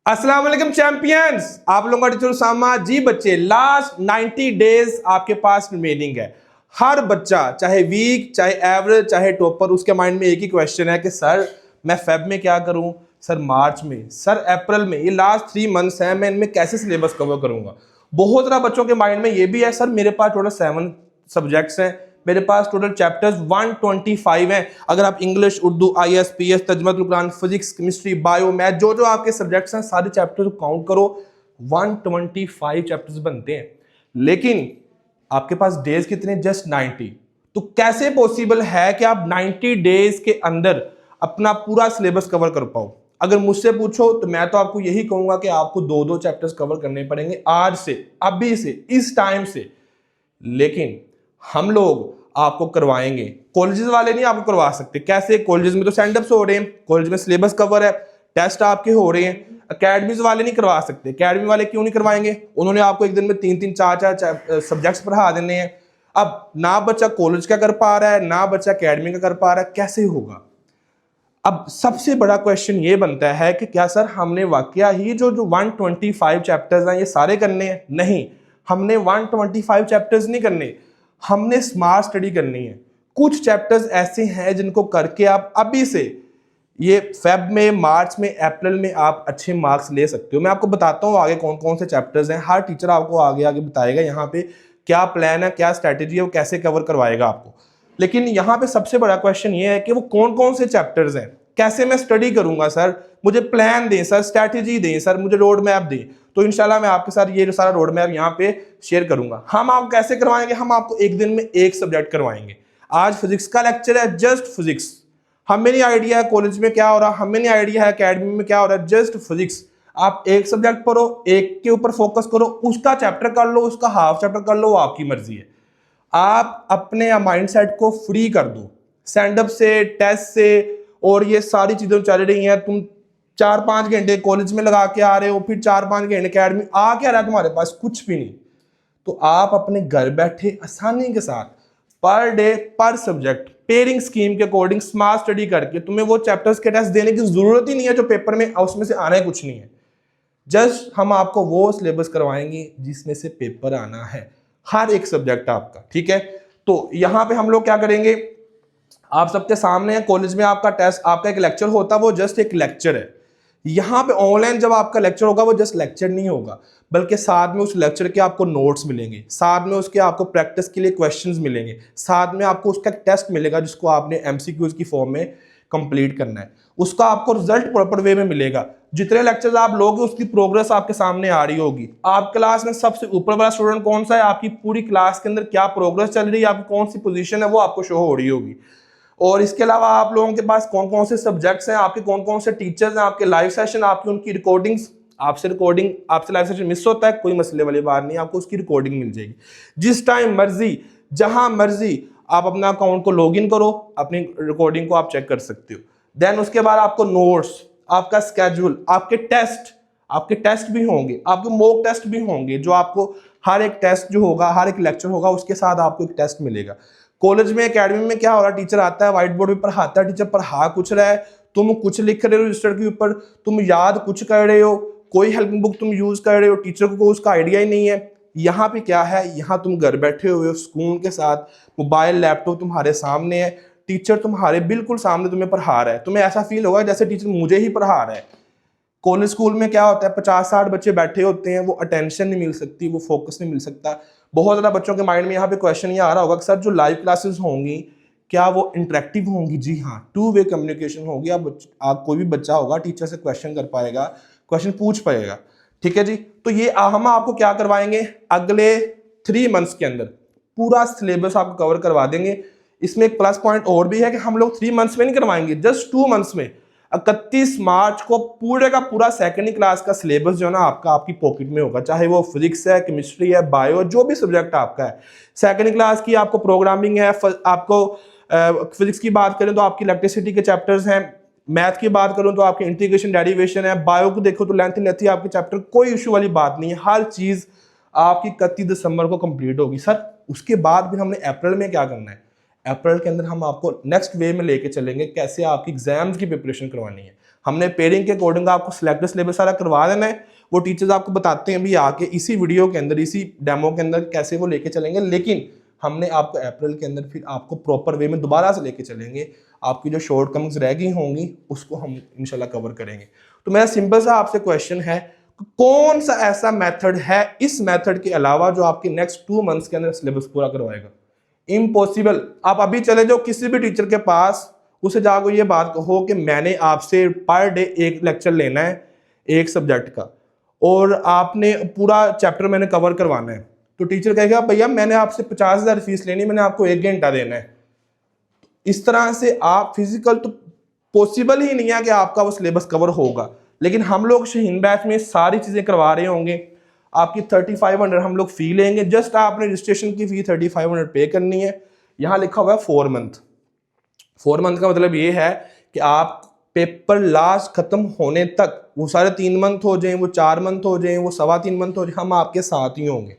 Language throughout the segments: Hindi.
अस्सलाम वालेकुम चैंपियंस, आप लोगों का टीचर उसामा जी। बच्चे लास्ट 90 डेज आपके पास रिमेनिंग है। हर बच्चा चाहे वीक चाहे एवरेज चाहे टॉपर, उसके माइंड में एक ही क्वेश्चन है कि सर मैं फेब में क्या करूं, सर मार्च में, सर अप्रैल में, ये लास्ट 3 मंथ्स हैं, मैं इनमें कैसे सिलेबस कवर करूंगा। बहुत सारा बच्चों के माइंड में ये भी है सर मेरे पास टोटल 7 सब्जेक्ट्स हैं, मेरे पास टोटल चैप्टर्स 125 हैं। अगर आप इंग्लिश, उर्दू, IAS, PS, तर्जुमातुल Quran, physics, chemistry, bio, math, जो जो आपके सब्जेक्ट्स हैं सारे चैप्टर्स काउंट करो, 125 चैप्टर्स बनते हैं। लेकिन आपके पास डेज कितने? जस्ट 90। तो कैसे पॉसिबल है कि आप 90 डेज के अंदर अपना पूरा सिलेबस कवर कर पाओ? अगर मुझसे पूछो तो मैं तो आपको यही कहूंगा कि आपको 2-2 चैप्टर्स कवर करने पड़ेंगे आज से, अभी से, इस टाइम से। लेकिन हम लोग आपको करवाएंगे, कॉलेजेस वाले नहीं आपको करवा सकते। कैसे? कॉलेजेस में तो सेंडअप्स हो रहे हैं, कॉलेज में सिलेबस कवर है, टेस्ट आपके हो रहे हैं। अकेडमीज वाले नहीं करवा सकते। अकेडमी वाले क्यों नहीं करवाएंगे? उन्होंने आपको एक दिन में 3-3, 4-4 सब्जेक्ट्स पढ़ा देने हैं। अब ना बच्चा कॉलेज का कर पा रहा है, ना बच्चा अकेडमी का कर पा रहा है, कैसे होगा? अब सबसे बड़ा क्वेश्चन ये बनता है कि क्या सर हमने वाकया ही जो 125 चैप्टर्स हैं ये सारे करने हैं? नहीं, हमने 125 चैप्टर्स नहीं करने, हमने स्मार्ट स्टडी करनी है। कुछ चैप्टर्स ऐसे हैं जिनको करके आप अभी से ये फेब में, मार्च में, अप्रैल में आप अच्छे मार्क्स ले सकते हो। मैं आपको बताता हूँ आगे कौन कौन से चैप्टर्स हैं। हर टीचर आपको आगे आगे बताएगा यहाँ पे क्या प्लान है, क्या स्ट्रैटेजी है, वो कैसे कवर करवाएगा आपको। लेकिन यहाँ पे सबसे बड़ा क्वेश्चन ये है कि वो कौन कौन से चैप्टर्स हैं, कैसे मैं स्टडी करूंगा। सर मुझे प्लान दें, सर स्ट्रैटेजी दें, सर मुझे रोड मैप दें। तो इंशाल्लाह मैं आपके साथ ये जो सारा रोड मैप यहाँ पे शेयर करूंगा। हम आप कैसे करवाएंगे? हम आपको एक दिन में एक सब्जेक्ट करवाएंगे। आज फिजिक्स का लेक्चर है, जस्ट फिजिक्स। हमें नहीं आइडिया है कॉलेज में क्या हो रहा, हमें नहीं आइडिया है अकेडमी में क्या हो रहा है, जस्ट फिजिक्स। आप एक सब्जेक्ट पढ़ो, एक के ऊपर फोकस करो, उसका चैप्टर कर लो, उसका हाफ चैप्टर कर लो, वो आपकी मर्जी है। आप अपने माइंडसेट को फ्री कर दो स्टैंडअप से, टेस्ट से, और ये सारी चीजें चल रही हैं। तुम 4-5 घंटे कॉलेज में लगा के आ रहे हो, फिर 4-5 घंटे अकेडमी, आ क्या रहा है तुम्हारे पास? कुछ भी नहीं। तो आप अपने घर बैठे आसानी के साथ पर डे, पर सब्जेक्ट, पेयरिंग स्कीम के अकॉर्डिंग स्मार्ट स्टडी करके तुम्हें वो चैप्टर्स के टेस्ट देने की जरूरत ही नहीं है जो पेपर में, उसमें से आना ही कुछ नहीं है। जस्ट हम आपको वो सिलेबस करवाएंगे जिसमें से पेपर आना है, हर एक सब्जेक्ट आपका, ठीक है। तो यहाँ पे हम लोग क्या करेंगे, आप सबके सामने है, कॉलेज में आपका टेस्ट, आपका एक लेक्चर होता है, वो जस्ट एक लेक्चर है। यहाँ पे ऑनलाइन जब आपका लेक्चर होगा वो जस्ट लेक्चर नहीं होगा, बल्कि साथ में उस लेक्चर के आपको नोट्स मिलेंगे, साथ में उसके आपको प्रैक्टिस के लिए क्वेश्चंस मिलेंगे, साथ में आपको उसका टेस्ट मिलेगा जिसको आपने MCQs की फॉर्म में कंप्लीट करना है। उसका आपको रिजल्ट प्रॉपर वे में मिलेगा। जितने लेक्चर्स आप लोगे उसकी प्रोग्रेस आपके सामने आ रही होगी। आप क्लास में सबसे ऊपर वाला स्टूडेंट कौन सा है, आपकी पूरी क्लास के अंदर क्या प्रोग्रेस चल रही है, आपकी कौन सी पोजीशन है, वो आपको शो हो रही होगी। और इसके अलावा आप लोगों के पास कौन कौन से सब्जेक्ट्स हैं, आपके कौन कौन से टीचर्स हैं, आपके लाइव सेशन, आपकी उनकी रिकॉर्डिंग्स, आपसे लाइव सेशन मिस होता है कोई मसले वाली बात नहीं, आपको उसकी रिकॉर्डिंग मिल जाएगी। जिस टाइम मर्जी, जहां मर्जी आप अपना अकाउंट को लॉगिन करो, अपनी रिकॉर्डिंग को आप चेक कर सकते हो। देन उसके बाद आपको नोट्स, आपका स्केड्यूल, आपके टेस्ट भी होंगे, आपके मॉक टेस्ट भी होंगे, जो आपको हर एक टेस्ट जो होगा, हर एक लेक्चर होगा, उसके साथ आपको एक टेस्ट मिलेगा। कॉलेज में, एकेडमी में क्या हो रहा है, टीचर आता है, व्हाइट बोर्ड पे पढ़ाता है, टीचर पढ़ा कुछ रहा है, तुम कुछ लिख रहे हो रजिस्टर के ऊपर, तुम याद कुछ कर रहे हो, कोई हेल्पिंग बुक तुम यूज कर रहे हो, टीचर को उसका आइडिया ही नहीं है। यहाँ पे क्या है, यहाँ तुम घर बैठे हुए हो सुकून के साथ, मोबाइल लैपटॉप तुम्हारे सामने है, टीचर तुम्हारे बिल्कुल सामने तुम्हें पढ़ा रहा है, तुम्हें ऐसा फील होगा जैसे टीचर मुझे ही पढ़ा रहा है। कॉलेज स्कूल में क्या होता है, 50-60 बच्चे बैठे होते हैं, वो अटेंशन नहीं मिल सकती, वो फोकस नहीं मिल सकता। बहुत ज़्यादा बच्चों के माइंड में यहाँ पे क्वेश्चन ये आ रहा होगा कि सर जो लाइव क्लासेस होंगी क्या वो इंटरेक्टिव होंगी? जी हाँ, 2 वे कम्युनिकेशन होगी। आप कोई भी बच्चा होगा टीचर से क्वेश्चन कर पाएगा, क्वेश्चन पूछ पाएगा, ठीक है जी। तो ये हम आपको क्या करवाएंगे, अगले 3 मंथ्स के अंदर पूरा सिलेबस आपको कवर करवा देंगे। इसमें एक प्लस पॉइंट और भी है कि हम लोग 3 मंथ्स में नहीं करवाएंगे, जस्ट 2 मंथ्स में 31 मार्च को पूरे का पूरा सेकेंड क्लास का सिलेबस जो है ना आपकी पॉकेट में होगा। चाहे वो फिजिक्स है, केमिस्ट्री है, बायो, जो भी सब्जेक्ट आपका है। सेकेंड क्लास की आपको प्रोग्रामिंग है, आपको फिजिक्स की बात करें तो आपकी इलेक्ट्रिसिटी के चैप्टर्स हैं, मैथ की बात करूं तो आपकी इंटीग्रेशन डेरिवेशन है, बायो को देखो तो लेंथ ही आपके चैप्टर, कोई इशू वाली बात नहीं है। हर चीज आपकी 31 दिसंबर को कंप्लीट होगी। सर उसके बाद फिर हमने अप्रैल में क्या करना है, अप्रैल के अंदर हम आपको नेक्स्ट वे में लेके चलेंगे, कैसे आपकी एग्जाम्स की प्रिपरेशन करवानी है। हमने पेयरिंग के अकॉर्डिंग आपको सिलेक्टेड सिलेबस सारा करवा देना है। वो टीचर्स आपको बताते हैं भी आके इसी वीडियो के अंदर, इसी डेमो के अंदर कैसे वो लेके चलेंगे, लेकिन हमने आपको अप्रैल के अंदर फिर आपको प्रॉपर वे में दोबारा से लेके चलेंगे। आपकी जो शॉर्ट कमिंग्स रह गई होंगी उसको हम इंशाल्लाह कवर करेंगे। तो मेरा सिंपल सा आपसे क्वेश्चन है, कौन सा ऐसा मेथड है इस मेथड के अलावा जो आपके नेक्स्ट 2 मंथ्स के अंदर सिलेबस पूरा करवाएगा? इम्पॉसिबल। आप अभी चले जाओ किसी भी टीचर के पास, उसे जाकर ये बात कहो कि मैंने आपसे पर डे एक लेक्चर लेना है एक सब्जेक्ट का और आपने पूरा चैप्टर मैंने कवर करवाना है, तो टीचर कहेगा भैया मैंने आपसे 50,000 फीस लेनी, मैंने आपको 1 घंटा देना है। इस तरह से आप फिजिकल तो पॉसिबल ही नहीं है कि आपका वो सिलेबस कवर होगा। लेकिन हम लोग शाहीन बैच में सारी चीज़ें करवा रहे होंगे। आपकी 3500 हम लोग फ़ी लेंगे, जस्ट आपने रजिस्ट्रेशन की फ़ी 3500 पे करनी है। यहाँ लिखा हुआ है 4 मंथ। 4 मंथ का मतलब ये है कि आप पेपर लास्ट खत्म होने तक, वो सारे 3 मंथ हो जाएं, वो 4 मंथ हो जाएं, वो 3.25 मंथ हो जाए, हम आपके साथ ही होंगे।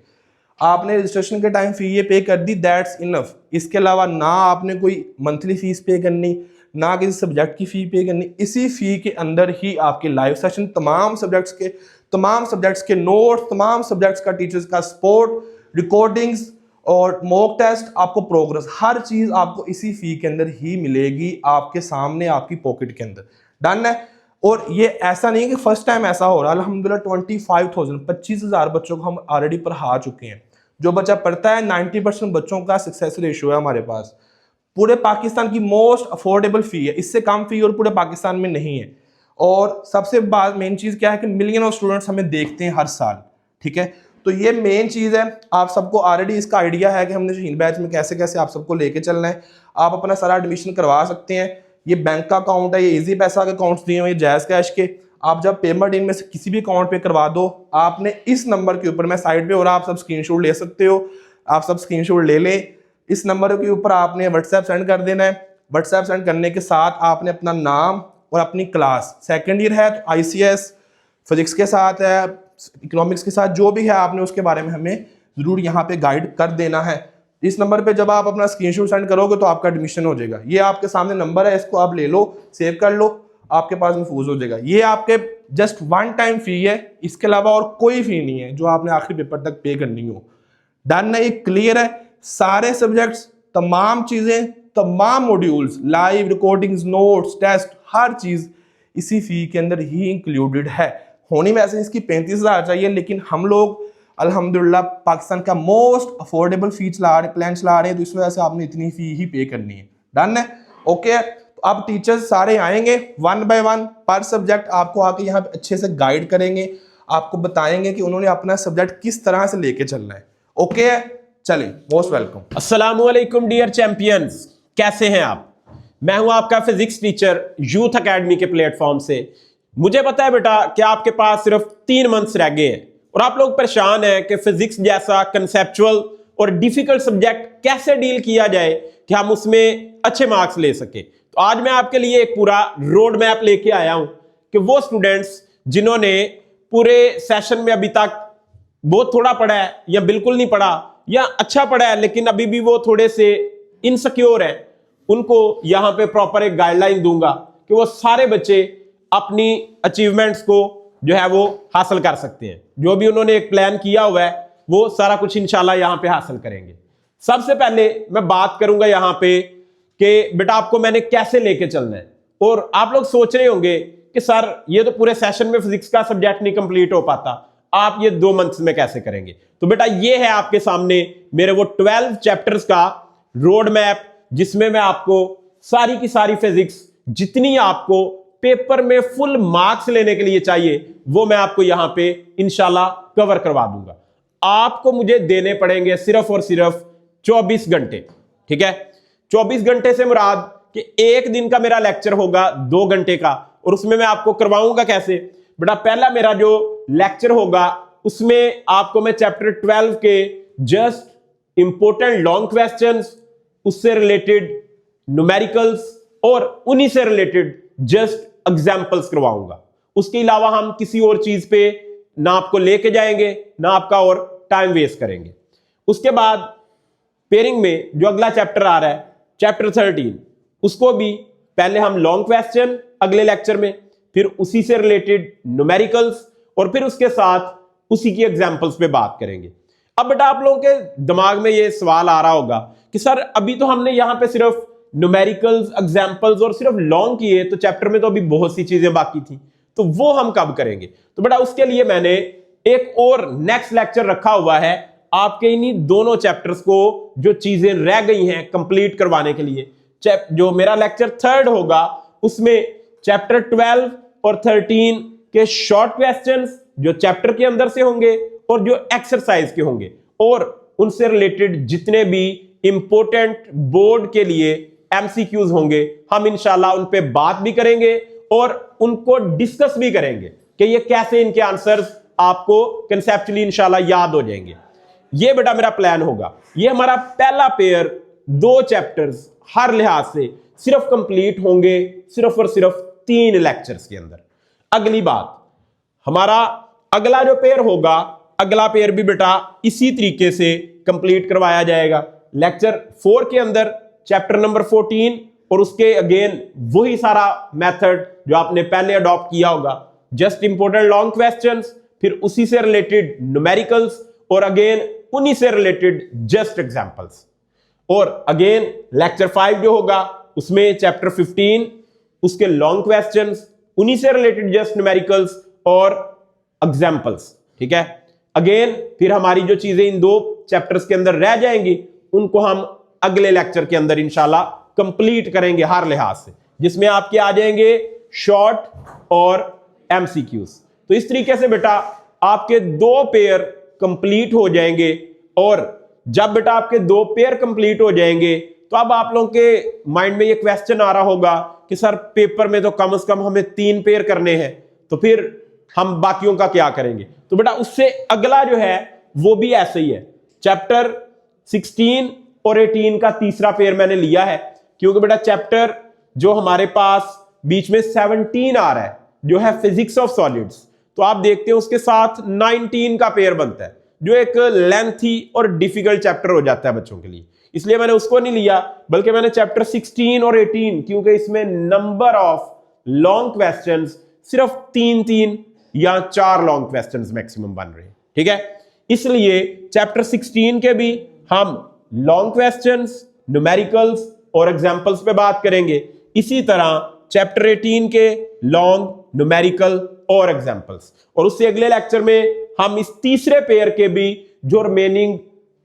आपने रजिस्ट्रेशन के टाइम फ़ी ये पे कर दी, दैट्स इनफ। इसके अलावा ना आपने कोई मंथली फीस पे करनी, ना किसी सब्जेक्ट की फ़ी पे करनी। इसी फ़ी के अंदर ही आपके लाइव सेशन, तमाम सब्जेक्ट्स के नोट्स, तमाम सब्जेक्ट्स का टीचर्स का सपोर्ट, रिकॉर्डिंग्स और मॉक टेस्ट, आपको प्रोग्रेस, हर चीज़ आपको इसी फ़ी के अंदर ही मिलेगी, आपके सामने आपकी पॉकेट के अंदर। डन है। और ये ऐसा नहीं है कि फर्स्ट टाइम ऐसा हो रहा है। अल्हम्दुलिल्लाह 25,000 बच्चों को हम ऑलरेडी पढ़ा चुके हैं। जो बच्चा पढ़ता है 90% बच्चों का सक्सेस रेशियो है हमारे पास। पूरे पाकिस्तान की मोस्ट अफोर्डेबल फ़ी है, इससे कम फ़ी और पूरे पाकिस्तान में नहीं है। और सबसे बात मेन चीज़ क्या है कि मिलियन ऑफ स्टूडेंट्स हमें देखते हैं हर साल, ठीक है। तो ये मेन चीज़ है। आप सबको ऑलरेडी इसका आइडिया है कि हमने शाहीन बैच में कैसे कैसे आप सबको लेके चलना है। आप अपना सारा एडमिशन करवा सकते हैं। ये बैंक का अकाउंट है, ये इजी पैसा के अकाउंट्स दिए हुए हैं, जायज़ कैश के। आप जब पेमेंट इनमें से किसी भी अकाउंट पे करवा दो, आपने इस नंबर के ऊपर, मैं साइड पे और आप सब स्क्रीनशॉट ले सकते हो, आप सब स्क्रीनशॉट ले लें। इस नंबर के ऊपर आपने व्हाट्सएप सेंड कर देना है। व्हाट्सएप सेंड करने के साथ आपने अपना नाम और अपनी क्लास, सेकेंड ईयर है तो ICS फिजिक्स के साथ है, इकोनॉमिक्स के साथ, जो भी है आपने उसके बारे में हमें ज़रूर यहाँ पे गाइड कर देना है। इस नंबर पे जब आप अपना स्क्रीनशॉट सेंड करोगे तो आपका एडमिशन हो जाएगा। ये आपके सामने नंबर है, इसको आप ले लो, सेव कर लो, आपके पास महफूज हो जाएगा। ये आपके जस्ट 1 टाइम फ़ी है, इसके अलावा और कोई फ़ी नहीं है जो आपने आखिरी पेपर तक पे करनी हो। डन है, ये क्लियर है। सारे सब्जेक्ट्स, तमाम चीज़ें, तमाम modules, live recordings, notes, test, हर चीज़ इसी फ़ी के अंदर ही इंक्लूडेड है। होनी वैसे इसकी 35,000 चाहिए, लेकिन हम लोग अल्हम्दुलिल्लाह पाकिस्तान का मोस्ट अफोर्डेबल प्लान चला रहे हैं, तो इस वजह से आपने इतनी फ़ी ही पे करनी है। डन है, ओके। तो अब टीचर्स सारे आएंगे 1 बाय 1 पर सब्जेक्ट, आपको आके यहाँ पे अच्छे से गाइड करेंगे, आपको बताएंगे कि उन्होंने अपना सब्जेक्ट किस तरह से लेके चलना है। ओके, चलिए, मोस्ट वेलकम। अस्सलाम वालेकुम डियर चैंपियंस, कैसे हैं आप? मैं हूं आपका फिजिक्स टीचर यूथ एकेडमी के प्लेटफॉर्म से। मुझे पता है बेटा कि आपके पास सिर्फ 3 मंथ्स रह गए हैं और आप लोग परेशान हैं कि फिजिक्स जैसा कंसेप्चुअल और डिफिकल्ट सब्जेक्ट कैसे डील किया जाए कि हम उसमें अच्छे मार्क्स ले सके। तो आज मैं आपके लिए एक पूरा रोड मैप लेके आया हूं कि वो स्टूडेंट्स जिन्होंने पूरे सेशन में अभी तक बहुत थोड़ा पढ़ा है या बिल्कुल नहीं पढ़ा या अच्छा पढ़ा है लेकिन अभी भी वो थोड़े से इनसिक्योर है, उनको यहां पे प्रॉपर एक गाइडलाइन दूंगा कि वो सारे बच्चे अपनी अचीवमेंट्स को जो है वो हासिल कर सकते हैं। जो भी उन्होंने एक प्लान किया हुआ है वो सारा कुछ इंशाल्लाह यहां पे हासिल करेंगे। सबसे पहले मैं बात करूंगा यहां पे कि बेटा आपको मैंने कैसे लेके चलना है। और आप लोग सोच रहे होंगे कि सर ये तो पूरे सेशन में फिजिक्स का सब्जेक्ट नहीं कंप्लीट हो पाता, आप ये 2 मंथ्स में कैसे करेंगे? तो बेटा ये है आपके सामने मेरे वो 12 चैप्टर्स का रोड मैप, जिसमें मैं आपको सारी की सारी फिजिक्स जितनी आपको पेपर में फुल मार्क्स लेने के लिए चाहिए वो मैं आपको यहां पे इंशाल्लाह कवर करवा दूंगा। आपको मुझे देने पड़ेंगे सिर्फ और सिर्फ 24 घंटे, ठीक है। 24 घंटे से मुराद कि एक दिन का मेरा लेक्चर होगा 2 घंटे का, और उसमें मैं आपको करवाऊंगा कैसे? बेटा पहला मेरा जो लेक्चर होगा उसमें आपको मैं चैप्टर 12 के जस्ट इंपॉर्टेंट लॉन्ग क्वेश्चंस, उससे रिलेटेड न्यूमेरिकल्स और उन्हीं से रिलेटेड जस्ट एग्जांपल्स करवाऊंगा। उसके अलावा हम किसी और चीज पे ना आपको लेके जाएंगे ना आपका और टाइम वेस्ट करेंगे। उसके बाद पेयरिंग में जो अगला चैप्टर आ रहा है चैप्टर 13, उसको भी पहले हम लॉन्ग क्वेश्चन अगले लेक्चर में, फिर उसी से रिलेटेड न्यूमेरिकल्स, और फिर उसके साथ उसी की एग्जांपल्स पे बात करेंगे। अब बेटा आप लोगों के दिमाग में ये सवाल आ रहा होगा कि सर अभी तो हमने यहां पे सिर्फ न्यूमेरिकल्स, एग्जांपल्स और सिर्फ लॉन्ग किए, तो चैप्टर में तो अभी बहुत सी चीजें बाकी थी, तो वो हम कब करेंगे? तो बेटा उसके लिए मैंने एक और नेक्स्ट लेक्चर रखा हुआ है आपके इन्हीं दोनों चैप्टर्स को जो चीजें रह गई हैं कंप्लीट करवाने के लिए। जो मेरा लेक्चर 3rd होगा उसमें चैप्टर 12 और 13 के शॉर्ट क्वेश्चंस जो चैप्टर के अंदर से होंगे और जो एक्सरसाइज के होंगे, और उनसे रिलेटेड जितने भी इंपॉर्टेंट बोर्ड के लिए एमसीक्यूज होंगे, हम इंशाल्लाह उन पे बात भी करेंगे और उनको डिस्कस भी करेंगे कि ये कैसे इनके आंसर्स आपको कंसेप्चुअली इंशाल्लाह याद हो जाएंगे। ये बेटा मेरा प्लान होगा। ये हमारा पहला पेयर 2 चैप्टर्स हर लिहाज से सिर्फ कंप्लीट होंगे सिर्फ और सिर्फ 3 लेक्चर्स के अंदर। अगली बात, हमारा अगला जो पेयर होगा, अगला पेयर भी बेटा इसी तरीके से कंप्लीट करवाया जाएगा। लेक्चर 4 के अंदर चैप्टर नंबर 14 और उसके अगेन वही सारा मेथड जो आपने पहले अडॉप्ट किया होगा, जस्ट इंपॉर्टेंट लॉन्ग क्वेश्चंस, फिर उसी से रिलेटेड न्यूमेरिकल्स और अगेन उन्हीं से रिलेटेड जस्ट एग्जांपल्स। और अगेन लेक्चर 5 जो होगा उसमें चैप्टर 15 उसके लॉन्ग क्वेश्चंस, उन्हीं से रिलेटेड जस्ट न्यूमेरिकल्स और एग्जांपल्स। ठीक है, अगेन फिर हमारी जो चीजें इन 2 चैप्टर्स के अंदर रह जाएंगी उनको हम अगले लेक्चर के अंदर इंशाल्लाह कंप्लीट करेंगे हर लिहाज से, जिसमें आपके आ जाएंगे शॉर्ट और एमसीक्यूज। तो इस तरीके से बेटा आपके 2 पेयर कंप्लीट हो जाएंगे। और जब बेटा आपके 2 पेयर कंप्लीट हो जाएंगे तो अब आप लोगों के माइंड में ये क्वेश्चन आ रहा होगा कि सर पेपर में तो कम से कम हमें 3 पेयर करने हैं, तो फिर हम बाकियों का क्या करेंगे? तो बेटा उससे अगला जो है वो भी ऐसे ही है। चैप्टर 16 और 18 का तीसरा पेयर मैंने लिया है, क्योंकि बेटा चैप्टर जो हमारे पास बीच में 17 आ रहा है जो है फिजिक्स ऑफ सॉलिड्स, तो आप देखते हैं उसके साथ 19 का पेयर बनता है, जो एक लेंथी और डिफिकल्ट चैप्टर हो जाता है बच्चों के लिए। इसलिए मैंने उसको नहीं लिया, बल्कि मैंने चैप्टर 16 और 18, क्योंकि इसमें नंबर ऑफ लॉन्ग क्वेश्चंस सिर्फ 3 या 4 लॉन्ग क्वेश्चंस मैक्सिमम बन रहे हैं। ठीक है, इसलिए चैप्टर 16 के भी हम लॉन्ग क्वेश्चंस, न्यूमेरिकल्स और एग्जांपल्स पे बात करेंगे। इसी तरह चैप्टर 18 के लॉन्ग, न्यूमेरिकल और एग्जांपल्स, और उससे अगले लेक्चर में हम इस तीसरे पेयर के भी जो रिमेनिंग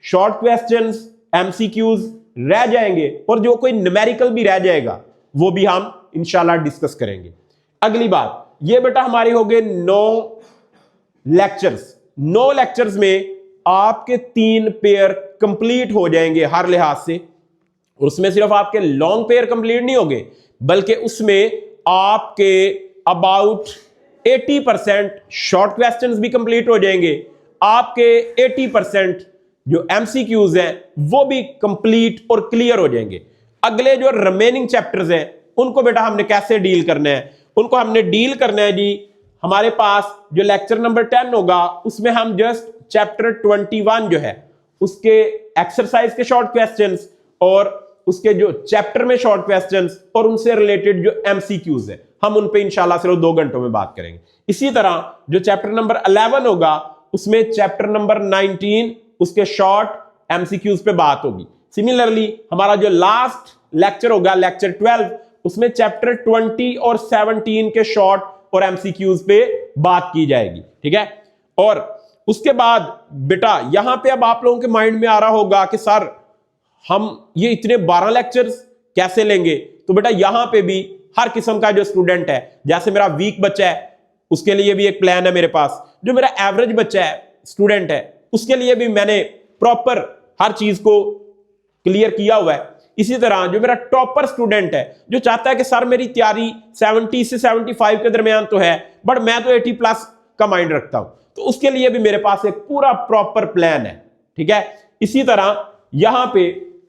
शॉर्ट क्वेश्चंस, एमसीक्यूज रह जाएंगे और जो कोई न्यूमेरिकल भी रह जाएगा वो भी हम इंशाल्लाह डिस्कस करेंगे। अगली बात, ये बेटा हमारे हो गए 9 लेक्चर्स। 9 लेक्चर्स में आपके 3 पेयर कंप्लीट हो जाएंगे हर लिहाज से, और उसमें सिर्फ आपके लॉन्ग पेयर कंप्लीट नहीं होंगे, बल्कि उसमें आपके अबाउट 80% शॉर्ट क्वेश्चंस भी कंप्लीट हो जाएंगे। आपके 80% जो एमसीक्यूज हैं वो भी कंप्लीट और क्लियर हो जाएंगे। अगले जो रिमेनिंग चैप्टर्स हैं उनको बेटा हमने कैसे डील करना है? उनको हमने डील करना है जी, हमारे पास जो लेक्चर नंबर 10 होगा उसमें हम जस्ट चैप्टर 21 जो है उसके एक्सरसाइज के शॉर्ट क्वेश्चंस और उसके जो चैप्टर में शॉर्ट क्वेश्चंस और उनसे रिलेटेड जो एमसीक्यूज है हम उन पे इंशाल्लाह सिर्फ 2 घंटों में बात करेंगे। इसी तरह जो चैप्टर नंबर 11 होगा उसमें चैप्टर नंबर 19 उसके शॉर्ट एमसीक्यूज पे बात होगी। सिमिलरली हमारा जो लास्ट लेक्चर होगा लेक्चर 12, उसमें चैप्टर 20 और 17 के शॉर्ट और एमसीक्यूज पे बात की जाएगी। ठीक है, और उसके बाद बेटा यहां पे अब आप लोगों के माइंड में आ रहा होगा कि सर हम ये इतने 12 लेक्चर्स कैसे लेंगे? तो बेटा यहां पे भी हर किस्म का जो स्टूडेंट है, जैसे मेरा वीक बच्चा है उसके लिए भी एक प्लान है मेरे पास, जो मेरा एवरेज बच्चा है, स्टूडेंट है, उसके लिए भी मैंने प्रॉपर हर चीज को क्लियर किया हुआ है। इसी तरह जो मेरा टॉपर स्टूडेंट है जो चाहता है कि सर मेरी तैयारी 70 से 75 के दरमियान तो है, बट मैं तो 80+ का माइंड रखता हूं, तो उसके लिए भी मेरे पास एक पूरा प्रॉपर प्लान है। ठीक है, इसी तरह यहां पे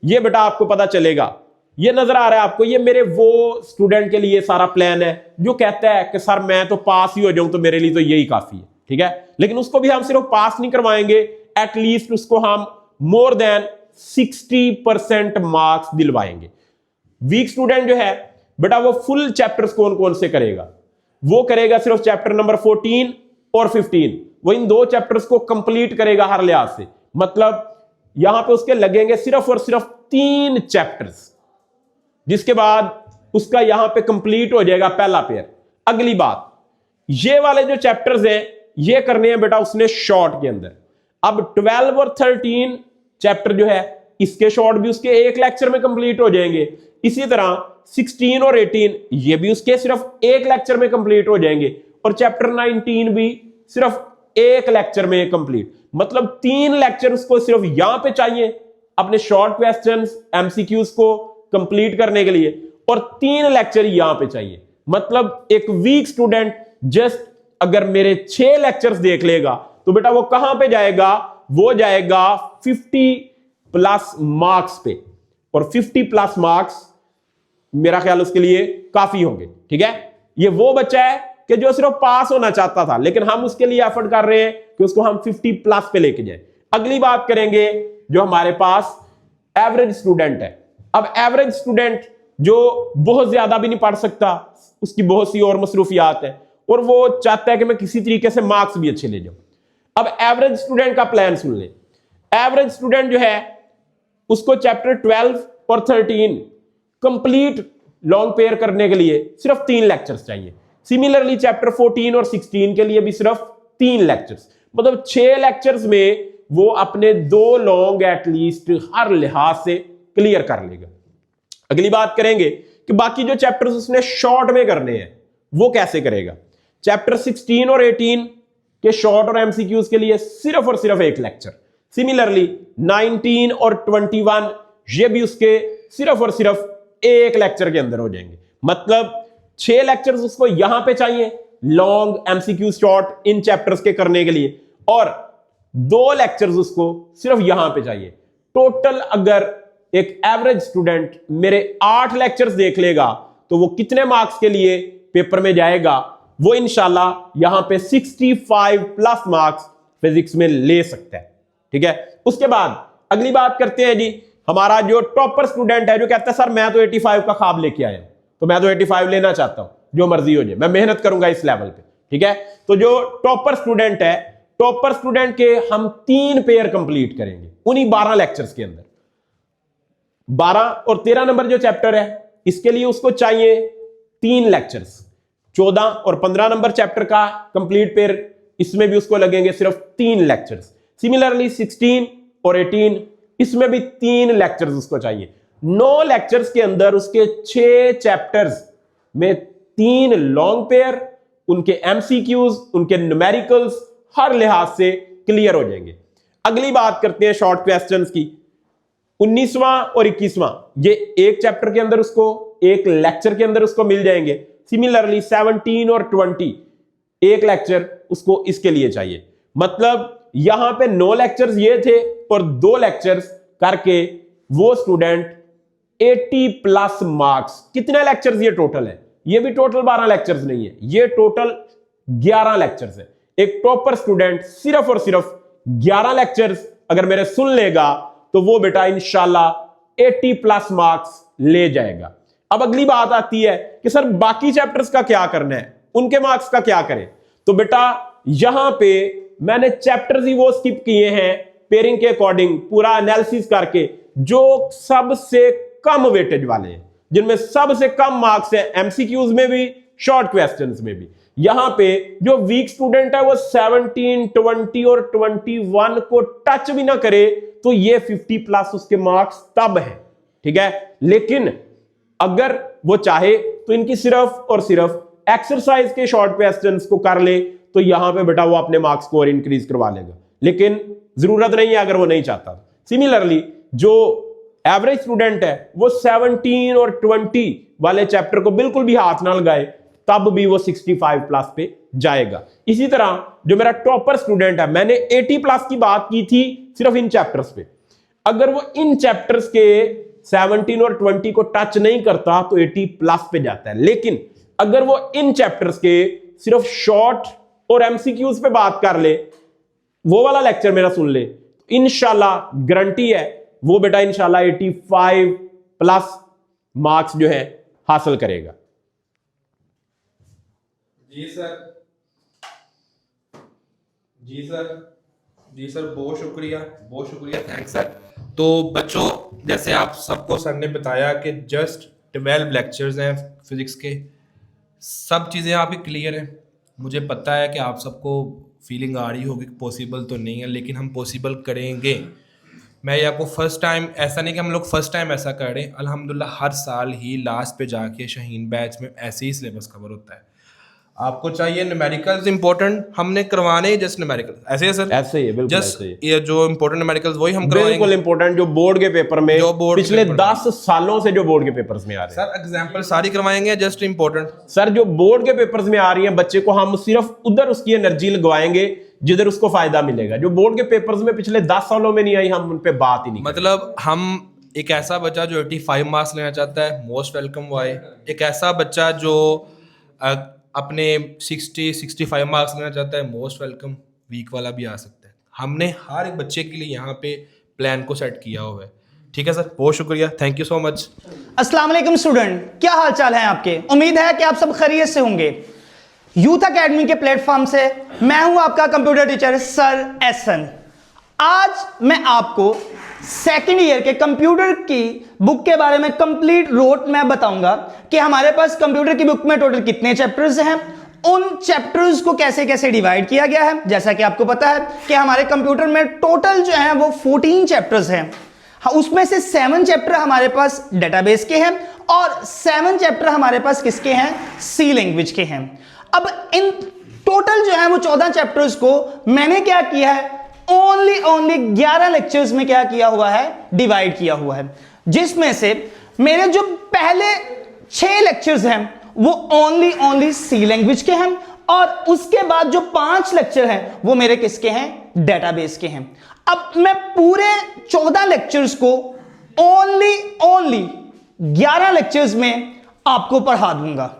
ये बेटा आपको पता चलेगा, ये नजर आ रहा है आपको, ये मेरे वो स्टूडेंट के लिए सारा प्लान है जो कहता है कि सर मैं तो पास ही हो जाऊं तो मेरे लिए तो यही काफी है। ठीक है, लेकिन उसको भी हम सिर्फ पास नहीं करवाएंगे, एटलीस्ट उसको हम मोर देन 60% मार्क्स दिलवाएंगे। वीक स्टूडेंट जो है बेटा वो फुल चैप्टर्स कौन कौन से करेगा? वो करेगा सिर्फ चैप्टर नंबर 14 और 15, वो इन दो चैप्टर्स को कंप्लीट करेगा हर लिहाज से। मतलब यहां पे उसके लगेंगे सिर्फ और सिर्फ 3 चैप्टर्स, जिसके बाद उसका यहां पे कंप्लीट हो जाएगा पहला पेयर। अगली बात, ये वाले जो चैप्टर्स हैं ये करने हैं बेटा उसने शॉर्ट के अंदर। अब 12 और 13 चैप्टर जो है इसके शॉर्ट भी उसके एक लेक्चर में कंप्लीट हो जाएंगे। इसी तरह 16 और 18 ये भी उसके सिर्फ एक लेक्चर में कंप्लीट हो जाएंगे, और चैप्टर 19 भी सिर्फ एक लेक्चर में कंप्लीट। मतलब 3 लेक्चर उसको सिर्फ यहां पे चाहिए अपने शॉर्ट क्वेश्चंस एमसीक्यूज को कंप्लीट करने के लिए, और 3 लेक्चर यहां पे चाहिए। मतलब एक वीक स्टूडेंट जस्ट अगर मेरे 6 लेक्चर्स देख लेगा तो बेटा वो कहां पे जाएगा, वो जाएगा 50+ मार्क्स पे, और 50+ मार्क्स मेरा ख्याल उसके लिए काफी होंगे। ठीक है, ये वो बच्चा है कि जो सिर्फ पास होना चाहता था, लेकिन हम उसके लिए एफर्ट कर रहे हैं कि उसको हम 50+ पे लेके जाए। अगली बात करेंगे जो हमारे पास एवरेज स्टूडेंट है। अब एवरेज स्टूडेंट जो बहुत ज्यादा भी नहीं पढ़ सकता, उसकी बहुत सी और मसरूफियात है, और वो चाहता है कि मैं किसी तरीके से मार्क्स भी अच्छे ले जाऊं। अब एवरेज स्टूडेंट का प्लान सुन ले। एवरेज स्टूडेंट जो है उसको चैप्टर 12 और 13 कंप्लीट लॉन्ग पेयर करने के लिए सिर्फ 3 लेक्चर्स चाहिए। सिमिलरली चैप्टर 14 और 16 के लिए भी सिर्फ 3 लेक्चर्स, मतलब 6 लेक्चर्स में वो अपने 2 लॉन्ग एटलीस्ट हर लिहाज से क्लियर कर लेगा। अगली बात करेंगे कि बाकी जो चैप्टर्स उसने शॉर्ट में करने हैं वो कैसे करेगा। चैप्टर 16 और 18 के शॉर्ट और एमसीक्यूज के लिए सिर्फ और सिर्फ एक लेक्चर। सिमिलरली 19 और 21 ये भी उसके सिर्फ और सिर्फ एक लेक्चर के अंदर हो जाएंगे। मतलब 6 लेक्चर्स उसको यहां पे चाहिए लॉन्ग एमसीक्यू शॉर्ट इन चैप्टर्स के करने के लिए, और 2 लेक्चर्स उसको सिर्फ यहां पे चाहिए। टोटल अगर एक एवरेज स्टूडेंट मेरे 8 लेक्चर्स देख लेगा तो वो कितने मार्क्स के लिए पेपर में जाएगा, वो इंशाल्लाह यहां पे 65+ मार्क्स फिजिक्स में ले सकता है। ठीक है, उसके बाद अगली बात करते हैं जी हमारा जो टॉपर स्टूडेंट है, जो कहता है सर मैं तो 85 का ख्वाब लेके आया, तो मैं तो 85 लेना चाहता हूं, जो मर्जी हो जाए मैं मेहनत करूंगा इस लेवल पे। ठीक है, तो जो टॉपर स्टूडेंट है, टॉपर स्टूडेंट के हम 3 पेयर कंप्लीट करेंगे उन्हीं 12 लेक्चर्स के अंदर। 12 और 13 नंबर जो चैप्टर है इसके लिए उसको चाहिए 3 लेक्चर्स। 14 और 15 नंबर चैप्टर का कंप्लीट पेयर, इसमें भी उसको लगेंगे सिर्फ 3 लेक्चर्स। सिमिलरली 16 और 18 इसमें भी 3 लेक्चर्स उसको चाहिए। 9 लेक्चर्स के अंदर उसके 6 चैप्टर्स में 3 लॉन्ग पेयर, उनके एमसीक्यूज, उनके न्यूमेरिकल्स हर लिहाज से क्लियर हो जाएंगे। अगली बात करते हैं शॉर्ट क्वेश्चंस की। 19वां और 21वां ये एक चैप्टर के अंदर उसको, एक लेक्चर के अंदर उसको मिल जाएंगे। सिमिलरली 17 और 20 एक लेक्चर उसको इसके लिए चाहिए। मतलब यहां पे 9 लेक्चर्स ये थे और 2 लेक्चर्स करके वो स्टूडेंट 80+ मार्क्स। कितने लेक्चर्स ये टोटल है, ये भी टोटल 12 लेक्चर्स नहीं है, ये टोटल 11 लेक्चर्स है। एक टॉपर स्टूडेंट सिर्फ और सिर्फ 11 लेक्चर्स अगर मेरे सुन लेगा तो वो बेटा इंशाल्लाह 80+ मार्क्स ले जाएगा। अब अगली बात आती है कि सर बाकी चैप्टर्स का क्या करना है, उनके मार्क्स का क्या करें। तो बेटा यहां पे मैंने चैप्टर्स ही वो स्किप किए हैं पेयरिंग के अकॉर्डिंग, पूरा एनालिसिस करके, जो सबसे कम वेटेज वाले हैं, जिनमें सबसे कम मार्क्स है एमसीक्यूज में भी, शॉर्ट क्वेश्चंस में भी। यहां पे जो वीक स्टूडेंट है वो 17, 20 और 21 को टच भी ना करे तो ये 50+ उसके मार्क्स तब है। ठीक है, लेकिन अगर वो चाहे तो इनकी सिर्फ और सिर्फ एक्सरसाइज के शॉर्ट क्वेश्चंस को कर ले तो यहां पे बेटा वो अपने मार्क्स को और इंक्रीज करवा लेगा, लेकिन जरूरत नहीं है अगर वो नहीं चाहता। सिमिलरली जो एवरेज स्टूडेंट है वो 17 और 20 वाले चैप्टर को बिल्कुल भी हाथ ना लगाए तब भी वो 65+ पे जाएगा। इसी तरह जो मेरा टॉपर स्टूडेंट है, मैंने 80+ की बात की थी सिर्फ इन चैप्टर्स पे, अगर वो इन चैप्टर्स के 17 और 20 को टच नहीं करता तो 80+ पे जाता है। लेकिन अगर वो इन चैप्टर्स के सिर्फ शॉर्ट और एमसीक्यूज पे बात कर ले, वो वाला लेक्चर मेरा सुन ले, इंशाल्लाह गारंटी है वो बेटा इंशाल्लाह 85+ मार्क्स जो है हासिल करेगा। जी सर, जी सर, जी सर, बहुत शुक्रिया, बहुत शुक्रिया, थैंक्स सर। तो बच्चों, जैसे आप सबको सर ने बताया कि जस्ट 12 लेक्चर्स हैं फिजिक्स के, सब चीज़ें आपकी क्लियर हैं। मुझे पता है कि आप सबको फीलिंग आ रही होगी कि पॉसिबल तो नहीं है, लेकिन हम पॉसिबल करेंगे। मैं ये आपको फर्स्ट टाइम, ऐसा नहीं कि हम लोग फर्स्ट टाइम ऐसा कर रहे हैं, अल्हम्दुलिल्लाह हर साल ही लास्ट पे जाके शाहीन बैच में ऐसे ही सिलेबस कवर होता है। आपको चाहिए न्यूमेरिकल्स इंपॉर्टेंट, हमने करवाने ही जस्ट न्यूमेरिकल्स, ऐसे है सर? ऐसे ही है, बिल्कुल जस्ट ऐसे ही। ये जो इंपॉर्टेंट न्यूमेरिकल्स वही हम बिल्कुल करवाएंगे। इंपॉर्टेंट, जो बोर्ड के पेपर में, जो बोर्ड के पिछले पेपर 10 सालों से जो बोर्ड के पेपर्स में आ रहे हैं सर, एग्जांपल सारी करवाएंगे, जस्ट इंपॉर्टेंट। सर, जो बोर्ड के पेपर्स में आ रही है बच्चे को हम सिर्फ उधर उसकी एनर्जी लगवाएंगे जिधर उसको फायदा मिलेगा। जो बोर्ड के पेपर्स में पिछले 10 सालों में नहीं आई, हम उन पे बात ही नहीं मतलब हम एक ऐसा बच्चा जो 85 मार्क्स लेना चाहता है, मोस्ट वेलकम वो आए। एक ऐसा बच्चा जो अपने 60-65 मार्क्स लेना चाहता है, मोस्ट वेलकम, वीक वाला भी आ सकता है। हमने हर एक बच्चे के लिए यहाँ पे प्लान को सेट किया हुआ है। ठीक है सर, बहुत शुक्रिया, थैंक यू सो मच। अस्सलाम वालेकुम स्टूडेंट, क्या हाल चाल है आपके? उम्मीद है कि आप सब खैरियत से होंगे। यूथ एकेडमी के प्लेटफॉर्म से मैं हूं आपका कंप्यूटर टीचर सर एहसन। आज मैं आपको सेकेंड ईयर के कंप्यूटर की बुक के बारे में कंप्लीट रोड मैप बताऊंगा कि हमारे पास कंप्यूटर की बुक में टोटल कितने चैप्टर्स हैं, उन चैप्टर्स को कैसे कैसे डिवाइड किया गया है। जैसा कि आपको पता है कि हमारे कंप्यूटर में टोटल जो है वो 14 चैप्टर्स हैं। उसमें से 7 चैप्टर हमारे पास डेटाबेस के हैं और 7 चैप्टर हमारे पास किसके हैं? सी लैंग्वेज के हैं। अब इन टोटल जो है वो 14 चैप्टर्स को मैंने क्या किया है, ओनली 11 लेक्चर्स में क्या किया हुआ है, डिवाइड किया हुआ है। जिसमें से मेरे जो पहले 6 लेक्चर्स हैं वो ओनली सी लैंग्वेज के हैं और उसके बाद जो 5 लेक्चर हैं वो मेरे किसके हैं? डेटाबेस के हैं। अब मैं पूरे 14 लेक्चर्स को ओनली 11 लेक्चर्स में आपको पढ़ा दूंगा।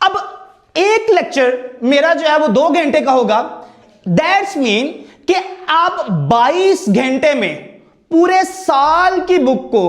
अब एक लेक्चर मेरा जो है वो 2 घंटे का होगा। दैट्स मीन कि आप 22 घंटे में पूरे साल की बुक को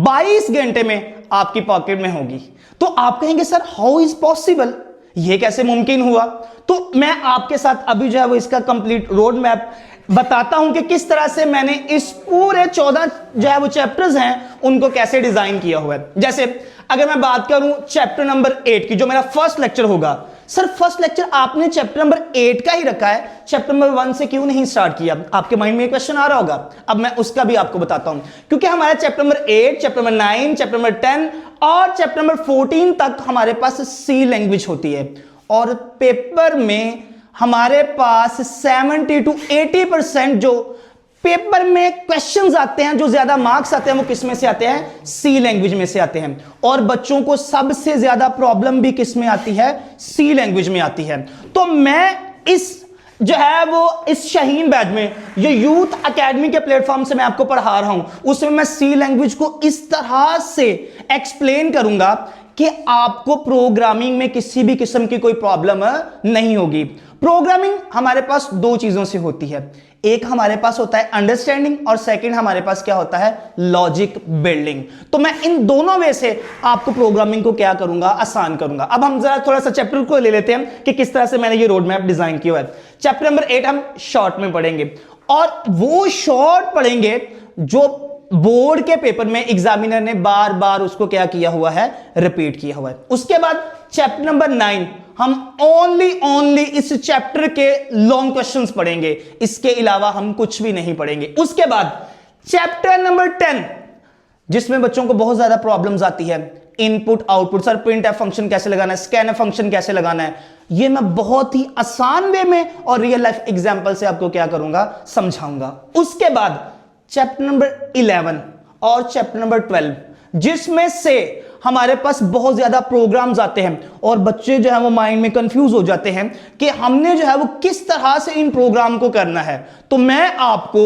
22 घंटे में आपकी पॉकेट में होगी। तो आप कहेंगे सर हाउ इज पॉसिबल, ये कैसे मुमकिन हुआ? तो मैं आपके साथ अभी जो है वो इसका कंप्लीट रोड मैप बताता हूं कि किस तरह से मैंने इस पूरे 14 जो है वो चैप्टर्स हैं उनको कैसे डिजाइन किया हुआ है। जैसे अगर मैं बात करूं चैप्टर नंबर 8 की, जो मेरा फर्स्ट लेक्चर होगा, सर फर्स्ट लेक्चर आपने चैप्टर नंबर 8 का ही रखा है, चैप्टर नंबर 1 से क्यों नहीं स्टार्ट किया? आपके माइंड में एक क्वेश्चन आ रहा होगा। अब मैं उसका भी आपको बताता हूं, क्योंकि हमारा chapter number 8, chapter number 9, chapter number 10 और चैप्टर नंबर 14 तक हमारे पास सी लैंग्वेज होती है और पेपर में हमारे पास 70 to 80% जो पेपर में क्वेश्चंस आते हैं, जो ज्यादा मार्क्स आते हैं, वो किस में से आते हैं? सी लैंग्वेज में से आते हैं। और बच्चों को सबसे ज्यादा प्रॉब्लम भी किस में आती है? सी लैंग्वेज में आती है। तो मैं इस जो है वो इस शाहीन बैच में, जो यूथ एकेडमी के प्लेटफॉर्म से मैं आपको पढ़ा रहा हूं, उसमें मैं सी लैंग्वेज को इस तरह से एक्सप्लेन करूंगा कि आपको प्रोग्रामिंग में किसी भी किस्म की कोई प्रॉब्लम नहीं होगी। प्रोग्रामिंग हमारे पास 2 चीजों से होती है, एक हमारे पास होता है अंडरस्टैंडिंग और सेकंड हमारे पास क्या होता है? Logic building. तो मैं इन दोनों वे से आपको प्रोग्रामिंग को क्या करूंगा? आसान करूंगा। अब हम जरा थोड़ा सा चैप्टर को ले लेते हैं कि किस तरह से मैंने ये रोड मैप डिजाइन किया है। चैप्टर नंबर 8 हम शॉर्ट में पढ़ेंगे और वो शॉर्ट पढ़ेंगे जो बोर्ड के पेपर में एग्जामिनर ने बार बार उसको क्या किया हुआ है? रिपीट किया हुआ है। उसके बाद चैप्टर नंबर 9 हम ओनली इस चैप्टर के लॉन्ग क्वेश्चंस पढ़ेंगे, इसके अलावा हम कुछ भी नहीं पढ़ेंगे। उसके बाद चैप्टर नंबर 10 जिसमें बच्चों को बहुत ज्यादा प्रॉब्लम्स आती है, input output, sir print F function कैसे लगाना है, स्कैन एफ फंक्शन कैसे लगाना है, ये मैं बहुत ही आसान वे में और रियल लाइफ एग्जांपल से आपको क्या करूंगा? समझाऊंगा। उसके बाद चैप्टर नंबर 11 और चैप्टर नंबर 12 जिसमें से हमारे पास बहुत ज्यादा प्रोग्राम्स आते हैं और बच्चे जो है वो माइंड में कंफ्यूज हो जाते हैं कि हमने जो है वो किस तरह से इन प्रोग्राम को करना है। तो मैं आपको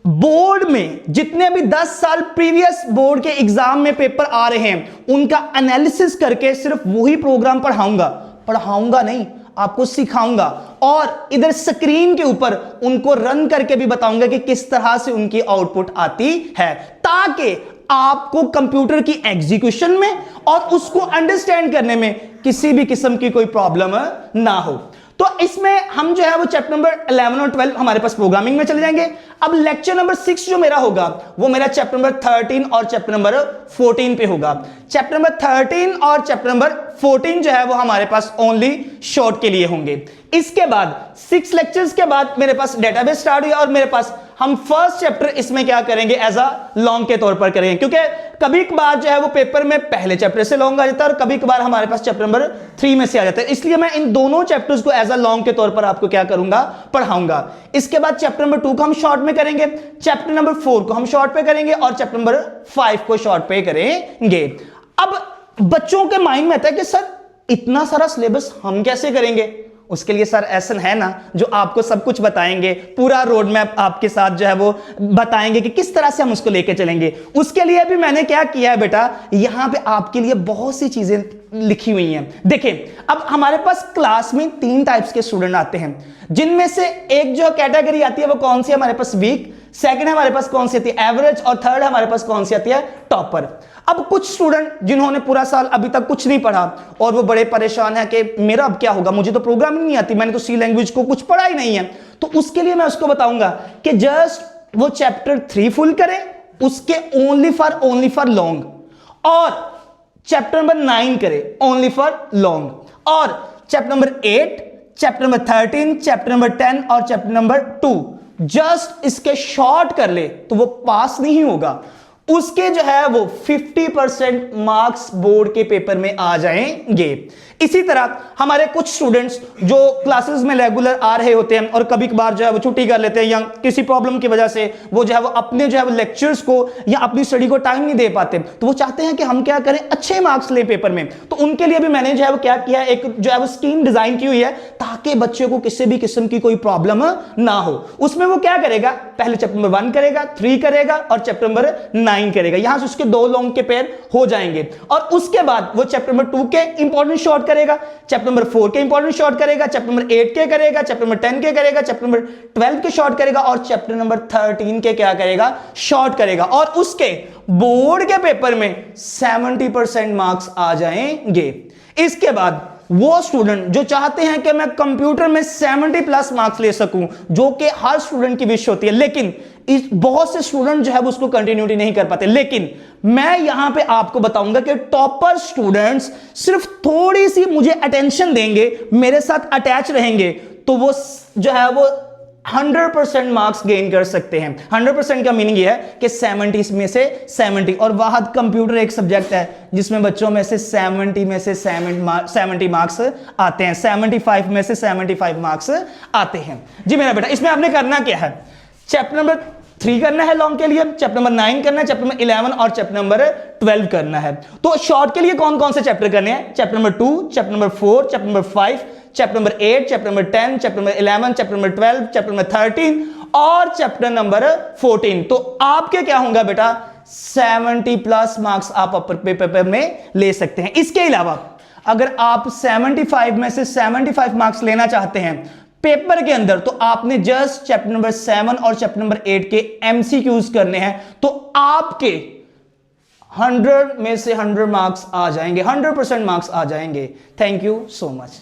बोर्ड में जितने भी 10 साल प्रीवियस बोर्ड के एग्जाम में पेपर आ रहे हैं उनका एनालिसिस करके सिर्फ वही प्रोग्राम पढ़ाऊंगा नहीं, आपको सिखाऊंगा और इधर स्क्रीन के ऊपर उनको रन करके भी बताऊंगा कि किस तरह से उनकी आउटपुट आती है, ताकि आपको कंप्यूटर की एग्जीक्यूशन में और उसको अंडरस्टैंड करने में किसी भी किस्म की कोई प्रॉब्लम ना हो। तो इसमें हम जो है वो चैप्टर नंबर 11 और 12 हमारे पास प्रोग्रामिंग में चले जाएंगे। अब लेक्चर नंबर 6 जो मेरा होगा वो मेरा चैप्टर नंबर 13 और चैप्टर नंबर 14 पे होगा। चैप्टर नंबर 13 और चैप्टर नंबर 14 जो है वो हमारे पास ओनली शॉर्ट के लिए होंगे। इसके बाद 6 लेक्चर्स के बाद मेरे पास डेटाबेस स्टार्ट हुआ और मेरे पास हम फर्स्ट चैप्टर इसमें क्या करेंगे एज अ लॉन्ग के तौर पर करेंगे, क्योंकि कभी कभार जो है वो पेपर में पहले चैप्टर से लॉन्ग आ जाता है और कभी कभार हमारे पास चैप्टर नंबर 3 में से आ जाता है। इसलिए मैं इन दोनों चैप्टर्स को एज अ लॉन्ग के तौर पर आपको क्या करूंगा, पढ़ाऊंगा। इसके बाद चैप्टर नंबर 2 को हम शॉर्ट में करेंगे, चैप्टर नंबर 4 को हम शॉर्ट पे करेंगे और चैप्टर नंबर 5 को शॉर्ट पे करेंगे। अब बच्चों के माइंड में आता है कि सर इतना सारा सिलेबस हम कैसे करेंगे। उसके लिए सर एसन है ना जो आपको सब कुछ बताएंगे, पूरा रोड मैप आपके साथ जो है वो बताएंगे कि किस तरह से हम उसको लेके चलेंगे। उसके लिए भी मैंने क्या किया है बेटा, यहां पे आपके लिए बहुत सी चीजें लिखी हुई हैं। देखिए अब हमारे पास क्लास में 3 टाइप्स के स्टूडेंट आते हैं, जिनमें से एक जो कैटेगरी आती है वो कौन सी है हमारे पास, वीक। सेकंड हमारे पास कौन सी आती है, एवरेज। और थर्ड हमारे पास कौन सी आती है, टॉपर। अब कुछ स्टूडेंट जिन्होंने पूरा साल अभी तक कुछ नहीं पढ़ा और वो बड़े परेशान है कि मेरा अब क्या होगा, मुझे तो प्रोग्रामिंग नहीं आती, मैंने तो सी लैंग्वेज को कुछ पढ़ा ही नहीं है। तो उसके लिए मैं उसको बताऊंगा कि जस्ट वो चैप्टर 3 फुल करे, उसके ओनली फॉर लॉन्ग, और चैप्टर नंबर 9 करे ओनली फॉर लॉन्ग, और chapter number 8, chapter number 13, chapter number 10 और चैप्टर नंबर 2 जस्ट इसके शॉर्ट कर ले तो वो पास नहीं होगा। उसके जो है वो 50% मार्क्स बोर्ड के पेपर में आ जाएंगे। इसी तरह हमारे कुछ स्टूडेंट्स जो क्लासेस में रेगुलर आ रहे होते हैं और कभी कभार जो है वो छुट्टी कर लेते हैं या किसी प्रॉब्लम की वजह से वो जो है वो अपने जो है वो लेक्चर्स को या अपनी स्टडी को टाइम नहीं दे पाते, तो वो चाहते हैं कि हम क्या करें, अच्छे मार्क्स लें पेपर में। तो उनके लिए भी मैंने जो है वो क्या किया, एक जो है वो स्कीम डिजाइन की हुई है ताकि बच्चे को किसी भी किस्म की कोई प्रॉब्लम ना हो। उसमें वो क्या करेगा, पहले चैप्टर नंबर 1 करेगा, 3 करेगा और चैप्टर नंबर 9 करेगा। यहां से उसके 2 लॉन्ग के पेयर हो जाएंगे और उसके बाद वो चैप्टर नंबर 2 के इंपॉर्टेंट शॉर्ट करेगा, चैप्टर नंबर 4 के इंपॉर्टेंट शॉर्ट करेगा, चैप्टर नंबर 8 के करेगा, चैप्टर नंबर 10 के करेगा, चैप्टर नंबर 12 के शॉर्ट करेगा और चैप्टर नंबर 13 के क्या करेगा, शॉर्ट करेगा। और उसके बोर्ड के पेपर में 70% मार्क्स आ जाएंगे। इसके बाद वो स्टूडेंट जो चाहते हैं कि मैं कंप्यूटर में 70+ मार्क्स ले सकूं, जो कि हर स्टूडेंट की विश होती है, लेकिन बहुत से स्टूडेंट जो है वो उसको कंटिन्यूटी नहीं कर पाते। लेकिन मैं यहां पे आपको बताऊंगा कि टॉपर स्टूडेंट्स सिर्फ थोड़ी सी मुझे अटेंशन देंगे, मेरे साथ अटैच रहेंगे, तो वो जो है वो 100% मार्क्स गेन कर सकते हैं। 100% का मीनिंग यह है कि 70 में से 70, और वाहद कंप्यूटर एक सब्जेक्ट है जिसमें बच्चों में से 70 में से 70 मार्क्स आते हैं, 75 में से 75 मार्क्स आते हैं। जी मेरा बेटा, इसमें आपने करना क्या है, चैप्टर नंबर 3 करना है लॉन्ग के लिए, चैप्टर नंबर 9 करना है, चैप्टर नंबर 11 और चैप्टर नंबर 12 करना है। तो शॉर्ट के लिए कौन कौन से चैप्टर करने हैं, chapter number 2, chapter number 4, chapter number 5, chapter number 8, chapter number 10, chapter number 11, chapter number 12, chapter number 13 और चैप्टर नंबर 14। तो आपके क्या होगा बेटा, 70+ मार्क्स आप अपने पेपर में ले सकते हैं। इसके अलावा अगर आप 75 में से 75 मार्क्स लेना चाहते हैं पेपर के अंदर, तो आपने जस्ट चैप्टर नंबर 7 और चैप्टर नंबर 8 के MCQs करने हैं, तो आपके 100 में से 100 मार्क्स आ जाएंगे, 100% मार्क्स आ जाएंगे। Thank you so much.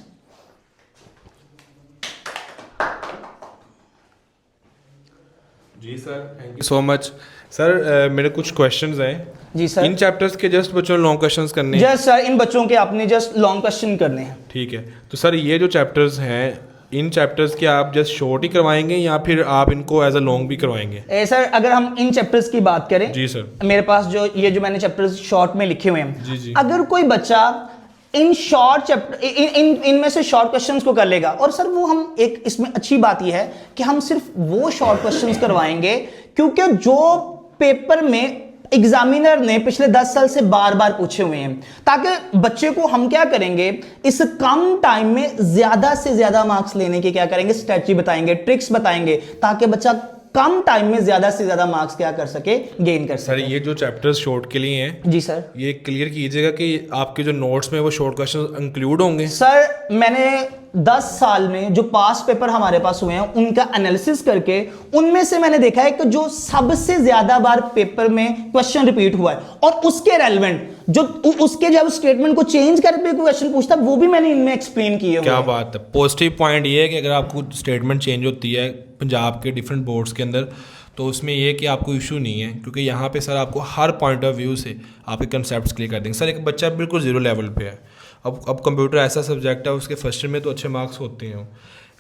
जी sir, thank you so much. Sir मेरे कुछ क्वेश्चंस हैं। जी सर। इन चैप्टर्स के जस्ट बच्चों लॉन्ग क्वेश्चंस करने हैं। जस्ट सर इन बच्चों के आपने जस्ट लॉन्ग क्वेश्चन करने हैं। ठीक है, तो सर ये जो चैप्टर्स हैं, इन चैप्टर्स के आप जस्ट शॉर्ट ही करवाएंगे या फिर आप इनको एज अ लॉन्ग भी करवाएंगे? सर अगर हम इन चैप्टर्स की बात करें, जी सर, मेरे पास जो ये जो मैंने चैप्टर्स शॉर्ट में लिखे हुए हैं, जी जी, अगर कोई बच्चा इन शॉर्ट चैप्टर इनमें से शॉर्ट क्वेश्चंस को कर लेगा, और सर वो हम एक इसमें अच्छी बात यह है कि हम सिर्फ वो शॉर्ट क्वेश्चंस करवाएंगे क्योंकि जो पेपर में एग्जामिनर ने पिछले 10 साल से बार बार पूछे हुए हैं, ताकि बच्चे को हम क्या करेंगे, इस कम टाइम में ज्यादा से ज्यादा मार्क्स लेने के क्या करेंगे, स्ट्रेटजी बताएंगे, ट्रिक्स बताएंगे, ताकि बच्चा कम टाइम में ज्यादा से ज्यादा मार्क्स क्या कर सके, गेन कर सर सके। ये जो चैप्टर्स शॉर्ट के लिए हैं, जी सर। ये क्लियर कीजिएगा कि आपके जो नोट्स में वो शॉर्ट क्वेश्चन इंक्लूड होंगे। सर मैंने 10 साल में जो पास पेपर हमारे पास हुए हैं उनका एनालिसिस करके उनमें से मैंने देखा है कि जो सबसे ज्यादा बार पेपर में क्वेश्चन रिपीट हुआ है और उसके रेलेवेंट जो उसके जब स्टेटमेंट को चेंज करके क्वेश्चन पूछता वो भी मैंने इनमें एक्सप्लेन किए हुए क्या हैं। बात है। पॉजिटिव पॉइंट ये है कि अगर आपको स्टेटमेंट चेंज होती है पंजाब के डिफरेंट बोर्ड्स के अंदर तो उसमें ये है कि आपको इशू नहीं है, क्योंकि यहाँ पे सर आपको हर पॉइंट ऑफ व्यू से आपके कंसेप्ट क्लियर कर देंगे। सर एक बच्चा बिल्कुल जीरो लेवल पे है, अब कंप्यूटर ऐसा सब्जेक्ट है, उसके फर्स्ट ईयर में तो अच्छे मार्क्स होते हैं,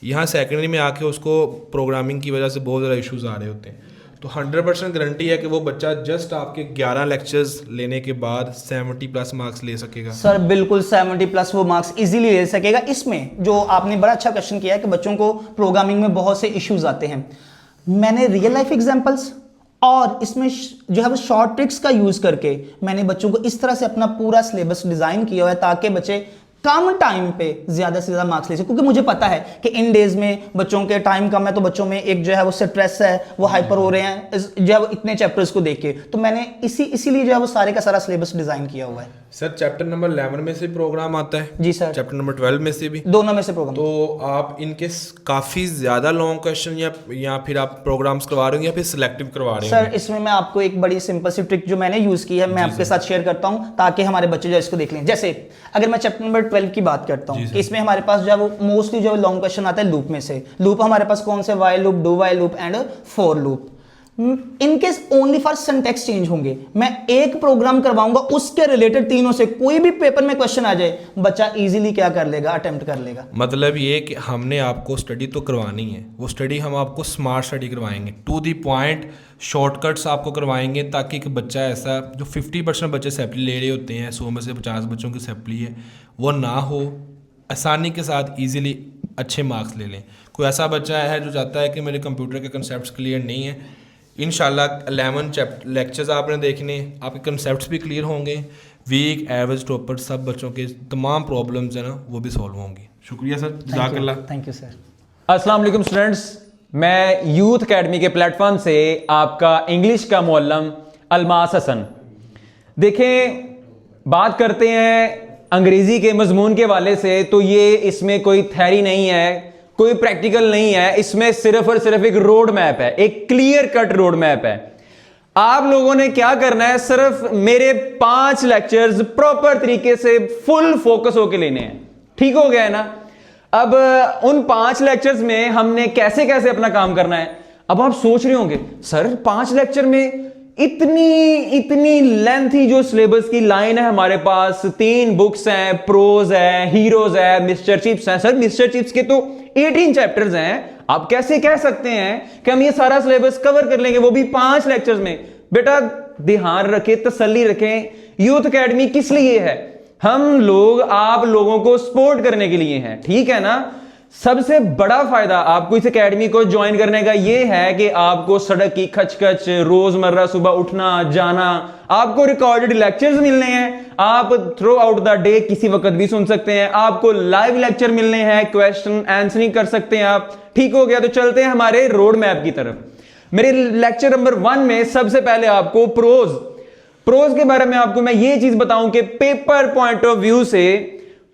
यहाँ सेकेंडरी में आके उसको प्रोग्रामिंग की वजह से बहुत ज़्यादा इशूज़ आ रहे होते हैं। तो 100% गारंटी है कि वो बच्चा जस्ट आपके 11 लेक्चर्स लेने के बाद 70+ मार्क्स ले सकेगा। सर बिल्कुल 70+ वो मार्क्स इजीली ले सकेगा। इसमें जो आपने बड़ा अच्छा क्वेश्चन किया है कि बच्चों को प्रोग्रामिंग में बहुत से इश्यूज आते हैं, मैंने रियल लाइफ एग्जांपल्स और इसमें जो है वो शॉर्ट ट्रिक्स का यूज करके मैंने बच्चों को इस तरह से अपना पूरा सिलेबस डिजाइन किया हुआ है ताकि बच्चे कम टाइम पे ज्यादा से ज्यादा मार्क्स ले सके। क्योंकि मुझे पता है कि इन डेज में बच्चों के टाइम कम है तो बच्चों में एक जो है वो स्ट्रेस है, वो हाइपर हो रहे हैं जो है वो इतने चैप्टर्स को देख के, तो मैंने इसीलिए जो है वो सारे का सारा सिलेबस डिजाइन किया हुआ है। सर चैप्टर नंबर 11 में से प्रोग्राम आता है? जी सर। चैप्टर नंबर 12 में से भी? दोनों में से प्रोग्राम। तो आप इनके काफ़ी ज़्यादा लॉन्ग क्वेश्चन या फिर आप प्रोग्राम्स करवा रहे हो या फिर सिलेक्टिव करवा रहे हो? सर इसमें मैं आपको एक बड़ी सिंपल सी ट्रिक जो मैंने यूज की है मैं आपके साथ शेयर करता हूं ताकि हमारे बच्चे जो इसको देख लें। जैसे अगर मैं चैप्टर नंबर 12 की बात करता हूं, इसमें हमारे पास जो है वो मोस्टली जो लॉन्ग क्वेश्चन आता है लूप में से। लूप हमारे पास कौन से? While loop, do while loop and for loop. इनके ओनली फॉर सिंटैक्स चेंज होंगे। मैं एक प्रोग्राम करवाऊंगा, उसके रिलेटेड तीनों से कोई भी पेपर में क्वेश्चन आ जाए बच्चा इजीली क्या कर लेगा, अटेम्प्ट कर लेगा। मतलब ये कि हमने आपको स्टडी तो करवानी है, वो स्टडी हम आपको स्मार्ट स्टडी करवाएंगे, टू दी पॉइंट शॉर्टकट्स आपको करवाएंगे ताकि एक बच्चा ऐसा जो 50% बच्चे सैप्ली ले रहे होते हैं, 100 में से 50 बच्चों की सैप्ली है, वो ना हो, आसानी के साथ ईजिली अच्छे मार्क्स ले लें। कोई ऐसा बच्चा है जो चाहता है कि मेरे कंप्यूटर के कंसेप्ट क्लियर नहीं है, इंशाल्लाह 11 लेक्चर्स आपने देखने, आपके कंसेप्ट्स भी क्लियर होंगे, वीक एवरेज टॉपर सब बच्चों के तमाम प्रॉब्लम्स हैं ना वो भी सॉल्व होंगी। शुक्रिया सर, जज़ाकल्लाह। Thank you sir. अस्सलाम वालेकुम स्टूडेंट्स, मैं यूथ एकेडमी के प्लेटफॉर्म से आपका इंग्लिश का मुअल्लिम अलमास हसन। देखें, बात करते हैं अंग्रेजी के मजमून के वाले से तो ये इसमें कोई थ्योरी नहीं है, कोई प्रैक्टिकल नहीं है, इसमें सिर्फ और सिर्फ एक रोड मैप है, एक क्लियर कट रोड मैप है। आप लोगों ने क्या करना है, सिर्फ मेरे 5 लेक्चर्स प्रॉपर तरीके से फुल फोकस होके लेने हैं। ठीक हो गया है ना? अब उन 5 लेक्चर्स में हमने कैसे कैसे अपना काम करना है। अब आप सोच रहे होंगे सर 5 लेक्चर में इतनी लेंथी जो सिलेबस की लाइन है हमारे पास, 3 बुक्स हैं, प्रोज है, हीरोज है, मिस्टर चिप्स है। सर मिस्टर चिप्स के तो 18 चैप्टर्स हैं, आप कैसे कह सकते हैं कि हम ये सारा सिलेबस कवर कर लेंगे, वो भी 5 लेक्चर्स में? बेटा ध्यान रखें, तसल्ली रखें, यूथ एकेडमी किस लिए है? हम लोग आप लोगों को सपोर्ट करने के लिए हैं, ठीक है ना? सबसे बड़ा फायदा आपको इस एकेडमी को ज्वाइन करने का यह है कि आपको सड़क की खचखच, रोजमर्रा सुबह उठना जाना, आपको रिकॉर्डेड लेक्चर्स मिलने हैं, आप थ्रू आउट द डे किसी वक्त भी सुन सकते हैं, आपको लाइव लेक्चर मिलने हैं, क्वेश्चन आंसरिंग कर सकते हैं आप। ठीक हो गया? तो चलते हैं हमारे रोड मैप की तरफ। मेरे लेक्चर नंबर 1 में सबसे पहले आपको प्रोज के बारे में आपको मैं ये चीज बताऊं कि पेपर पॉइंट ऑफ व्यू से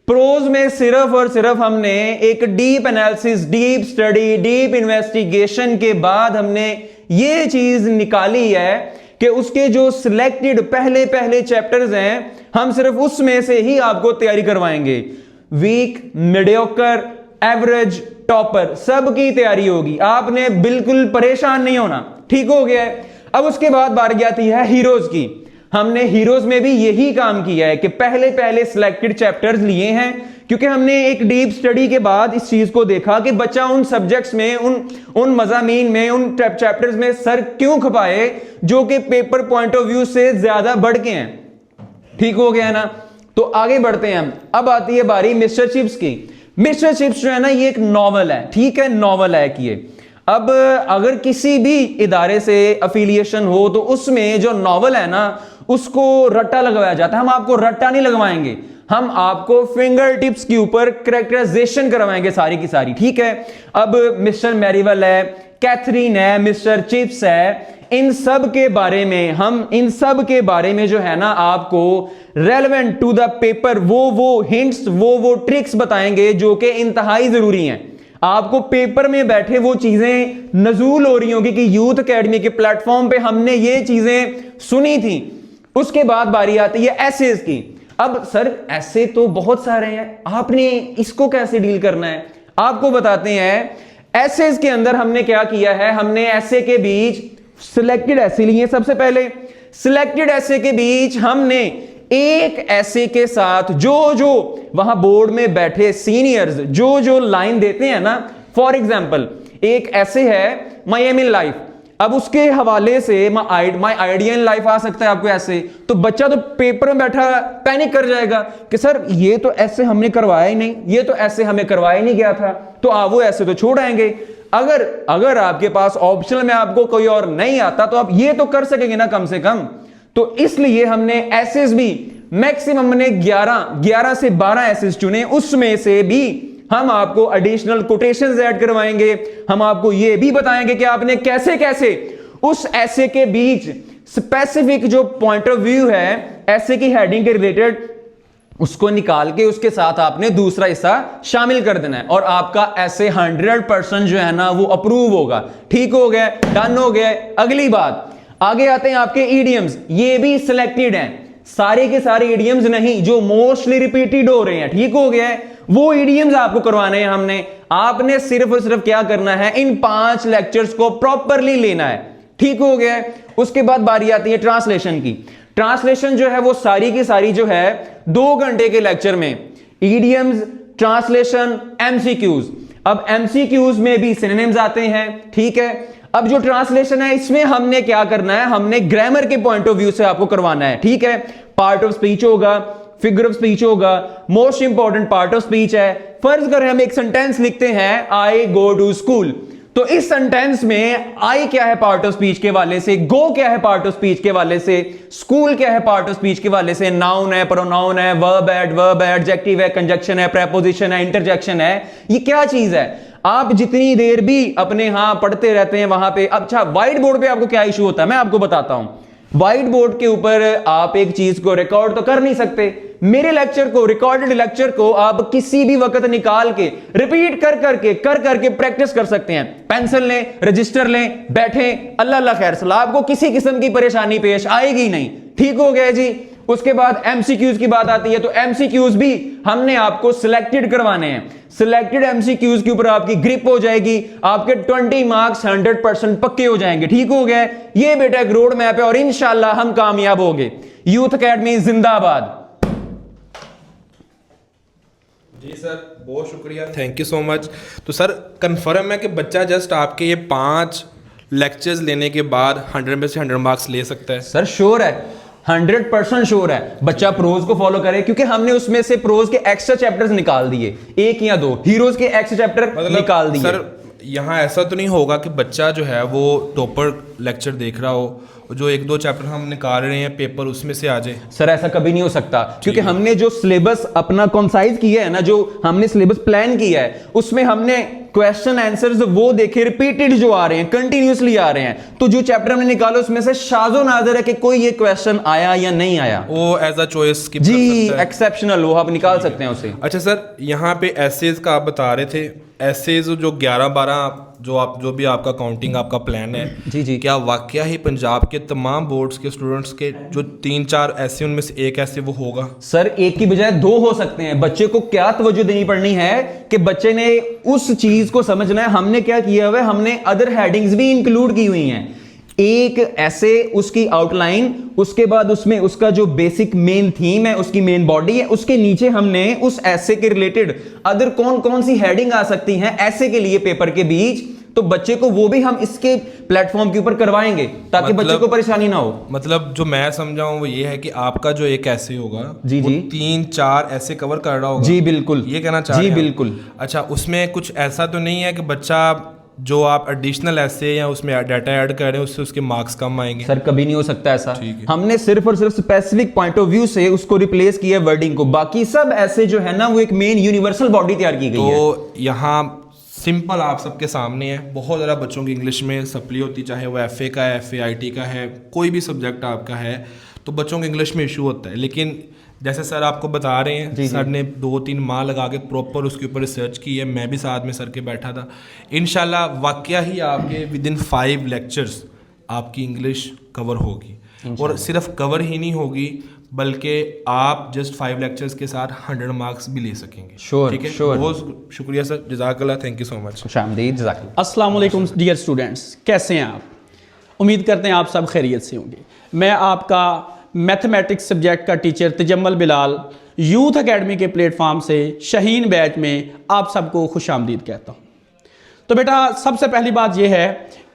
प्रोज में सिर्फ और सिर्फ हमने एक deep analysis, deep study, deep investigation के बाद हमने ये चीज निकाली है कि उसके जो सिलेक्टेड पहले चैप्टर्स हैं हम सिर्फ उसमें से ही आपको तैयारी करवाएंगे। वीक, मीडियोकर, एवरेज, टॉपर सबकी तैयारी होगी, आपने बिल्कुल परेशान नहीं होना। ठीक हो गया है? अब उसके बाद बारी आती है हीरोज की। हमने हीरोज में भी यही काम किया है कि पहले सिलेक्टेड चैप्टर्स लिए हैं, क्योंकि हमने एक डीप स्टडी के बाद इस चीज को देखा कि बच्चा उन सब्जेक्ट्स में, उन मजामीन में, उन चैप्टर्स में सर क्यों खपाए जो कि पेपर पॉइंट ऑफ व्यू से ज्यादा बढ़ के हैं। ठीक हो गया ना? तो आगे बढ़ते हैं हम। अब आती है बारी मिस्टर चिप्स की। मिस्टर चिप्स जो है ना ये एक नॉवल है, ठीक है? नॉवल है कि ये अब अगर किसी भी इदारे से अफिलिएशन हो तो उसमें जो नॉवल है ना उसको रट्टा लगवाया जाता है। हम आपको रट्टा नहीं लगवाएंगे, हम आपको फिंगर टिप्स के ऊपर कैरेक्टराइजेशन करवाएंगे सारी की सारी, ठीक है। अब मिस्टर मैरीवेल है, कैथरीन है, मिस्टर चिप्स है, इन सब के बारे में जो है ना आपको रेलेवेंट टू द पेपर वो हिंट्स वो ट्रिक्स बताएंगे जो कि इंतहाई जरूरी हैं। आपको पेपर में बैठे वो चीजें नजूल हो रही होंगी कि यूथ एकेडमी के प्लेटफॉर्म पे हमने ये चीजें सुनी थी। उसके बाद बारी आती है एसेज की। अब सर ऐसे तो बहुत सारे हैं, आपने इसको कैसे डील करना है? आपको बताते हैं एसेज के अंदर हमने क्या किया है। हमने ऐसे के बीच सिलेक्टेड ऐसे लिए। सबसे पहले सिलेक्टेड ऐसे के बीच हमने एक ऐसे के साथ जो वहां बोर्ड में बैठे सीनियर्स जो लाइन देते हैं ना, फॉर एग्जाम्पल एक ऐसे है माई एम इन लाइफ, अब उसके हवाले से माई आइडिया इन लाइफ आ सकता है आपको ऐसे, तो बच्चा तो पेपर में बैठा पैनिक कर जाएगा कि सर ये तो ऐसे हमने करवाया ही नहीं, ये तो ऐसे हमें करवाया ही नहीं गया था, तो वो ऐसे तो छोड़ आएंगे। अगर आपके पास ऑप्शनल में आपको कोई और नहीं आता तो आप ये तो कर सकेंगे ना कम से कम। तो इसलिए हमने एसेस भी मैक्सिमम हमने 11 से 12 एसेस चुने, उसमें से भी हम आपको एडिशनल कोटेशंस ऐड करवाएंगे। हम आपको ये भी बताएंगे कि आपने कैसे कैसे उस ऐसे के बीच स्पेसिफिक जो पॉइंट ऑफ व्यू है ऐसे की हेडिंग के रिलेटेड उसको निकाल के उसके साथ आपने दूसरा हिस्सा शामिल कर देना है और आपका ऐसे 100% जो है ना वो अप्रूव होगा। ठीक हो गया, डन हो गया। अगली बात, आगे आते हैं आपके ईडियम्स। ये भी सिलेक्टेड हैं, सारे के सारे ईडियम्स नहीं जो मोस्टली रिपीटेड हो रहे हैं। ठीक हो गया, वो ईडियम्स आपको करवाने हैं हमने। आपने सिर्फ और सिर्फ क्या करना है, इन 5 लेक्चर्स को प्रॉपरली लेना है। ठीक हो गया। उसके बाद बारी आती है ट्रांसलेशन की। ट्रांसलेशन जो है वो सारी की सारी जो है 2 घंटे के लेक्चर में ईडियम्स, ट्रांसलेशन, एमसीक्यूज। अब एमसीक्यूज में भी सिनोनिम्स आते हैं, ठीक है। अब जो ट्रांसलेशन है इसमें हमने क्या करना है, हमने ग्रामर के पॉइंट ऑफ व्यू से आपको करवाना है, ठीक है। पार्ट ऑफ स्पीच होगा, फिगर ऑफ स्पीच होगा, most important part of speech है। फर्ज कर हम एक सेंटेंस लिखते हैं आई गो टू स्कूल, तो इस सेंटेंस में आई क्या है पार्ट ऑफ स्पीच के वाले से, गो क्या है पार्ट ऑफ स्पीच के वाले से, स्कूल क्या है पार्ट ऑफ स्पीच के वाले से, नाउन है, प्रोनाउन है, वर्ब है, एडवर्ब है, एडजेक्टिव है, कंजक्शन है, प्रेपोजिशन है, इंटरजेक्शन है, ये क्या चीज है। आप जितनी देर भी अपने यहां पढ़ते रहते हैं वहां पे, अच्छा व्हाइट बोर्ड पे आपको क्या इशू होता है मैं आपको बताता हूं। व्हाइट बोर्ड के ऊपर आप एक चीज को रिकॉर्ड तो कर नहीं सकते। मेरे लेक्चर को, रिकॉर्डेड लेक्चर को आप किसी भी वक्त निकाल के रिपीट कर करके प्रैक्टिस कर सकते हैं। पेंसिल लें, रजिस्टर लें, बैठें, अल्लाह खैर सलाह, आपको किसी किस्म की परेशानी पेश आएगी नहीं। ठीक हो गया जी। उसके बाद एमसीक्यूज की बात आती है, तो एमसीक्यूज भी हमने आपको सिलेक्टेड करवाने हैं। सिलेक्टेड एमसीक्यूज के ऊपर आपकी ग्रिप हो जाएगी, आपके 20 मार्क्स 100% पक्के हो जाएंगे। ठीक हो गया। ये बेटा एक रोड मैप है और इंशाल्लाह हम कामयाब होंगे। यूथ एकेडमी जिंदाबाद। जी सर, बहुत शुक्रिया, थैंक यू सो मच। तो सर कंफर्म है कि बच्चा जस्ट आपके ये 5 लेक्चर्स लेने के बाद 100 में से 100 मार्क्स ले सकता है? सर श्योर है, 100% श्योर है। बच्चा प्रोज को फॉलो करे, क्योंकि हमने उसमें से प्रोज के एक्स्ट्रा चैप्टर्स निकाल दिए, 1 या 2 हीरोज के एक्स्ट्रा चैप्टर निकाल दिए। सर यहाँ ऐसा तो नहीं होगा कि बच्चा जो है वो टॉपर लेक्चर देख रहा हो, जो 1-2 चैप्टर हम निकाल रहे हैं पेपर उसमें से आ जाए? सर ऐसा कभी नहीं हो सकता, क्योंकि हमने जो सिलेबस अपना कंसाइज किया है ना, जो हमने सिलेबस प्लान किया है उसमें हमने क्वेश्चन आंसर्स वो देखे रिपीटेड जो आ रहे हैं, कंटिन्यूअसली आ रहे हैं। तो जो चैप्टर हमने निकाला उसमें से शाजो नाजर है कि कोई ये क्वेश्चन आया या नहीं आया, वो एज अ चॉइस की जी एक्सेप्शनल वो आप निकाल सकते हैं उसे। अच्छा सर, यहाँ पे एसेज का आप बता रहे थे, एसेज जो 11-12 जो भी आपका काउंटिंग आपका प्लान है, जी जी, क्या वाकया ही पंजाब के तमाम बोर्ड्स के स्टूडेंट्स के जो 3-4 ऐसे उनमें से एक ऐसे वो होगा? सर एक की बजाय 2 हो सकते हैं। बच्चे को क्या तवज्जो देनी पड़नी है कि बच्चे ने उस चीज को समझना है। हमने क्या किया हुआ है, हमने अदर हेडिंग्स भी इंक्लूड की हुई हैं। एक ऐसे उसकी आउटलाइन, उसके बाद उसमें उसका जो बेसिक मेन थीम है, उसकी मेन बॉडी है, उसके नीचे हमने उस ऐसे के रिलेटेड अदर कौन कौन सी हेडिंग आ सकती हैं ऐसे के लिए पेपर के बीच, तो बच्चे को वो भी हम इसके प्लेटफॉर्म के ऊपर करवाएंगे ताकि बच्चे को परेशानी ना हो। मतलब जो मैं समझा हूं वो ये है कि आपका जो एक ऐसे होगा जी वो जी 3-4 ऐसे कवर कर रहा होगा। जी बिल्कुल, ये कहना चाह रहे जी हैं? बिल्कुल। अच्छा, उसमें कुछ ऐसा तो नहीं है कि बच्चा जो आप एडिशनल ऐसे या उसमें डाटा ऐड कर रहे हैं उससे उसके मार्क्स कम आएंगे। सर कभी नहीं हो सकता ऐसा। ठीक है। हमने सिर्फ और सिर्फ स्पेसिफिक पॉइंट ऑफ व्यू से उसको रिप्लेस किया है वर्डिंग को, बाकी सब ऐसे जो है ना वो एक मेन यूनिवर्सल बॉडी तैयार की गई है। तो यहाँ सिंपल आप सबके सामने है, बहुत ज़्यादा बच्चों की इंग्लिश में सप्ली होती, चाहे वो FA का है, FAIT का है, कोई भी सब्जेक्ट आपका है, तो बच्चों को इंग्लिश में इशू होता है। लेकिन जैसे सर आपको बता रहे हैं, सर ने 2-3 माह लगा के प्रॉपर उसके ऊपर रिसर्च की है, मैं भी साथ में सर के बैठा था। इंशाल्लाह वाकया ही आपके विदिन 5 लेक्चर्स आपकी इंग्लिश कवर होगी, और सिर्फ कवर ही नहीं होगी बल्कि आप जस्ट 5 लेक्चर्स के साथ 100 मार्क्स भी ले सकेंगे। Sure, ठीक है, sure. बहुत शुक्रिया सर, जज़ाकल्लाह, थैंक यू सो मच। खुशामदीद, जज़ाकल्लाह। अस्सलाम वालेकुम डियर स्टूडेंट्स, कैसे हैं आप? उम्मीद करते हैं आप सब खैरियत से होंगे। मैं आपका मैथमेटिक्स सब्जेक्ट का teacher Tajammal Bilal youth academy के प्लेटफॉर्म से शाहीन बैच में आप सबको खुशामदीद कहता हूँ। तो बेटा सबसे पहली बात यह है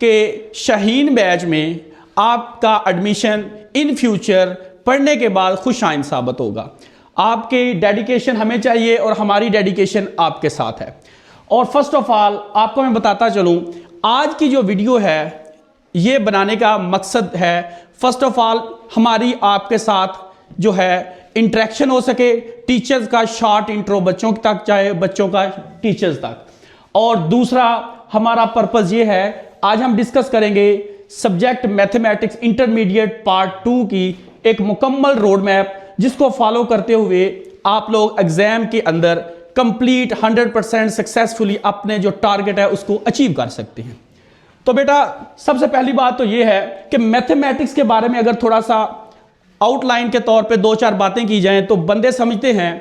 कि शाहीन बैच में आपका एडमिशन इन फ्यूचर पढ़ने के बाद खुश आइंद साबित होगा। आपकी डेडिकेशन हमें चाहिए और हमारी डेडिकेशन आपके साथ है। और फर्स्ट ऑफ ऑल आपको मैं बताता चलूँ, आज की जो वीडियो है ये बनाने का मकसद है फर्स्ट ऑफ ऑल हमारी आपके साथ जो है इंटरेक्शन हो सके, टीचर्स का शॉर्ट इंट्रो बच्चों तक, चाहे बच्चों का टीचर्स तक। और दूसरा हमारा पर्पस ये है, आज हम डिस्कस करेंगे सब्जेक्ट मैथमेटिक्स इंटरमीडिएट पार्ट 2 की एक मुकम्मल रोड मैप, जिसको फॉलो करते हुए आप लोग एग्जाम के अंदर कंप्लीट 100% सक्सेसफुली अपने जो टारगेट है उसको अचीव कर सकते हैं। तो बेटा सबसे पहली बात तो ये है कि मैथमेटिक्स के बारे में अगर थोड़ा सा आउटलाइन के तौर पे 2-4 बातें की जाएं तो बंदे समझते हैं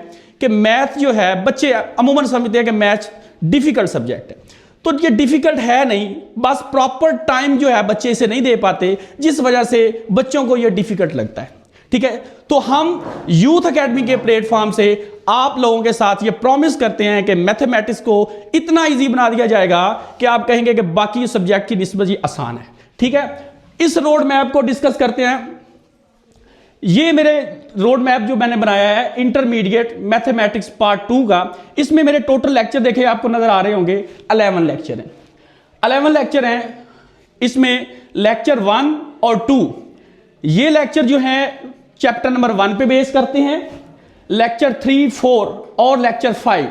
कि मैथ जो है, बच्चे अमूमन समझते हैं कि मैथ डिफिकल्ट सब्जेक्ट है। तो ये डिफिकल्ट है नहीं, बस प्रॉपर टाइम जो है बच्चे इसे नहीं दे पाते, जिस वजह से बच्चों को ये डिफिकल्ट लगता है। ठीक है, तो हम यूथ एकेडमी के प्लेटफॉर्म से आप लोगों के साथ ये प्रॉमिस करते हैं कि मैथमेटिक्स को इतना इजी बना दिया जाएगा कि आप कहेंगे कि बाकी सब्जेक्ट की निस्बत ये आसान है। ठीक है, इस रोड मैप को डिस्कस करते हैं। ये मेरे रोड मैप जो मैंने बनाया है इंटरमीडिएट मैथमेटिक्स पार्ट 2 का, इसमें मेरे टोटल लेक्चर देखे आपको नजर आ रहे होंगे, 11 लेक्चर हैं। 11 लेक्चर हैं, इसमें लेक्चर 1 और 2 ये लेक्चर जो है चैप्टर नंबर 1 पे बेस करते हैं। लेक्चर 3, 4 और लेक्चर 5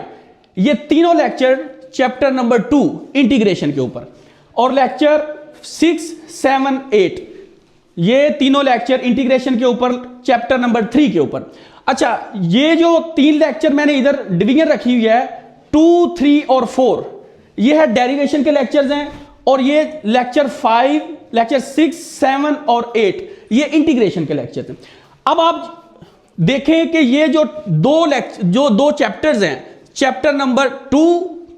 ये तीनों लेक्चर चैप्टर नंबर 2 इंटीग्रेशन के ऊपर, और लेक्चर 6, 7, 8 ये तीनों लेक्चर इंटीग्रेशन के ऊपर चैप्टर नंबर 3 के ऊपर। अच्छा, ये जो 3 लेक्चर मैंने इधर डिवीजन रखी हुई है 2, 3 और 4, ये है डेरिवेशन के लेक्चर्स हैं, और ये लेक्चर 5, लेक्चर 6, 7 और 8 ये इंटीग्रेशन के लेक्चर हैं। अब आप देखें कि ये जो दो चैप्टर्स हैं, चैप्टर नंबर 2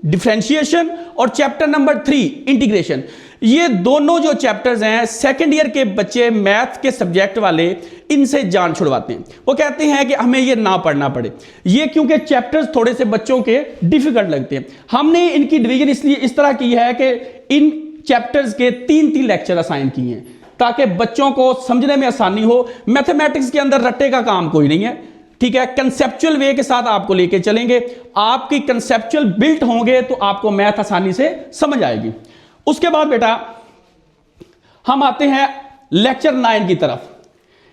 डिफरेंशिएशन और चैप्टर नंबर 3 इंटीग्रेशन, ये दोनों जो चैप्टर्स हैं सेकंड ईयर के बच्चे मैथ के सब्जेक्ट वाले इनसे जान छुड़वाते हैं। वो कहते हैं कि हमें ये ना पढ़ना पड़े, ये क्योंकि चैप्टर्स थोड़े से बच्चों के डिफिकल्ट लगते हैं। हमने इनकी डिवीजन इसलिए इस तरह की है कि इन चैप्टर्स के 3-3 लेक्चर असाइन किए हैं ताकि बच्चों को समझने में आसानी हो। मैथमेटिक्स के अंदर रट्टे का काम कोई नहीं है। ठीक है, कंसेप्चुअल वे के साथ आपको लेके चलेंगे, आपकी कंसेप्चुअल बिल्ट होंगे तो आपको मैथ आसानी से समझ आएगी। उसके बाद बेटा हम आते हैं लेक्चर 9 की तरफ।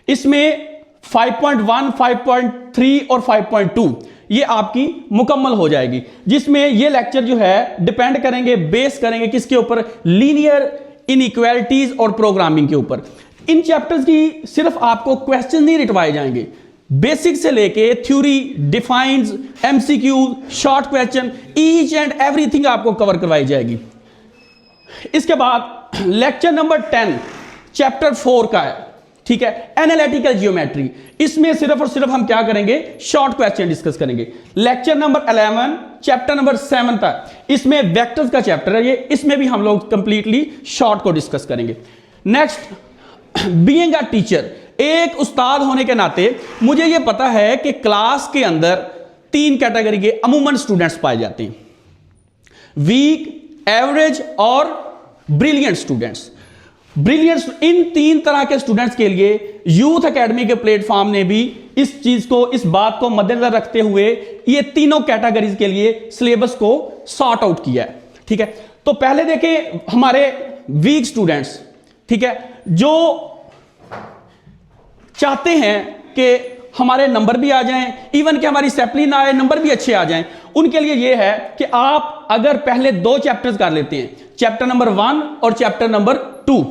इसमें 5.1, 5.3 और 5.2 ये आपकी मुकम्मल हो जाएगी, जिसमें ये लेक्चर जो है डिपेंड करेंगे, बेस करेंगे किसके ऊपर, लीनियर इनइक्वालिटीज और प्रोग्रामिंग के ऊपर। इन चैप्टर्स की सिर्फ आपको क्वेश्चन नहीं रिटवाए जाएंगे, बेसिक से लेके theory, defines, MCQ, short question, each and everything आपको कवर करवाई जाएगी। इसके बाद लेक्चर नंबर 10 चैप्टर 4 का है। ठीक है, एनालिटिकल जियोमेट्री, इसमें सिर्फ और सिर्फ हम क्या करेंगे, शॉर्ट क्वेश्चन डिस्कस करेंगे। लेक्चर नंबर 11 चैप्टर नंबर 7 तक, इसमें वेक्टर्स का चैप्टर है ये, इसमें भी हम लोग कंप्लीटली शॉर्ट को डिस्कस करेंगे। नेक्स्ट, बीइंग अ टीचर, एक उस्ताद होने के नाते मुझे ये पता है कि क्लास के अंदर 3 कैटेगरी के अमूमन स्टूडेंट्स पाए जाते हैं, वीक, एवरेज और ब्रिलियंट स्टूडेंट्स। ब्रिलियंट, इन 3 तरह के स्टूडेंट्स के लिए यूथ एकेडमी के प्लेटफॉर्म ने भी इस चीज को, इस बात को मद्देनजर रखते हुए ये तीनों कैटेगरीज के लिए सिलेबस को सॉर्ट आउट किया है। ठीक है, तो पहले देखें हमारे वीक स्टूडेंट्स, ठीक है, जो चाहते हैं कि हमारे नंबर भी आ जाएं, इवन कि हमारी सैपली ना आए, नंबर भी अच्छे आ जाएं, उनके लिए यह है कि आप अगर पहले 2 चैप्टर्स कर लेते हैं, चैप्टर नंबर 1 और चैप्टर नंबर 2,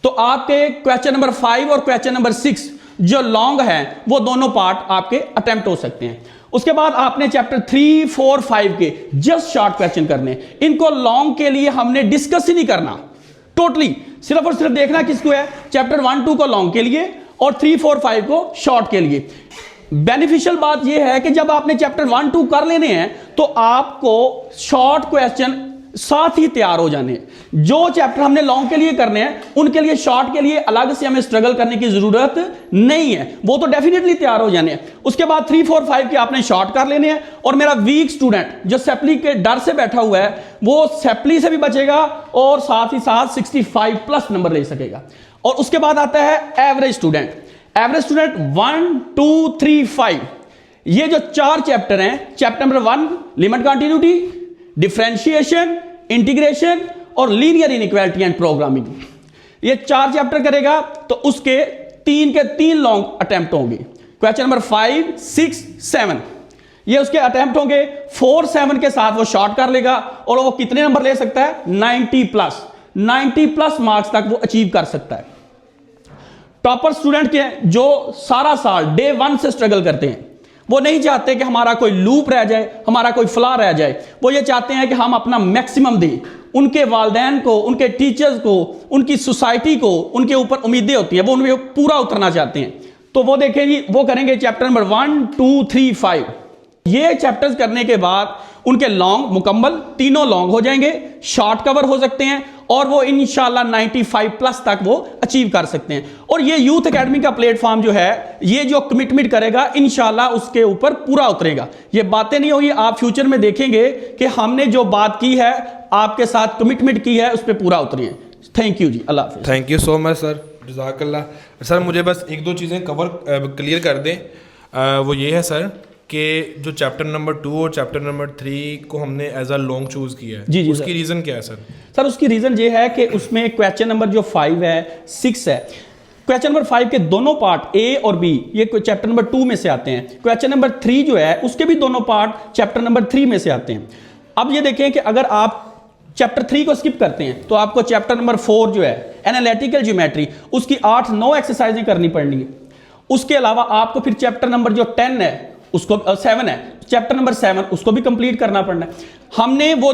तो आपके क्वेश्चन नंबर 5 और क्वेश्चन नंबर 6 जो लॉन्ग है वो दोनों पार्ट आपके अटेम्प्ट हो सकते हैं। उसके बाद आपने चैप्टर 3, 4, 5 के जस्ट शॉर्ट क्वेश्चन करने, इनको लॉन्ग के लिए हमने डिस्कस ही नहीं करना, टोटली सिर्फ और सिर्फ देखना किसको है, चैप्टर 1, 2 को लॉन्ग के लिए और 3, 4, 5 को शॉर्ट के लिए। बेनिफिशियल बात यह है कि जब आपने चैप्टर 1, 2 कर लेने हैं तो आपको शॉर्ट क्वेश्चन साथ ही तैयार हो जाने हैं। जो चैप्टर हमने लॉन्ग के लिए करने हैं उनके लिए शॉर्ट के लिए अलग से हमें स्ट्रगल करने की जरूरत नहीं है, वो तो डेफिनेटली तैयार हो जाने हैं। उसके बाद 3, 4, 5 के आपने शॉर्ट कर लेने हैं। और मेरा वीक स्टूडेंट जो सेपली के डर से बैठा हुआ है वो सेपली से भी बचेगा और साथ ही साथ 65+ नंबर ले सकेगा। और उसके बाद आता है एवरेज स्टूडेंट। एवरेज स्टूडेंट 1, 2, 3, 5 ये जो 4 चैप्टर हैं, chapter number 1 limit continuity, differentiation, integration और लीनियर इनइक्वालिटी एंड प्रोग्रामिंग, ये 4 चैप्टर करेगा तो उसके 3 के 3 लॉन्ग अटेम्प्ट होंगे। क्वेश्चन नंबर 5, 6, 7 ये उसके अटेम्प्ट होंगे। 4, 7 के साथ वो शॉर्ट कर लेगा और वो कितने नंबर ले सकता है, 90+ मार्क्स तक वो अचीव कर सकता है। टॉपर स्टूडेंट के जो सारा साल डे 1 से स्ट्रगल करते हैं, वो नहीं चाहते कि हमारा कोई लूप रह जाए, हमारा कोई फ्लॉ रह जाए, वो ये चाहते हैं कि हम अपना मैक्सिमम दें। उनके वालिदैन को, उनके टीचर्स को, उनकी सोसाइटी को, उनके ऊपर उम्मीदें होती हैं, वो उनके पूरा उतरना चाहते हैं। तो वो देखें जी, वो करेंगे चैप्टर नंबर 1, 2, 3, 5 ये चैप्टर्स करने के बाद उनके लॉन्ग मुकम्मल, तीनों लॉन्ग हो जाएंगे, शॉर्ट कवर हो सकते हैं और वो इंशाल्लाह 95+ तक वो अचीव कर सकते हैं। और ये यूथ एकेडमी का प्लेटफॉर्म जो है, ये जो कमिटमेंट करेगा इंशाल्लाह उसके ऊपर पूरा उतरेगा। ये बातें नहीं होगी, आप फ्यूचर में देखेंगे कि हमने जो बात की है, आपके साथ कमिटमेंट की है, उस पर पूरा उतरिए। थैंक यू जी, अल्लाह हाफिज़। Thank you so much sir, जज़ाकल्लाह। सर मुझे बस 1-2 चीज़ें क्लियर कर दें। वो ये है सर कि जो चैप्टर नंबर 2 और चैप्टर नंबर 3 को हमने एज अ लॉन्ग चूज़ किया है, जी जी उसकी रीज़न क्या है सर? सर उसकी रीज़न ये है कि उसमें क्वेश्चन नंबर जो 5 है, 6 है, क्वेश्चन नंबर 5 के दोनों पार्ट ए और बी ये चैप्टर नंबर 2 में से आते हैं। क्वेश्चन नंबर 3 जो है उसके भी दोनों पार्ट चैप्टर नंबर 3 में से आते हैं। अब ये देखें कि अगर आप चैप्टर 3 को स्किप करते हैं तो आपको चैप्टर नंबर 4 जो है एनालिटिकल ज्योमेट्री, उसकी 8-9 एक्सरसाइजें करनी पड़नी है। उसके अलावा आपको फिर चैप्टर नंबर जो 10 है उसको 7 है, चैप्टर नंबर 7 उसको भी कंप्लीट करना पड़ना है। हमने वो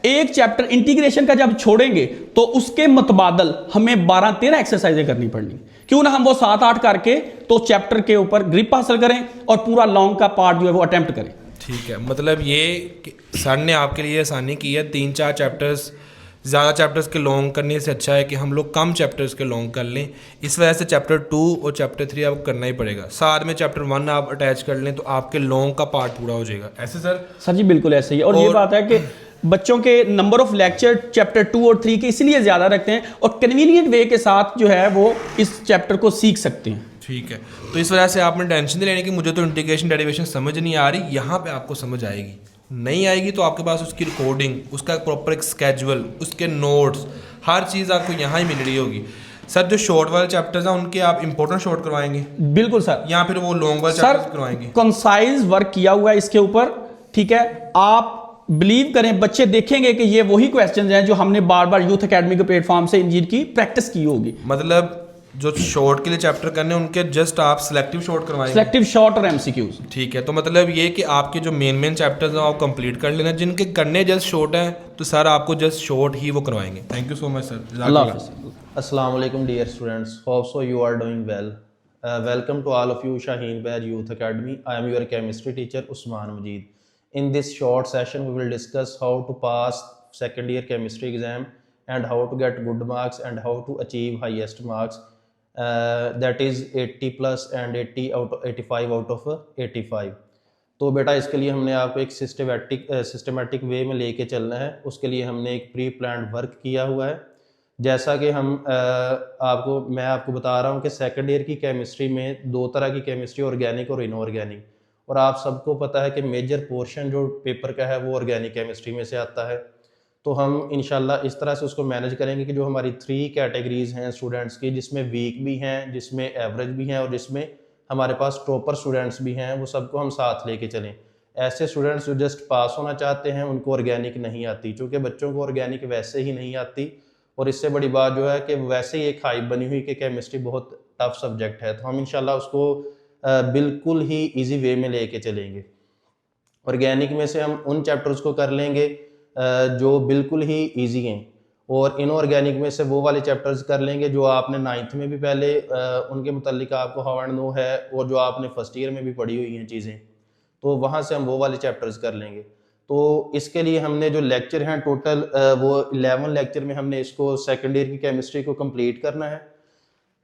एक चैप्टर इंटीग्रेशन का जब छोड़ेंगे तो उसके मुतबादल हमें 12-13 एक्सरसाइजें करनी पड़नी। क्यों ना हम वो 7-8 करके तो चैप्टर के ऊपर ग्रिप हासिल करें और पूरा लॉन्ग का पार्ट जो है वो अटेम्प्ट करें। ठीक है, मतलब ये सर ने आपके लिए आसानी की है, 3-4 चैप्टर्स ज़्यादा चैप्टर्स के लॉन्ग करने से अच्छा है कि हम लोग कम चैप्टर्स के लॉन्ग कर लें। इस वजह से चैप्टर 2 और चैप्टर 3 आपको करना ही पड़ेगा, साथ में चैप्टर 1 आप अटैच कर लें तो आपके लॉन्ग का पार्ट पूरा हो जाएगा। ऐसे सर जी बिल्कुल ऐसे ही। और ये बात है कि बच्चों के नंबर ऑफ लेक्चर चैप्टर 2 और 3 के इसलिए ज़्यादा रखते हैं और कन्वीनियंट वे के साथ जो है वो इस चैप्टर को सीख सकते हैं। ठीक है, तो इस वजह से आपने टेंशन नहीं लेने की मुझे तो इंटीग्रेशन डेरिवेशन समझ नहीं आ रही, यहाँ पे आपको समझ आएगी। नहीं आएगी तो आपके पास उसकी रिकॉर्डिंग, उसका प्रॉपर एक स्केजुअल, उसके नोट्स, हर चीज़ आपको यहाँ ही मिल रही होगी। सर जो शॉर्ट वाले चैप्टर्स हैं उनके आप इंपॉर्टेंट शॉर्ट करवाएंगे? बिल्कुल सर। या फिर वो लॉन्ग वाले चैप्टर्स करवाएंगे? कंसाइज वर्क किया हुआ है इसके ऊपर, ठीक है। आप बिलीव करें, बच्चे देखेंगे कि ये वही क्वेश्चंस हैं जो हमने बार बार यूथ एकेडमी के प्लेटफॉर्म से जिनकी प्रैक्टिस की होगी। मतलब जो शॉर्ट के लिए चैप्टर करने उनके जस्ट आप सिलेक्टिव शॉर्ट करवाएंगे? सिलेक्टिव शॉर्ट और एमसीक्यूज। ठीक है, तो मतलब ये कि आपके जो मेन चैप्टर्स हैं आप कंप्लीट कर लेना, जिनके करने जस्ट शॉर्ट हैं तो सर आपको जस्ट शॉर्ट ही वो करवाएंगे। Thank you so much sir. अल्लाह हाफिज़। Assalamu alaikum dear students, hope so you are doing well. Welcome to all of you Shaheen Bair Youth Academy. I am your chemistry teacher Usman Majeed. In this short session we will discuss how to pass second year chemistry exam and how to get good marks and how to achieve highest marks, that is 80+ and 85 out of 85. तो बेटा इसके लिए हमने आपको एक सिस्टमेटिक वे में लेके चलना है। उसके लिए हमने एक प्री प्लान्ड वर्क किया हुआ है। जैसा कि मैं आपको बता रहा हूँ कि सेकंड ईयर की केमिस्ट्री में 2 तरह की केमिस्ट्री, ऑर्गेनिक और इनऑर्गेनिक, और आप सबको पता है कि मेजर पोर्शन जो पेपर का है वो ऑर्गेनिक केमिस्ट्री में से आता है। तो हम इंशाल्लाह इस तरह से उसको मैनेज करेंगे कि जो हमारी 3 कैटेगरीज हैं स्टूडेंट्स की, जिसमें वीक भी हैं, जिसमें एवरेज भी हैं और जिसमें हमारे पास टॉपर स्टूडेंट्स भी हैं, वो सबको हम साथ लेके चलें। ऐसे स्टूडेंट्स जो जस्ट पास होना चाहते हैं उनको ऑर्गेनिक नहीं आती, क्योंकि बच्चों को ऑर्गेनिक वैसे ही नहीं आती, और इससे बड़ी बात जो है कि वैसे ही एक हाइप बनी हुई कि केमिस्ट्री बहुत टफ सब्जेक्ट है। तो हम इंशाल्लाह उसको बिल्कुल ही ईजी वे में लेके चलेंगे। ऑर्गेनिक में से हम उन चैप्टर्स को कर लेंगे जो बिल्कुल ही ईजी हैं, और इनऑर्गेनिक में से वो वाले चैप्टर्स कर लेंगे जो आपने 9th में भी पहले उनके मुतालिक आपको हाउ एंड नो है, और जो आपने फर्स्ट ईयर में भी पढ़ी हुई हैं चीज़ें, तो वहाँ से हम वो वाले चैप्टर्स कर लेंगे। तो इसके लिए हमने जो लेक्चर हैं टोटल वो 11 लेक्चर में हमने इसको सेकेंड ईयर की केमिस्ट्री को कंप्लीट करना है।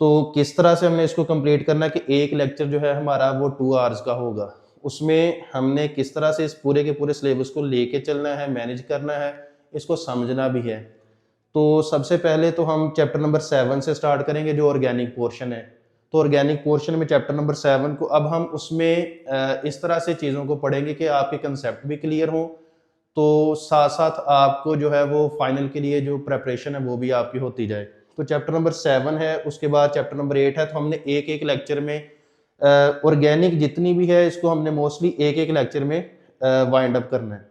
तो किस तरह से हमने इसको कंप्लीट करना है कि एक लेक्चर जो है हमारा वो 2 आवर्स का होगा, उसमें हमने किस तरह से इस पूरे के पूरे सिलेबस को लेके चलना है, मैनेज करना है, इसको समझना भी है। तो सबसे पहले तो हम चैप्टर नंबर 7 से स्टार्ट करेंगे जो ऑर्गेनिक पोर्शन है। तो ऑर्गेनिक पोर्शन में चैप्टर नंबर 7 को अब हम उसमें इस तरह से चीज़ों को पढ़ेंगे कि आपके कंसेप्ट भी क्लियर हो, तो साथ साथ आपको जो है वो फाइनल के लिए जो प्रेपरेशन है वो भी आपकी होती जाए। तो चैप्टर नंबर 7 है, उसके बाद चैप्टर नंबर 8 है। तो हमने एक एक लेक्चर में ऑर्गेनिक जितनी भी है इसको हमने मोस्टली एक एक लेक्चर में वाइंड अप करना है।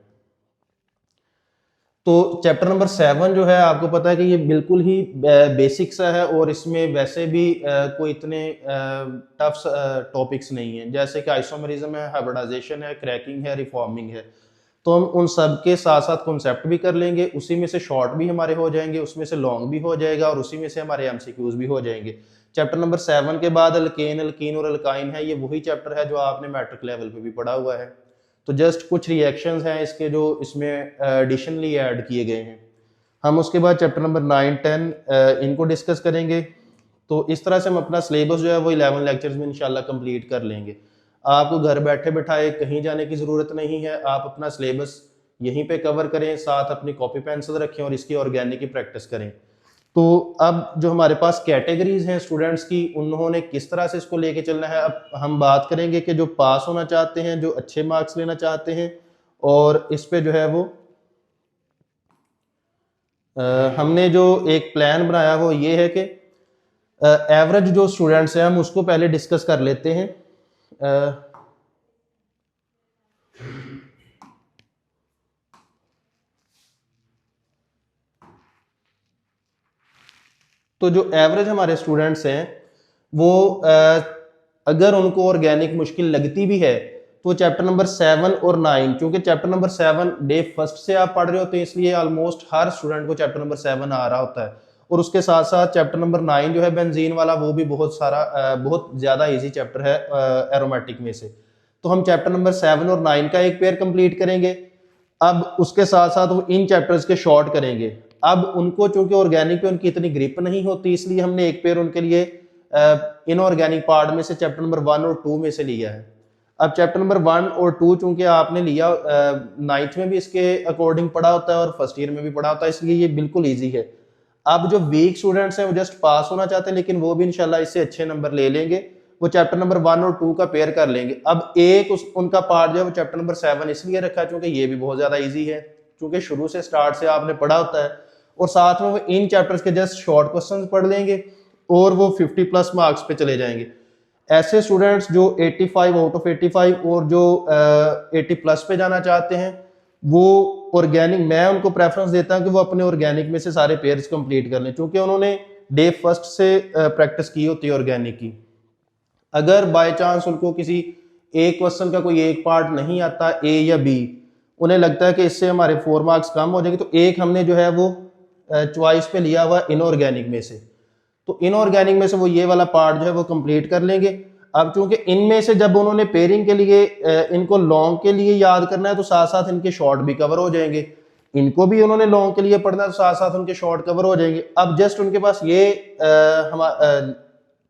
तो चैप्टर नंबर 7 जो है आपको पता है कि ये बिल्कुल ही बेसिक सा है, और इसमें वैसे भी कोई इतने टफ टॉपिक्स नहीं हैं, जैसे कि आइसोमरिज्म है, हाइब्रिडाइजेशन है, क्रैकिंग है, रिफॉर्मिंग है। तो हम उन सब के साथ साथ कॉन्सेप्ट भी कर लेंगे, उसी में से शॉर्ट भी हमारे हो जाएंगे, उसमें से लॉन्ग भी हो जाएगा, और उसी में से हमारे एमसीक्यूज भी हो जाएंगे। चैप्टर नंबर 7 के बाद अल्केन, अल्कीन और अल्काइन है, ये वही चैप्टर है जो आपने मैट्रिक लेवल पे भी पढ़ा हुआ है। तो जस्ट कुछ रिएक्शंस हैं इसके जो इसमें एडिशनली ऐड किए गए हैं। हम उसके बाद चैप्टर नंबर 9, 10 इनको डिस्कस करेंगे। तो इस तरह से हम अपना सिलेबस जो है वो 11 लेक्चर्स में इंशाल्लाह कंप्लीट कर लेंगे। आपको घर बैठे बैठाए कहीं जाने की ज़रूरत नहीं है, आप अपना सिलेबस यहीं पे कवर करें, साथ अपनी कॉपी पेंसिल रखें और इसकी ऑर्गेनिक की प्रैक्टिस करें। तो अब जो हमारे पास कैटेगरीज हैं स्टूडेंट्स की, उन्होंने किस तरह से इसको लेके चलना है। अब हम बात करेंगे कि जो पास होना चाहते हैं, जो अच्छे मार्क्स लेना चाहते हैं, और इस पे जो है वो हमने जो एक प्लान बनाया वो ये है कि एवरेज जो स्टूडेंट्स हैं हम उसको पहले डिस्कस कर लेते हैं। तो जो एवरेज हमारे स्टूडेंट्स हैं वो अगर उनको ऑर्गेनिक मुश्किल लगती भी है तो चैप्टर नंबर 7 और 9, क्योंकि चैप्टर नंबर 7 डे फर्स्ट से आप पढ़ रहे होते हैं, इसलिए ऑलमोस्ट हर स्टूडेंट को चैप्टर नंबर 7 आ रहा होता है। और उसके साथ साथ चैप्टर नंबर 9 जो है बेंजीन वाला, वो भी बहुत ज़्यादा ईजी चैप्टर है एरोमेटिक में से। तो हम चैप्टर नंबर 7 और 9 का एक पेयर कंप्लीट करेंगे। अब उसके साथ साथ वो इन चैप्टर्स के शॉर्ट करेंगे। अब उनको चूंकि ऑर्गेनिक पे उनकी इतनी ग्रिप नहीं होती, इसलिए हमने एक पेयर उनके लिए इनऑर्गेनिक पार्ट में से चैप्टर नंबर 1 और 2 में से लिया है। अब चैप्टर नंबर 1 और 2 चूंकि आपने लिया 9th में भी इसके अकॉर्डिंग पढ़ा होता है और फर्स्ट ईयर में भी पढ़ा होता है, इसलिए ये बिल्कुल ईजी है। अब जो वीक स्टूडेंट्स हैं वो जस्ट पास होना चाहते हैं, लेकिन वो भी इंशाल्लाह इससे अच्छे नंबर ले लेंगे, वो चैप्टर नंबर 1 और 2 का पेयर कर लेंगे। अब एक उनका पार्ट जो है वो चैप्टर नंबर 7 इसलिए रखा क्योंकि ये भी बहुत ज्यादा ईजी है, क्योंकि शुरू से स्टार्ट से आपने पढ़ा होता है, और साथ में वो इन चैप्टर्स के जस्ट शॉर्ट क्वेश्चंस पढ़ लेंगे और वो 50+ मार्क्स पे चले जाएंगे। ऐसे स्टूडेंट्स जो 85 आउट ऑफ 85 और जो 80+ पे जाना चाहते हैं, वो ऑर्गेनिक, मैं उनको प्रेफरेंस देता हूं कि वो अपने ऑर्गेनिक में से सारे पेयर्स कंप्लीट कर लें, क्योंकि उन्होंने डे फर्स्ट से प्रैक्टिस की होती है ऑर्गेनिक की। अगर बाय चांस उनको किसी एक क्वेश्चन का कोई एक पार्ट नहीं आता, ए या बी, उन्हें लगता है कि इससे हमारे 4 मार्क्स कम हो जाएंगे, तो एक हमने जो है वो चॉइस पे लिया हुआ इनऑर्गेनिक में से, तो इनऑर्गेनिक में से वो ये वाला पार्ट जो है वो कंप्लीट कर लेंगे। अब चूंकि इनमें से जब उन्होंने पेयरिंग के लिए इनको लॉन्ग के लिए याद करना है, तो साथ साथ इनके शॉर्ट भी कवर हो जाएंगे, इनको भी उन्होंने लॉन्ग के लिए पढ़ना है तो साथ साथ उनके शॉर्ट कवर हो जाएंगे। अब जस्ट उनके पास ये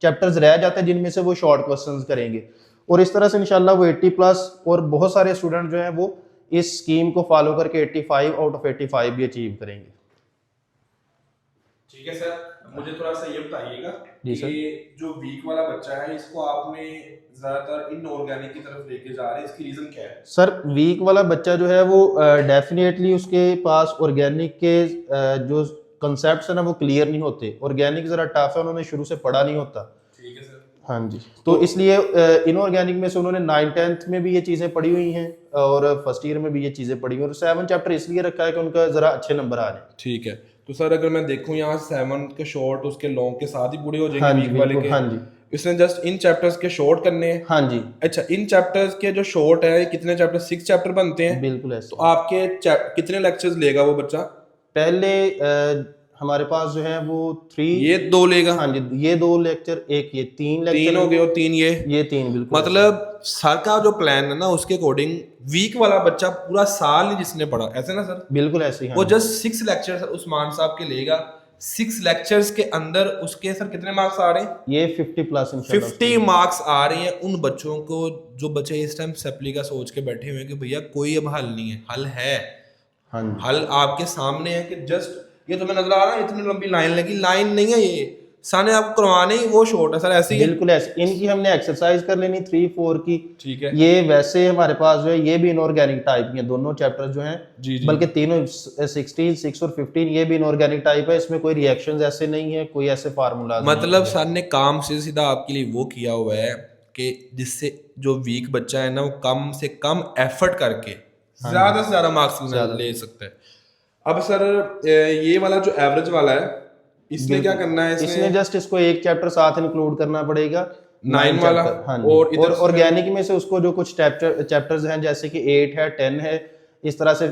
चैप्टर्स रह जाते हैं जिनमें से वो शॉर्ट क्वेश्चंस करेंगे, और इस तरह से इंशाल्लाह वो 80+ और बहुत सारे स्टूडेंट जो हैं वो इस स्कीम को फॉलो करके 85 आउट ऑफ 85 भी अचीव करेंगे। ठीक है सर, मुझे थोड़ा सा ये बताइएगा जी सर। कि जो वीक वाला बच्चा है इसको आपने ज्यादातर इनऑर्गेनिक की तरफ लेके जा रहे हैं, इसकी रीजन क्या है? सर वीक वाला बच्चा जो है वो डेफिनेटली उसके पास ऑर्गेनिक के जो कंसेप्ट है ना वो क्लियर नहीं होते। ऑर्गेनिक जरा टफ है, उन्होंने शुरू से पढ़ा नहीं होता। ठीक है सर। हाँ जी, तो इसलिए इनऑर्गेनिक में से उन्होंने 9th-10th में भी ये चीज़ें पढ़ी हुई हैं और फर्स्ट ईयर में भी ये चीज़ें पढ़ी हुई हैं, और 7 चैप्टर इसलिए रखा है कि उनका ज़रा अच्छे नंबर आ जाए। ठीक है, तो सर अगर मैं देखूं यहाँ 7 के शॉर्ट उसके लॉन्ग के साथ ही पूरे हो हाँ जाएंगे जी वीक वाले बिल्कुल, के? हाँ जी इसने जस्ट इन चैप्टर्स के शॉर्ट करने हैं? हाँ जी अच्छा, इन चैप्टर्स के जो शॉर्ट है कितने चैप्टर? 6 चैप्टर बनते हैं। बिल्कुल ऐसे। तो आपके कितने लेक्चर्स लेगा वो बच्चा? पहले हमारे पास जो है वो 3, ये 2 लेगा? हाँ जी, ये 2 लेक्चर, एक ये 3 लेक्चर 3 हो गए और 3 ये 3 बिल्कुल। मतलब सर का जो प्लान है ना उसके अकॉर्डिंग वीक वाला बच्चा पूरा साल ही जिसने पढ़ा, ऐसे ना सर? बिल्कुल ऐसे ही। वो जस्ट 6 लेक्चर उस्मान साहब के लेगा। 6 लेक्चर्स के अंदर उसके सर कितने मार्क्स आ रहे हैं? ये 50+ इंशाल्लाह 50 मार्क्स आ रहे हैं उन बच्चों को जो बच्चे इस टाइम सप्ली का सोच के बैठे हुए हैं कि भैया कोई अब हल नहीं है। हल है, हाँ जी हल आपके सामने है कि जस्ट ये तुम्हें नजर आ रहा है इतनी लंबी लाइन लगी, लाइन नहीं है ये, साने आपको करवाने ही वो शॉर्ट है सर, ऐसे ही है। बिल्कुल ऐसे। इनकी हमने एक्सरसाइज कर लेनी 3-4 की। ठीक है। ये वैसे हमारे पास जो है ये भी इनऑर्गेनिक टाइप के दोनों चैप्टर जो हैं, जी जी। बल्कि तीनों 16, 6 और 15 ये भी इनऑर्गेनिक टाइप है। इसमें कोई रिएक्शंस ऐसे नहीं है, कोई ऐसे फार्मूला मतलब सर ने काम से सीधा आपके लिए वो किया हुआ है कि जिससे जो वीक बच्चा है ना वो कम से कम एफर्ट करके ज्यादा से ज्यादा मार्क्स ले सकता है। अब सर ये वाला जो एवरेज वाला है इसमें क्या करना है? इसमें जस्ट इसको एक चैप्टर साथ इंक्लूड करना पड़ेगा, 9 वाला। हाँ और जी। इधर और ऑर्गेनिक में से उसको जो कुछ चैप्टर्स हैं जैसे कि 8 है, 10 है, इस तरह से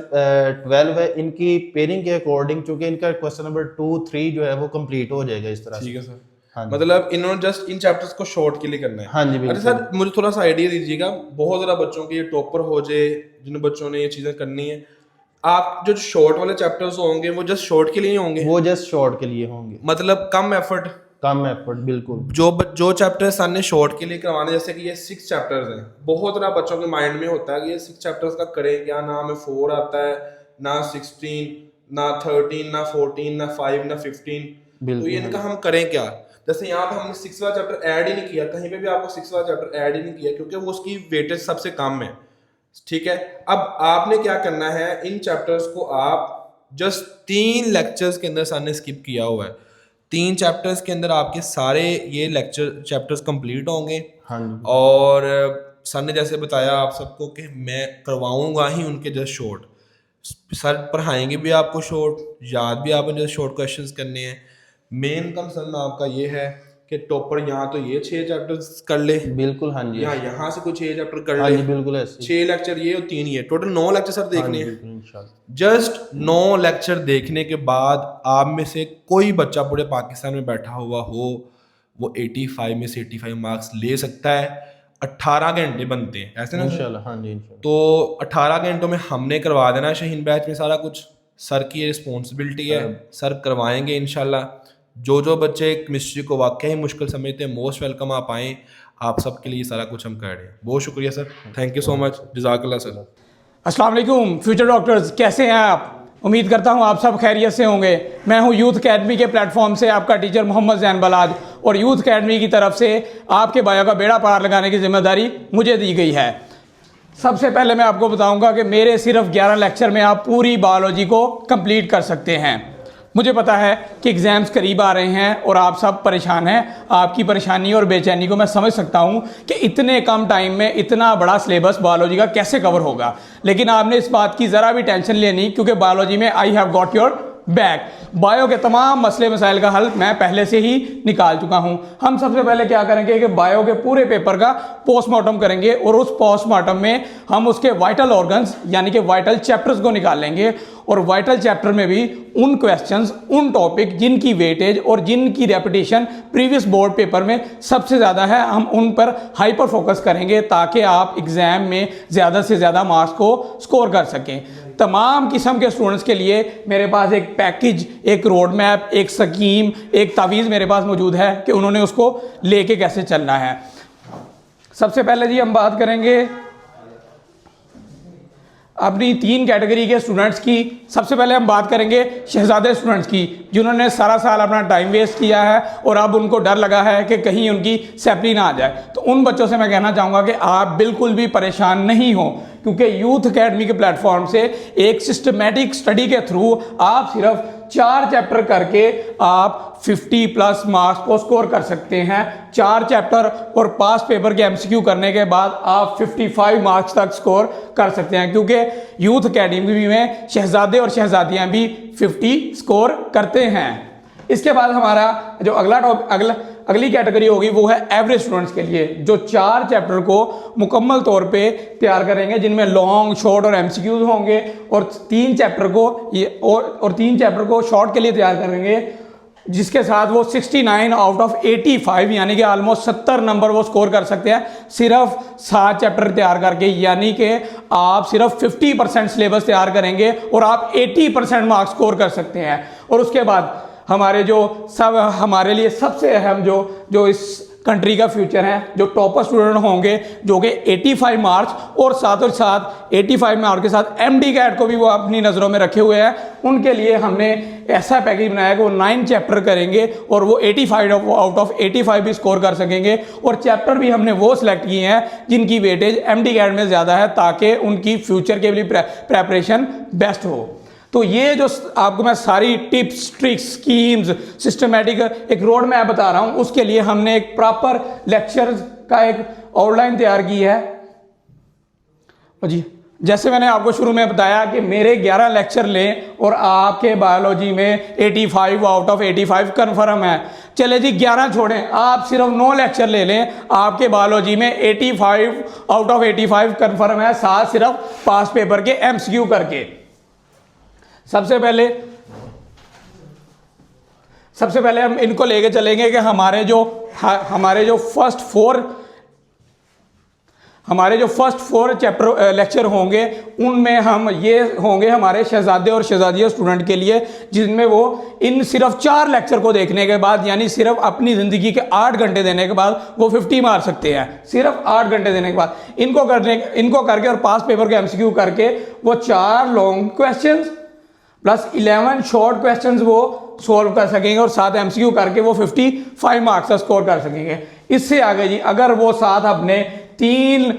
12 है, इनकी पेयरिंग के अकॉर्डिंग चूंकि इनका क्वेश्चन नंबर 2, 3 जो है वो कंप्लीट हो जाएगा इस तरह से। ठीक है सर। हाँ जी। मतलब इन्होंने जस्ट इन चैप्टर्स को शॉर्ट के लिए करना है। हाँ जी अच्छा बिल्कुल। सर मुझे थोड़ा सा आइडिया दीजिएगा, बहुत ज़्यादा बच्चों के ये टॉपर हो जाए जिन बच्चों ने ये चीज़ें करनी है, आप जो शॉर्ट वाले चैप्टर्स होंगे वो जस्ट शॉर्ट के लिए ही होंगे? वो जस्ट शॉर्ट के लिए होंगे, मतलब कम एफर्ट, कम एफर्ट। बिल्कुल। जो चैप्टर्स सर ने शॉर्ट के लिए करवाने, जैसे कि ये 6 चैप्टर्स हैं, बहुत ज़्यादा बच्चों के माइंड में होता है कि ये 6 चैप्टर्स का करें क्या, ना हमें 4 आता है, ना 16, ना 13, ना 14, ना 5, ना 15, तो ये इनका हम करें क्या? जैसे यहाँ पे हमने 6 वाला चैप्टर ऐड ही नहीं किया, कहीं पे भी आपको 6 वाला चैप्टर ऐड ही नहीं किया क्योंकि वो उसकी वेटेज सबसे कम है। ठीक है, अब आपने क्या करना है, इन चैप्टर्स को आप जस्ट 3 लेक्चर्स के अंदर सर ने स्किप किया हुआ है, 3 चैप्टर्स के अंदर आपके सारे ये चैप्टर्स कंप्लीट होंगे। हाँ जी। और सर ने जैसे बताया आप सबको कि मैं करवाऊंगा ही उनके जस्ट शॉर्ट, सर पढ़ाएंगे भी आपको शॉर्ट, याद भी आपने जस्ट शॉर्ट क्वेश्चंस करने हैं। मेन कंसर्न आपका ये है कि टॉपर यहाँ तो ये 6 चैप्टर्स कर ले, बिल्कुल। हाँ जी। यहाँ से कुछ 6 चैप्टर कर हाँ ले, जी बिल्कुल ऐसे। 6 लेक्चर ये और 3 ये, टोटल 9 लेक्चर सर देखने हैं। बिल्कुल इंशाल्लाह। जस्ट 9 लेक्चर देखने के बाद आप में से कोई बच्चा पूरे पाकिस्तान में बैठा हुआ हो वो 85 में से 85 मार्क्स ले सकता है। 18 घंटे बनते हैं ऐसे ना सर? इंशाल्लाह। हाँ जी इंशाल्लाह। तो 18 घंटों में हमने करवा देना है शाहीन बैच में सारा कुछ, सर की रिस्पॉन्सिबिलिटी है, सर करवाएंगे इंशाल्लाह। जो बच्चे केमिस्ट्री को वाकई मुश्किल समझते हैं मोस्ट वेलकम आप आएँ, आप सबके लिए सारा कुछ हम कर रहे हैं। बहुत शुक्रिया sir, thank you so much, जज़ाकल्लाह सर। अस्सलाम वालेकुम फ्यूचर डॉक्टर्स, कैसे हैं आप? उम्मीद करता हूं आप सब खैरियत से होंगे। मैं हूं यूथ अकेडमी के प्लेटफॉर्म से आपका टीचर मोहम्मद ज़ैन बलाद, और यूथ अकेडमी की तरफ से आपके बायो का बेड़ा पार लगाने की जिम्मेदारी मुझे दी गई है। सबसे पहले मैं आपको बताऊंगा कि मेरे सिर्फ 11 लेक्चर में आप पूरी बायोलॉजी को कंप्लीट कर सकते हैं। मुझे पता है कि एग्ज़ाम्स करीब आ रहे हैं और आप सब परेशान हैं। आपकी परेशानी और बेचैनी को मैं समझ सकता हूं कि इतने कम टाइम में इतना बड़ा सिलेबस बायोलॉजी का कैसे कवर होगा, लेकिन आपने इस बात की ज़रा भी टेंशन लेनी, क्योंकि बायोलॉजी में I have got your back. Bio के तमाम मसले मसाइल का हल मैं पहले से ही निकाल चुका हूं। हम सबसे पहले क्या करेंगे कि बायो के पूरे पेपर का पोस्टमार्टम करेंगे, और उस पोस्टमार्टम में हम उसके वाइटल ऑर्गन्स यानी कि वाइटल चैप्टर्स को निकाल लेंगे, और वाइटल चैप्टर में भी उन क्वेश्चंस, उन टॉपिक जिनकी वेटेज और जिनकी रेपिटेशन प्रीवियस बोर्ड पेपर में सबसे ज़्यादा है, हम उन पर हाइपर फोकस करेंगे ताकि आप एग्ज़ाम में ज़्यादा से ज़्यादा मार्क्स को स्कोर कर सकें। तमाम किस्म के स्टूडेंट्स के लिए मेरे पास एक पैकेज, एक रोड मैप, एक स्कीम, एक तावीज़ मेरे पास मौजूद है कि उन्होंने उसको लेके कैसे चलना है। सबसे पहले जी हम बात करेंगे अपनी 3 कैटेगरी के स्टूडेंट्स की। सबसे पहले हम बात करेंगे शहजादे स्टूडेंट्स की, जिन्होंने सारा साल अपना टाइम वेस्ट किया है और अब उनको डर लगा है कि कहीं उनकी सैपली ना आ जाए। तो उन बच्चों से मैं कहना चाहूँगा कि आप बिल्कुल भी परेशान नहीं हो, क्योंकि यूथ अकेडमी के प्लेटफॉर्म से एक सिस्टमेटिक स्टडी के थ्रू आप सिर्फ 4 चैप्टर करके आप 50+ मार्क्स को स्कोर कर सकते हैं। 4 चैप्टर और पास पेपर के MCQ करने के बाद आप 55 मार्क्स तक स्कोर कर सकते हैं, क्योंकि यूथ अकेडमी में शहजादे और शहजादियां भी 50 स्कोर करते हैं। इसके बाद हमारा जो अगली कैटेगरी होगी वो है एवरेज स्टूडेंट्स के लिए, जो 4 चैप्टर को मुकम्मल तौर पे तैयार करेंगे, जिनमें लॉन्ग, शॉर्ट और MCQs होंगे, और 3 चैप्टर को शॉर्ट के लिए तैयार करेंगे, जिसके साथ वो 69 आउट ऑफ 85 यानी कि ऑलमोस्ट 70 नंबर वो स्कोर कर सकते हैं सिर्फ 7 चैप्टर तैयार करके। यानी कि आप सिर्फ 50% सिलेबस तैयार करेंगे और आप 80% मार्क्स स्कोर कर सकते हैं। और उसके बाद हमारे लिए सबसे अहम जो इस कंट्री का फ्यूचर है, जो टॉपर स्टूडेंट होंगे, जो कि 85 मार्क्स और साथ 85 मार्क्स के साथ MD कैट को भी वो अपनी नज़रों में रखे हुए हैं, उनके लिए हमने ऐसा पैकेज बनाया कि वो 9 चैप्टर करेंगे और वो 85 आउट ऑफ 85 भी स्कोर कर सकेंगे। और चैप्टर भी हमने वो सिलेक्ट किए हैं जिनकी वेटेज MD कैट में ज़्यादा है, ताकि उनकी फ्यूचर के लिए प्रेपरेशन बेस्ट हो। तो ये जो आपको मैं सारी टिप्स, ट्रिक्स, स्कीम्स, सिस्टमेटिक एक रोड मैप बता रहा हूँ, उसके लिए हमने एक प्रॉपर लेक्चर का एक आउटलाइन तैयार की है। जी, जैसे मैंने आपको शुरू में बताया कि मेरे 11 लेक्चर लें और आपके बायोलॉजी में 85 आउट ऑफ 85 कन्फर्म है। चले जी 11 छोड़ें, आप सिर्फ 9 लेक्चर ले लें, आपके बायोलॉजी में 85 आउट ऑफ 85 कन्फर्म है, साथ सिर्फ पास पेपर के MCQ करके। सबसे पहले हम इनको लेके चलेंगे कि हमारे जो फर्स्ट फोर चैप्टर लेक्चर होंगे, उनमें हम ये होंगे हमारे शहजादे और शहजादियों स्टूडेंट के लिए, जिनमें वो इन सिर्फ 4 लेक्चर को देखने के बाद, यानी सिर्फ अपनी ज़िंदगी के 8 घंटे देने के बाद वो 50 मार सकते हैं। सिर्फ 8 घंटे देने के बाद इनको करके और पास पेपर के MCQ करके वो 4 long questions plus 11 short questions वो सॉल्व कर सकेंगे और 7 MCQ करके वो 55 मार्क्स का स्कोर कर सकेंगे। इससे आगे जी, अगर वो साथ अपने 3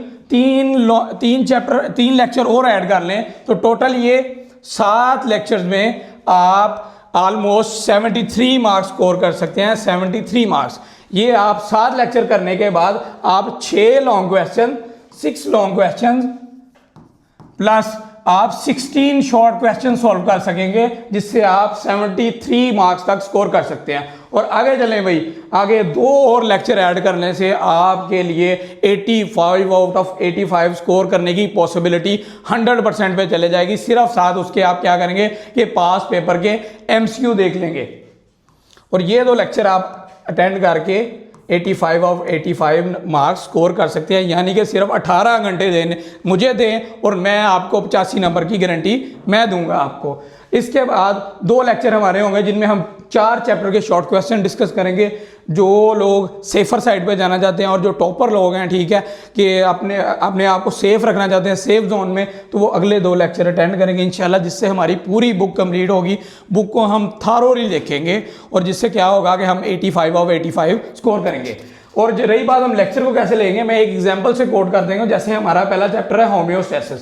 लेक्चर और ऐड कर लें, तो टोटल ये 7 लेक्चर्स में आप ऑलमोस्ट 73 मार्क्स स्कोर कर सकते हैं। 73 मार्क्स, ये आप 7 लेक्चर करने के बाद आप 6 लॉन्ग क्वेश्चन प्लस आप 16 शॉर्ट क्वेश्चन सॉल्व कर सकेंगे, जिससे आप 73 मार्क्स तक स्कोर कर सकते हैं। और आगे चलें भाई, आगे 2 और लेक्चर ऐड करने से आपके लिए 85 आउट ऑफ 85 स्कोर करने की पॉसिबिलिटी 100% पे चले जाएगी। सिर्फ साथ उसके आप क्या करेंगे कि पास पेपर के MCQ देख लेंगे, और ये 2 लेक्चर आप अटेंड करके 85 ऑफ 85 मार्क्स स्कोर कर सकते हैं। यानी कि सिर्फ 18 घंटे मुझे दें और मैं आपको 85 नंबर की गारंटी मैं दूंगा आपको। इसके बाद 2 लेक्चर हमारे होंगे जिनमें हम 4 चैप्टर के शॉर्ट क्वेश्चन डिस्कस करेंगे। जो लोग सेफर साइड पे जाना चाहते हैं और जो टॉपर लोग हैं, ठीक है, कि अपने आप को सेफ रखना चाहते हैं, सेफ जोन में, तो वो अगले 2 लेक्चर अटेंड करेंगे इंशाल्लाह, जिससे हमारी पूरी बुक कंप्लीट होगी। बुक को हम थारोली देखेंगे और जिससे क्या होगा कि हम 85 ऑफ 85 स्कोर करेंगे। और रही बात हम लेक्चर को कैसे लेंगे, मैं एक एग्जाम्पल से कोट कर देंगे। जैसे हमारा पहला चैप्टर है होम्योस्टेसिस,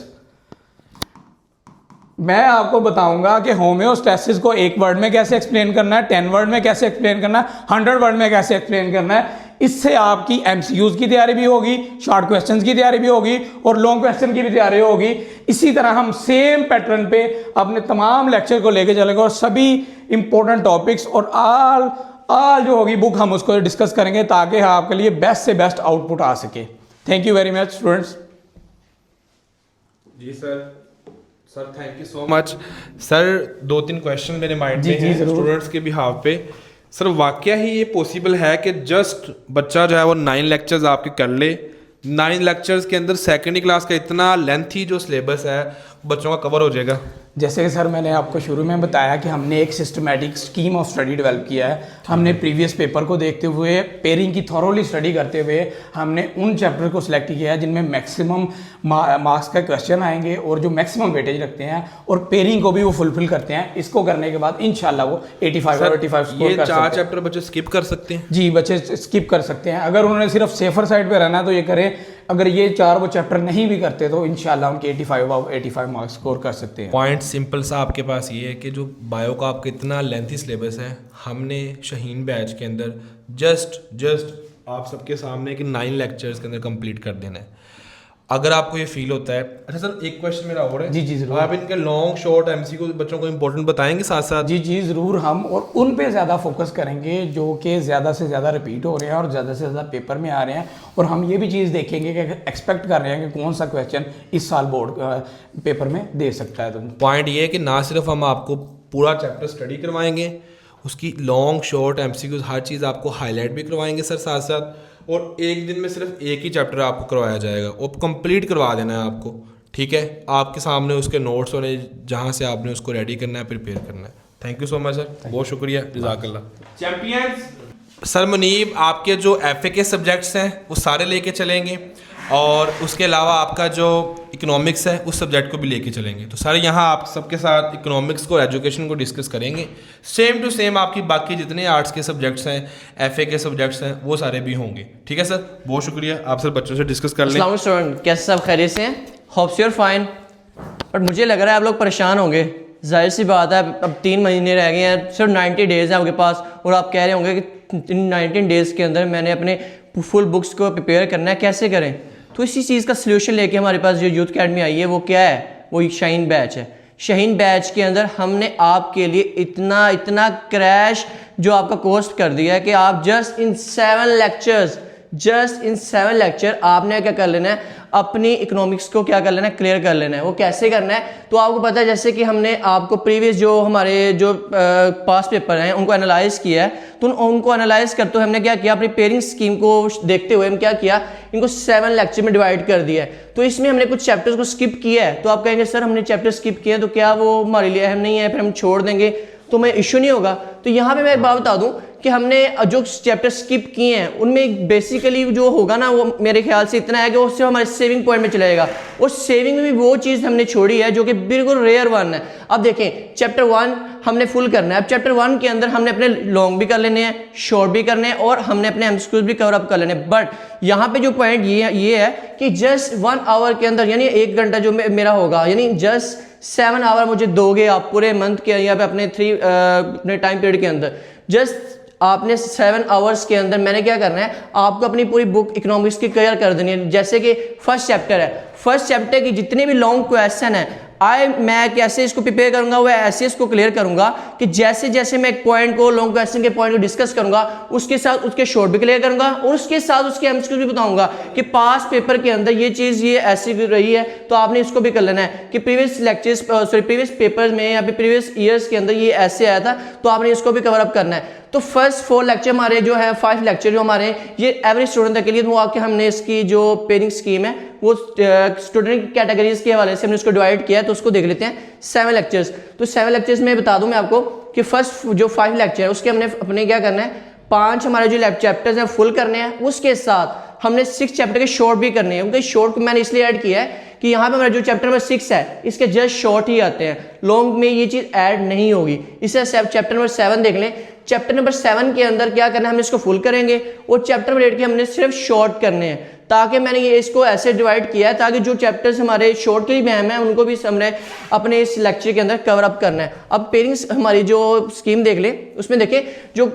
मैं आपको बताऊंगा कि होम्योस्टेसिस को 1 वर्ड में कैसे एक्सप्लेन करना है, 10 वर्ड में कैसे एक्सप्लेन करना है, 100 वर्ड में कैसे एक्सप्लेन करना है। इससे आपकी MCQs की तैयारी भी होगी, शॉर्ट क्वेश्चंस की तैयारी भी होगी और लॉन्ग क्वेश्चन की भी तैयारी होगी। इसी तरह हम सेम पैटर्न पे अपने तमाम लेक्चर को लेके चलेंगे और सभी इंपॉर्टेंट टॉपिक्स और ऑल जो होगी बुक हम उसको डिस्कस करेंगे, ताकि आपके लिए बेस्ट से बेस्ट आउटपुट आ सके। Thank you very much students. जी sir thank you so much sir. 2-3 question मेरे माइंड में हैं स्टूडेंट्स के बिहाफ पे। सर वाकया ही ये पॉसिबल है कि जस्ट बच्चा जो है वो 9 लेक्चर्स आपके कर ले, 9 लेक्चर्स के अंदर सेकेंडरी क्लास का इतना लेंथी जो सिलेबस है बच्चों का कवर हो जाएगा। जैसे कि सर मैंने आपको शुरू में बताया कि हमने एक systematic scheme of study develop किया है। हमने प्रीवियस पेपर को देखते हुए, पेयरिंग की थॉरोली स्टडी करते हुए हमने उन चैप्टर को सिलेक्ट किया है जिनमें मैक्सिमम मार्क्स का क्वेश्चन आएंगे और जो मैक्सिमम वेटेज रखते हैं और पेयरिंग को भी वो फुलफिल करते हैं। इसको करने के बाद इंशाल्लाह वो 85 और 85 स्कोर कर सकते हैं। 4 चैप्टर बच्चे स्किप कर सकते हैं? जी, बच्चे स्किप कर सकते हैं। अगर उन्होंने सिर्फ सेफर साइड पे रहना है तो ये करें। अगर ये 4 वो चैप्टर नहीं भी करते तो इंशाल्लाह उनके 85 मार्क्स स्कोर कर सकते हैं। पॉइंट सिंपल सा आपके पास ये है कि जो बायो का आपका इतना लेंथी सिलेबस है, हमने शाहीन बैच के अंदर जस्ट आप सबके सामने कि 9 लेक्चर्स के अंदर कंप्लीट कर देना है। अगर आपको ये फील होता है, अच्छा सर एक क्वेश्चन मेरा और है। जी ज़रूर। आप इनके लॉन्ग शॉर्ट एमसीक्यू बच्चों को इंपॉर्टेंट बताएंगे साथ साथ? जी ज़रूर। हम और उन पे ज़्यादा फोकस करेंगे जो कि ज़्यादा से ज़्यादा रिपीट हो रहे हैं और ज़्यादा से ज़्यादा पेपर में आ रहे हैं। और हम ये भी चीज़ देखेंगे कि एक्सपेक्ट कर रहे हैं कि कौन सा क्वेश्चन इस साल बोर्ड पेपर में दे सकता है। तो पॉइंट ये है कि ना सिर्फ हम आपको पूरा चैप्टर स्टडी करवाएंगे, उसकी लॉन्ग शॉर्ट एमसीक्यूज हर चीज़ आपको हाईलाइट भी करवाएंगे सर साथ साथ। और एक दिन में सिर्फ एक ही चैप्टर आपको करवाया जाएगा, वो कंप्लीट करवा देना है आपको, ठीक है? आपके सामने उसके नोट्स होने, जहाँ से आपने उसको रेडी करना है, प्रिपेयर करना है। Thank you so much sir, बहुत शुक्रिया, जज़ाकल्लाह। चैंपियंस सर मुनीब, आपके जो एफए के सब्जेक्ट्स हैं वो सारे लेके चलेंगे और उसके अलावा आपका जो इकोनॉमिक्स है उस सब्जेक्ट को भी लेके चलेंगे। तो सर यहाँ आप सबके साथ इकोनॉमिक्स को, एजुकेशन को डिस्कस करेंगे। सेम टू सेम आपकी बाकी जितने आर्ट्स के सब्जेक्ट्स हैं, एफए के सब्जेक्ट्स हैं, वो सारे भी होंगे, ठीक है सर? बहुत शुक्रिया, आप सर बच्चों से डिस्कस कर लें। स्टूडेंट कैसे सब खैरियत से हैं? Hopes your fine. बट मुझे लग रहा है आप लोग परेशान होंगे, जाहिर सी बात है। अब 3 महीने रह गए हैं, सिर्फ 90 डेज़ हैं आपके पास और आप कह रहे होंगे कि इन 19 डेज़ के अंदर मैंने अपने फुल बुक्स को प्रिपेयर करना है, कैसे करें? तो इसी चीज़ का सलूशन लेके हमारे पास जो यूथ अकेडमी आई है वो क्या है? वो शाहीन बैच है। शाहीन बैच के अंदर हमने आपके लिए इतना क्रैश जो आपका कोर्स कर दिया है कि आप जस्ट इन 7 लेक्चर आपने क्या कर लेना है, अपनी इकोनॉमिक्स को क्या कर लेना है, क्लियर कर लेना है। वो कैसे करना है? तो आपको पता है जैसे कि हमने आपको प्रीवियस जो हमारे जो पास पेपर हैं उनको एनालाइज किया है। तो उनको एनालाइज करते हुए हमने क्या किया, अपनी पेयरिंग स्कीम को देखते हुए हम क्या किया, इनको 7 लेक्चर में डिवाइड कर दिया है। तो इसमें हमने कुछ चैप्टर्स को स्किप किया है। तो आप कहेंगे सर हमने चैप्टर स्किप किया तो क्या वो हमारे लिए अहम नहीं है, फिर हम छोड़ देंगे तो मैं इशू नहीं होगा? तो यहाँ पे मैं एक बात बता दूं कि हमने जो चैप्टर स्किप किए हैं उनमें बेसिकली जो होगा ना, वो मेरे ख्याल से इतना है कि उससे हमारे सेविंग पॉइंट में चला जाएगा। और सेविंग में भी वो चीज़ हमने छोड़ी है जो कि बिल्कुल रेयर वन है। अब देखें, चैप्टर 1 हमने फुल करना है। अब चैप्टर 1 के अंदर हमने अपने लॉन्ग भी कर लेने हैं, शॉर्ट भी करने हैं और हमने अपने एमसीक्यूज भी कवर अप कर लेने हैं। बट यहाँ पे जो पॉइंट ये है कि जस्ट 1 आवर के अंदर, यानी 1 घंटा जो मेरा होगा, यानी जस्ट 7 आवर मुझे दोगे आप पूरे मंथ के या अपने अपने टाइम पीरियड के अंदर। जस्ट आपने 7 आवर्स के अंदर मैंने क्या करना है, आपको अपनी पूरी बुक इकोनॉमिक्स की क्लियर कर देनी है। जैसे कि फर्स्ट चैप्टर है, फर्स्ट चैप्टर की जितने भी लॉन्ग क्वेश्चन है मैं कैसे इसको प्रिपेयर करूंगा, वो ऐसे इसको क्लियर करूंगा कि जैसे जैसे मैं एक पॉइंट को, लॉन्ग क्वेश्चन के पॉइंट को डिस्कस करूंगा, उसके साथ उसके शॉर्ट भी क्लियर करूंगा और उसके साथ उसके एमसीक्यू भी बताऊंगा कि पास पेपर के अंदर ये चीज़ ये ऐसी रही है तो आपने इसको भी कर लेना है कि प्रीवियस पेपर्स में या फिर प्रीवियस ईयर्स के अंदर ये ऐसे आया था तो आपने इसको भी कवर अप करना है। तो फर्स्ट 4 लेक्चर हमारे जो है, 5 लेक्चर जो हमारे ये एवरेज स्टूडेंट के लिए, वो आके हमने इसकी जो पेयरिंग स्कीम है वो स्टूडेंट कैटेगरीज के हवाले से हमने उसको डिवाइड किया है। तो उसको देख लेते हैं 7 लेक्चर्स। तो 7 लेक्चर्स में बता दूं मैं आपको कि फर्स्ट जो 5 लेक्चर है उसके हमने अपने क्या करना है, 5 हमारे जो चैप्टर्स हैं फुल करने हैं, उसके साथ हमने 6 चैप्टर के शॉर्ट भी करने हैं। क्योंकि शॉर्ट को मैंने इसलिए ऐड किया है कि यहाँ पे हमारा जो चैप्टर नंबर 6 है इसके जस्ट शॉर्ट ही आते हैं, लॉन्ग में ये चीज़ ऐड नहीं होगी। इससे चैप्टर नंबर 7 देख लें। चैप्टर नंबर 7 के अंदर क्या करना है, हम इसको फुल करेंगे और चैप्टर नंबर 8 के हमने सिर्फ शॉर्ट करने हैं। ताकि मैंने ये इसको ऐसे डिवाइड किया है ताकि जो चैप्टर्स हमारे शॉर्ट के भी अहम है उनको भी हमने अपने इस लेक्चर के अंदर कवर अप करना है। अब पेयरिंग हमारी जो स्कीम देख ले, उसमें देखें जो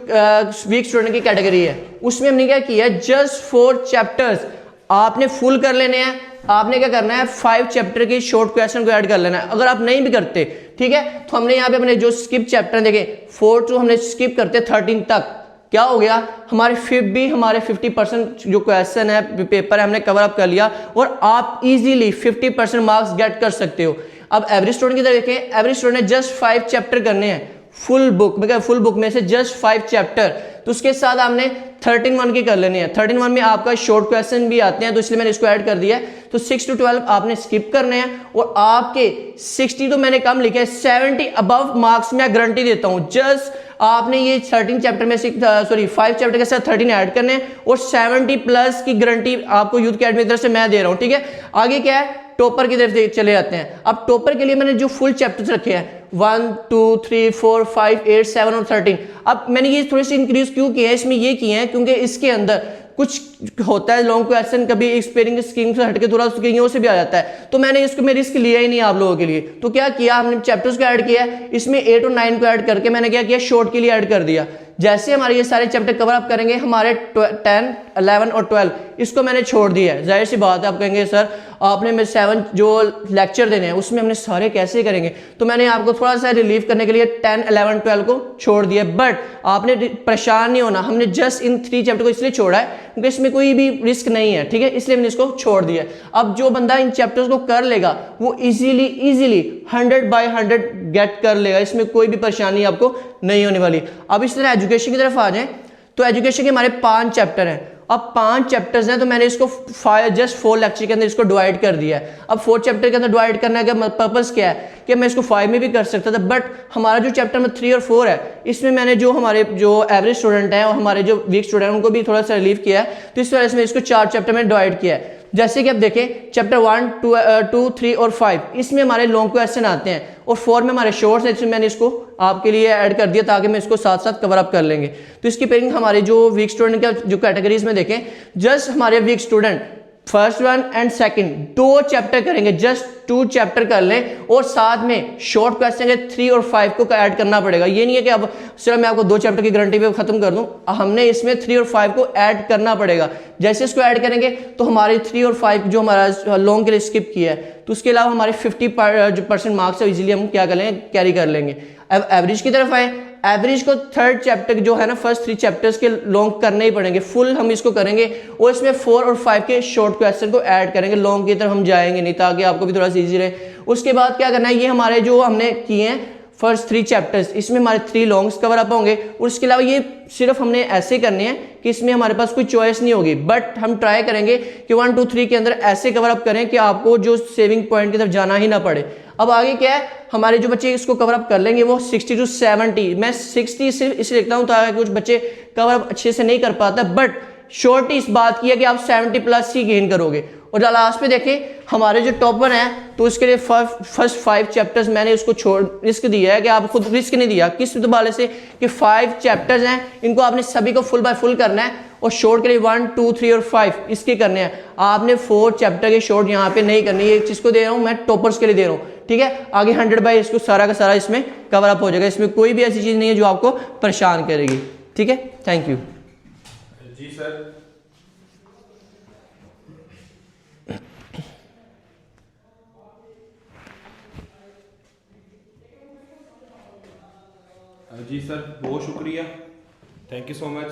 वीक स्टूडेंट की कैटेगरी है उसमें हमने क्या किया है, जस्ट 4 चैप्टर्स आपने फुल कर लेने हैं। आपने क्या करना है, 5 चैप्टर के शॉर्ट क्वेश्चन को ऐड कर लेना है। अगर आप नहीं भी करते, ठीक है, तो हमने यहाँ पे अपने जो स्किप चैप्टर देखें 4 to हमने स्किप करते 13 तक, क्या हो गया, हमारे 50% जो क्वेश्चन है पेपर है हमने कवर अप कर लिया और आप इजीली 50% मार्क्स गेट कर सकते हो। अब एवरेज स्टूडेंट की तरह देखें, एवरेज स्टूडेंट ने जस्ट 5 चैप्टर करने हैं फुल बुक में से जस्ट 5 चैप्टर, तो उसके साथ आपने 13-1 की कर लेनी है। 13-1 में आपका शॉर्ट क्वेश्चन भी आते हैं, तो इसलिए मैंने इसको ऐड कर दिया है। तो 6 to 12 आपने स्किप करने हैं और आपके 60 तो मैंने कम लिखे, 70 अबव मार्क्स मैं गारंटी देता हूं। जस्ट आपने ये 13 चैप्टर में 5 चैप्टर के साथ 13 ऐड करने हैं और 70 प्लस की गारंटी आपको यूथ अकेडमी की तरफ से मैं दे रहा हूं, ठीक है। आगे क्या है, टॉपर की तरफ चले जाते हैं। अब टॉपर के लिए मैंने जो फुल चैप्टर्स रखे हैं 1 2 3 4 5 8 7 और 13। अब मैंने ये थोड़ी सी इंक्रीज क्यों किए हैं, इसमें ये किए हैं क्योंकि इसके अंदर कुछ होता है लॉन्ग क्वेश्चन, कभी एक्सपेरिंग स्कीम से हटके थोड़ा उसके से भी आ जाता है, तो मैंने इसको में रिस्क लिया ही नहीं आप लोगों के लिए। तो क्या किया, हमने चैप्टर्स को ऐड किया, इसमें 8 और 9 को ऐड करके मैंने क्या किया, शॉर्ट के लिए ऐड कर दिया। जैसे हमारे ये सारे चैप्टर कवर अप करेंगे, हमारे 10 11 और 12 इसको मैंने छोड़ दिया है। जाहिर सी बात है, आप कहेंगे सर आपने में 7 जो लेक्चर देने हैं उसमें हमने सारे कैसे करेंगे, तो मैंने आपको थोड़ा सा रिलीव करने के लिए 10 11 12 को छोड़ दिया। बट आपने परेशान नहीं होना, हमने जस्ट इन 3 चैप्टर को इसलिए छोड़ा है क्योंकि इसमें कोई भी रिस्क नहीं है, ठीक है, इसलिए मैंने इसको छोड़ दिया। अब जो बंदा इन चैप्टर्स को कर लेगा वो इजीली 100/100 गेट कर लेगा, इसमें कोई भी परेशानी आपको नहीं होने वाली। अब इस तरह एजुकेशन की तरफ आ जाएं, तो एजुकेशन के हमारे 5 चैप्टर हैं। अब 5 चैप्टर्स हैं, तो मैंने इसको जस्ट 4 लेक्चर के अंदर इसको डिवाइड कर दिया है। अब 4 चैप्टर के अंदर डिवाइड करने का पर्पस क्या है कि मैं इसको 5 में भी कर सकता था, बट हमारा जो चैप्टर में 3 और 4 है, इसमें मैंने जो हमारे जो एवरेज स्टूडेंट हैं और हमारे जो वीक स्टूडेंट हैं उनको भी थोड़ा सा रिलीव किया है, तो इस वजह से मैं इसको 4 चैप्टर में डिवाइड किया है। जैसे कि आप देखें चैप्टर 1 2 3 और 5 इसमें हमारे लॉन्ग क्वेश्चन आते हैं और 4 में हमारे शॉर्ट्स हैं, इसमें मैंने इसको आपके लिए ऐड कर दिया ताकि मैं इसको साथ साथ कवर अप कर लेंगे। तो इसकी पेयरिंग हमारे जो वीक स्टूडेंट का जो कैटेगरीज में देखें, जस्ट हमारे week student first 1 and second 2 chapter करेंगे, जस्ट 2 चैप्टर कर लें और साथ में शॉर्ट क्वेश्चन के 3 और 5 को ऐड करना पड़ेगा। ये नहीं है कि अब सिर्फ मैं आपको 2 चैप्टर की गारंटी पे खत्म कर दूं, हमने इसमें 3 और 5 को ऐड करना पड़ेगा। जैसे इसको ऐड करेंगे तो हमारे 3 और 5 जो हमारा लॉन्ग के लिए स्किप किया है, तो उसके अलावा हमारे 50% मार्क्स है इजीली हम क्या कर लेंगे, कैरी कर लेंगे। अब एवरेज की तरफ आए, एवरेज को 3rd चैप्टर जो है ना, फर्स्ट 3 चैप्टर्स के लॉन्ग करने ही पड़ेंगे, फुल हम इसको करेंगे और इसमें 4 और 5 के शॉर्ट क्वेश्चन को ऐड करेंगे, लॉन्ग की तरफ हम जाएंगे नहीं, ताकि आपको भी थोड़ा सा इजी रहे। उसके बाद क्या करना है, ये हमारे जो हमने किए हैं फर्स्ट 3 चैप्टर्स, इसमें हमारे 3 लॉन्ग्स कवर अप होंगे और उसके अलावा ये सिर्फ हमने ऐसे करने हैं कि इसमें हमारे पास कोई चॉइस नहीं होगी, बट हम ट्राई करेंगे कि 1 2 3 के अंदर ऐसे कवर अप करें कि आपको जो सेविंग पॉइंट की तरफ जाना ही ना पड़े। अब आगे क्या है, हमारे जो बच्चे इसको कवर अप कर लेंगे वो 60 to 70, मैं 60 सिर्फ इसलिए लिखता हूँ ताकि कुछ बच्चे कवर अप अच्छे से नहीं कर पाते, बट शॉर्ट इस बात की है कि आप 70 प्लस ही गेन करोगे। और लास्ट पे देखें हमारे जो टॉपर हैं, तो इसके लिए फर्स्ट 5 चैप्टर्स मैंने उसको छोड़ रिस्क दिया है कि आप खुद रिस्क नहीं दिया किस हवाले से कि 5 चैप्टर्स हैं, इनको आपने सभी को फुल बाय फुल करना है और शॉर्ट के लिए 1 2 3 और 5 इसके करने हैं। आपने 4 चैप्टर के शॉर्ट यहाँ पे नहीं करनी, ये चीज को दे रहा हूँ मैं टॉपर्स के लिए दे रहा हूँ, ठीक है। आगे 100 इसको सारा का सारा इसमें कवर अप हो जाएगा, इसमें कोई भी ऐसी चीज नहीं है जो आपको परेशान करेगी, ठीक है। थैंक यू जी सर। जी सर, बहुत शुक्रिया, thank you so much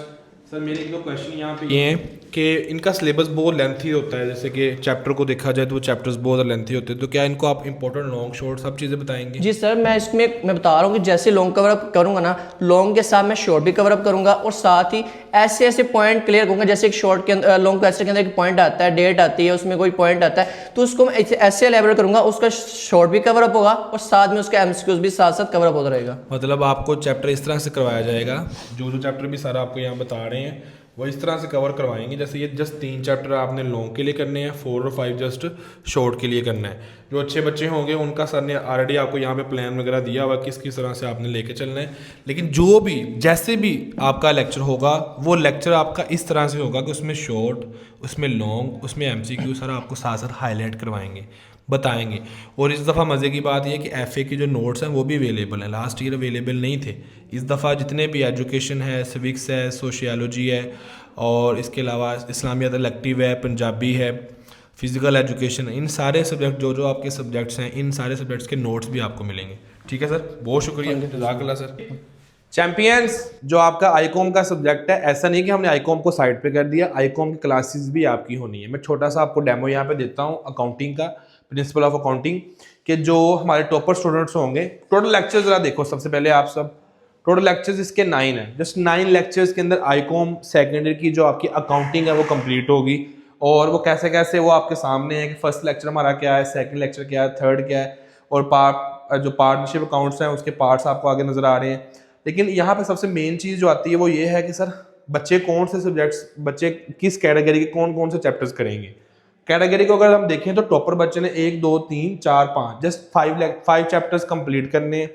sir. मेरे 1-2 क्वेश्चन यहाँ पे ये हैं कि इनका सिलेबस बहुत लेंथी होता है, जैसे कि चैप्टर को देखा जाए तो वो चैप्टर्स बहुत लेंथी होते हैं, तो क्या इनको आप इंपॉर्टेंट लॉन्ग शॉर्ट सब चीज़ें बताएंगे? जी सर, मैं इसमें मैं बता रहा हूँ कि जैसे लॉन्ग कवर अप करूँगा ना, लॉन्ग के साथ मैं शॉर्ट भी कवर अप करूँगा और साथ ही ऐसे ऐसे पॉइंट क्लियर करूँगा। जैसे एक शॉर्ट के अंदर लॉन्ग क्वेश्चन के अंदर एक पॉइंट आता है, डेट आती है, उसमें कोई पॉइंट आता है, तो उसको मैं ऐसे एलेबोरेट करूँगा, उसका शॉर्ट भी कवर अप होगा और साथ में उसका एमसीक्यूज भी साथ साथ कवर अप होता रहेगा। मतलब आपको चैप्टर इस तरह से करवाया जाएगा, जो चैप्टर भी सर आपको यहाँ बता रहे हैं वो इस तरह से कवर करवाएंगे, जैसे ये जस्ट 3 चैप्टर आपने लॉन्ग के लिए करने हैं, 4 और 5 जस्ट शॉर्ट के लिए करना है। जो अच्छे बच्चे होंगे उनका सर ने ऑलरेडी आपको यहाँ पे प्लान वगैरह दिया हुआ किस किस तरह से आपने लेके चलना है, लेकिन जो भी जैसे भी आपका लेक्चर होगा वो लेक्चर आपका इस तरह से होगा कि उसमें शॉर्ट, उसमें लॉन्ग, उसमें एमसीक्यू सर आपको साथ साथ हाईलाइट करवाएंगे, बताएंगे। और इस दफ़ा मज़े की बात यह है कि एफए के जो नोट्स हैं वो भी अवेलेबल हैं, लास्ट ईयर अवेलेबल नहीं थे। इस दफ़ा जितने भी एजुकेशन है, सिविक्स है, सोशियोलॉजी है और इसके अलावा इस्लामियत इलेक्टिव है, पंजाबी है, फिज़िकल एजुकेशन, इन सारे सब्जेक्ट जो आपके सब्जेक्ट्स हैं, इन सारे सब्जेक्ट्स के नोट्स भी आपको मिलेंगे, ठीक है सर। बहुत शुक्रिया, जज़ाकल्लाह सर। चैंपियंस, जो आपका आईकॉम का सब्जेक्ट है, ऐसा नहीं कि हमने आईकॉम को साइड पे कर दिया, आईकॉम की क्लासेस भी आपकी होनी है। मैं छोटा सा आपको डेमो यहाँ पे देता हूँ अकाउंटिंग का, प्रिंसिपल ऑफ अकाउंटिंग के जो हमारे टॉपर स्टूडेंट्स होंगे। टोटल लेक्चर ज़रा देखो, सबसे पहले आप सब टोटल लेक्चर्स इसके 9 है। जस्ट 9 लेक्चर्स के अंदर आईकॉम सेकेंडरी की जो आपकी अकाउंटिंग है वो कंप्लीट होगी, और वो कैसे कैसे वो आपके सामने है कि फर्स्ट लेक्चर हमारा क्या है, सेकंड लेक्चर क्या है, थर्ड क्या है, और जो पार्टनरशिप अकाउंट्स हैं उसके पार्ट्स आपको आगे नजर आ रहे हैं। लेकिन यहाँ पे सबसे मेन चीज़ जो आती है वो ये है कि सर बच्चे कौन से सब्जेक्ट्स, बच्चे किस कैटेगरी के कौन कौन से चैप्टर्स करेंगे। कैटेगरी को अगर हम देखें तो टॉपर बच्चे ने 1 2 3 4 5 जस्ट 5 चैप्टर्स कंप्लीट करने,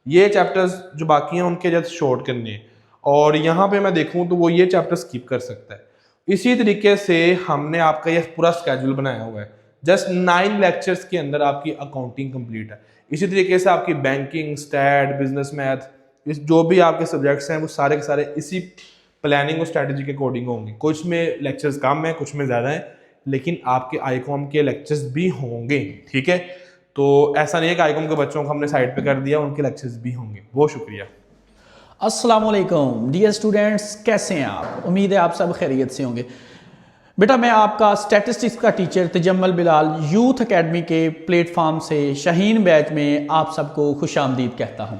ये चैप्टर्स जो बाकी हैं उनके जस्ट शॉर्ट करने, और यहाँ पे मैं देखूँ तो वो ये चैप्टर स्किप कर सकता है। इसी तरीके से हमने आपका ये पूरा स्केड्यूल बनाया हुआ है। जस्ट 9 लेक्चर्स के अंदर आपकी अकाउंटिंग कंप्लीट है। इसी तरीके से आपकी बैंकिंग, स्टैट, बिजनेस मैथ, इस जो भी आपके सब्जेक्ट्स हैं वो सारे के सारे इसी प्लानिंग और स्ट्रैटेजी के अकॉर्डिंग होंगे। कुछ में लेक्चर्स कम है, कुछ में ज़्यादा है, लेकिन आपके आईकॉम के लेक्चर्स भी होंगे, ठीक है। तो ऐसा नहीं है कि आईकॉम के बच्चों को हमने साइड पे कर दिया, उनके लेक्चर्स भी होंगे। बहुत शुक्रिया। अस्सलाम वालेकुम डियर स्टूडेंट्स, कैसे हैं आप? उम्मीद है आप सब खैरियत से होंगे। बेटा मैं आपका स्टैटिस्टिक्स का teacher Tajammal Bilal youth academy के प्लेटफॉर्म से शाहीन बैच में आप सबको खुशामदीद कहता हूं।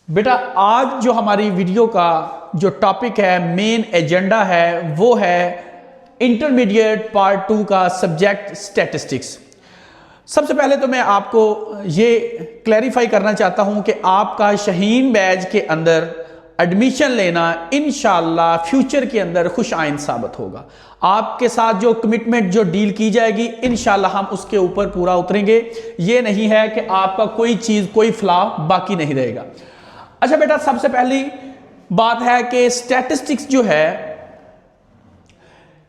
बेटा आज जो हमारी वीडियो का जो टॉपिक है, मेन एजेंडा है, वो है इंटरमीडिएट पार्ट 2 का सब्जेक्ट स्टैटिस्टिक्स। सबसे पहले तो मैं आपको ये क्लैरिफाई करना चाहता हूं कि आपका शाहीन बैच के अंदर एडमिशन लेना इंशाअल्लाह फ्यूचर के अंदर खुश आइंद साबित होगा। आपके साथ जो कमिटमेंट जो डील की जाएगी इंशाअल्लाह हम उसके ऊपर पूरा उतरेंगे। ये नहीं है कि आपका कोई चीज़, कोई फ्लॉ बाकी नहीं रहेगा। अच्छा बेटा, सबसे पहली बात है कि स्टैटिस्टिक्स जो है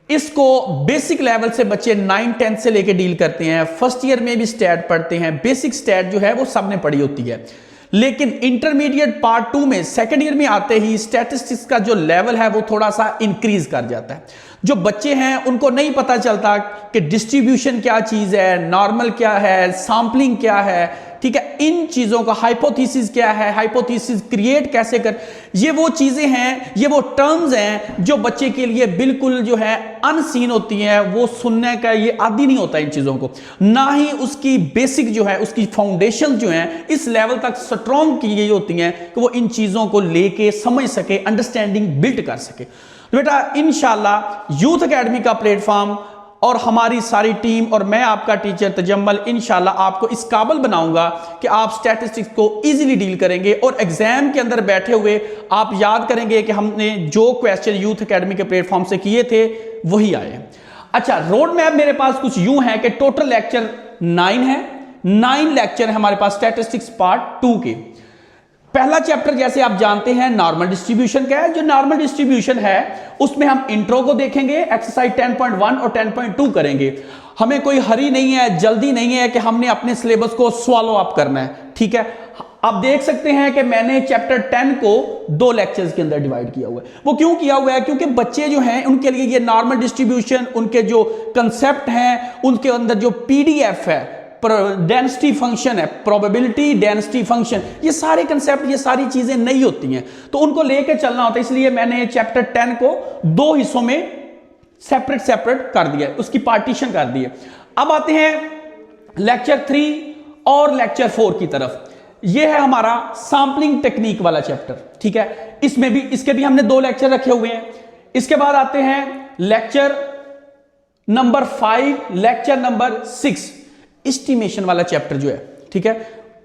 इसको बेसिक लेवल से बच्चे 9 10 से लेके डील करते हैं। फर्स्ट ईयर में भी स्टैट पढ़ते हैं, बेसिक स्टैट जो है वो सबने पढ़ी होती है। लेकिन इंटरमीडिएट पार्ट 2 में सेकंड ईयर में आते ही स्टैटिस्टिक्स का जो लेवल है वो थोड़ा सा इंक्रीज कर जाता है। जो बच्चे हैं उनको नहीं पता चलता कि डिस्ट्रीब्यूशन क्या चीज है, नॉर्मल क्या है, सैंपलिंग क्या है, ठीक है, इन चीजों का हाइपोथेसिस क्या है, हाइपोथेसिस क्रिएट कैसे कर, ये वो चीजें हैं, ये वो टर्म्स हैं जो बच्चे के लिए बिल्कुल जो है अनसीन होती हैं। वो सुनने का ये आदी नहीं होता इन चीजों को, ना ही उसकी बेसिक जो है, उसकी फाउंडेशन जो है इस लेवल तक स्ट्रॉन्ग की गई होती हैं कि वो इन चीजों को लेके समझ सके, अंडरस्टैंडिंग बिल्ड कर सके। तो बेटा इंशाल्लाह यूथ एकेडमी का प्लेटफॉर्म और हमारी सारी टीम और मैं आपका टीचर तजम्मल इंशाल्लाह आपको इस काबिल बनाऊंगा कि आप स्टैटिस्टिक्स को इजीली डील करेंगे और एग्जाम के अंदर बैठे हुए आप याद करेंगे कि हमने जो क्वेश्चन यूथ एकेडमी के प्लेटफॉर्म से किए थे वही आए। अच्छा, रोड मैप मेरे पास कुछ यूं है कि टोटल लेक्चर 9 है, 9 लेक्चर है हमारे पास स्टैटिस्टिक्स पार्ट 2 के। पहला चैप्टर जैसे आप जानते हैं नॉर्मल डिस्ट्रीब्यूशन का है। जो नॉर्मल डिस्ट्रीब्यूशन है उसमें हम इंट्रो को देखेंगे, एक्सरसाइज 10.1 और 10.2 करेंगे। हमें कोई हरी नहीं है, जल्दी नहीं है कि हमने अपने सिलेबस को स्वॉलो अप करना है, ठीक है। आप देख सकते हैं कि मैंने चैप्टर 10 को 2 लेक्चर्स के अंदर डिवाइड किया हुआ है। वो क्यों किया हुआ है? क्योंकि बच्चे जो हैं उनके लिए ये नॉर्मल डिस्ट्रीब्यूशन, उनके जो कंसेप्ट हैं, उनके अंदर जो पीडीएफ है, डेंसिटी फंक्शन है, प्रोबेबिलिटी डेंसिटी फंक्शन, ये सारे कंसेप्ट, ये सारी चीजें नहीं होती हैं, तो उनको लेके चलना होता है। इसलिए मैंने चैप्टर 10 को 2 हिस्सों में सेपरेट कर दिया, उसकी पार्टीशन कर दी है। अब आते हैं लेक्चर 3 और लेक्चर 4 की तरफ। ये है हमारा सैंपलिंग टेक्निक वाला चैप्टर, ठीक है। इसमें भी, इसके भी हमने 2 लेक्चर रखे हुए हैं। इसके बाद आते हैं lecture number 5, lecture number 6 estimation वाला चैप्टर जो है, ठीक है।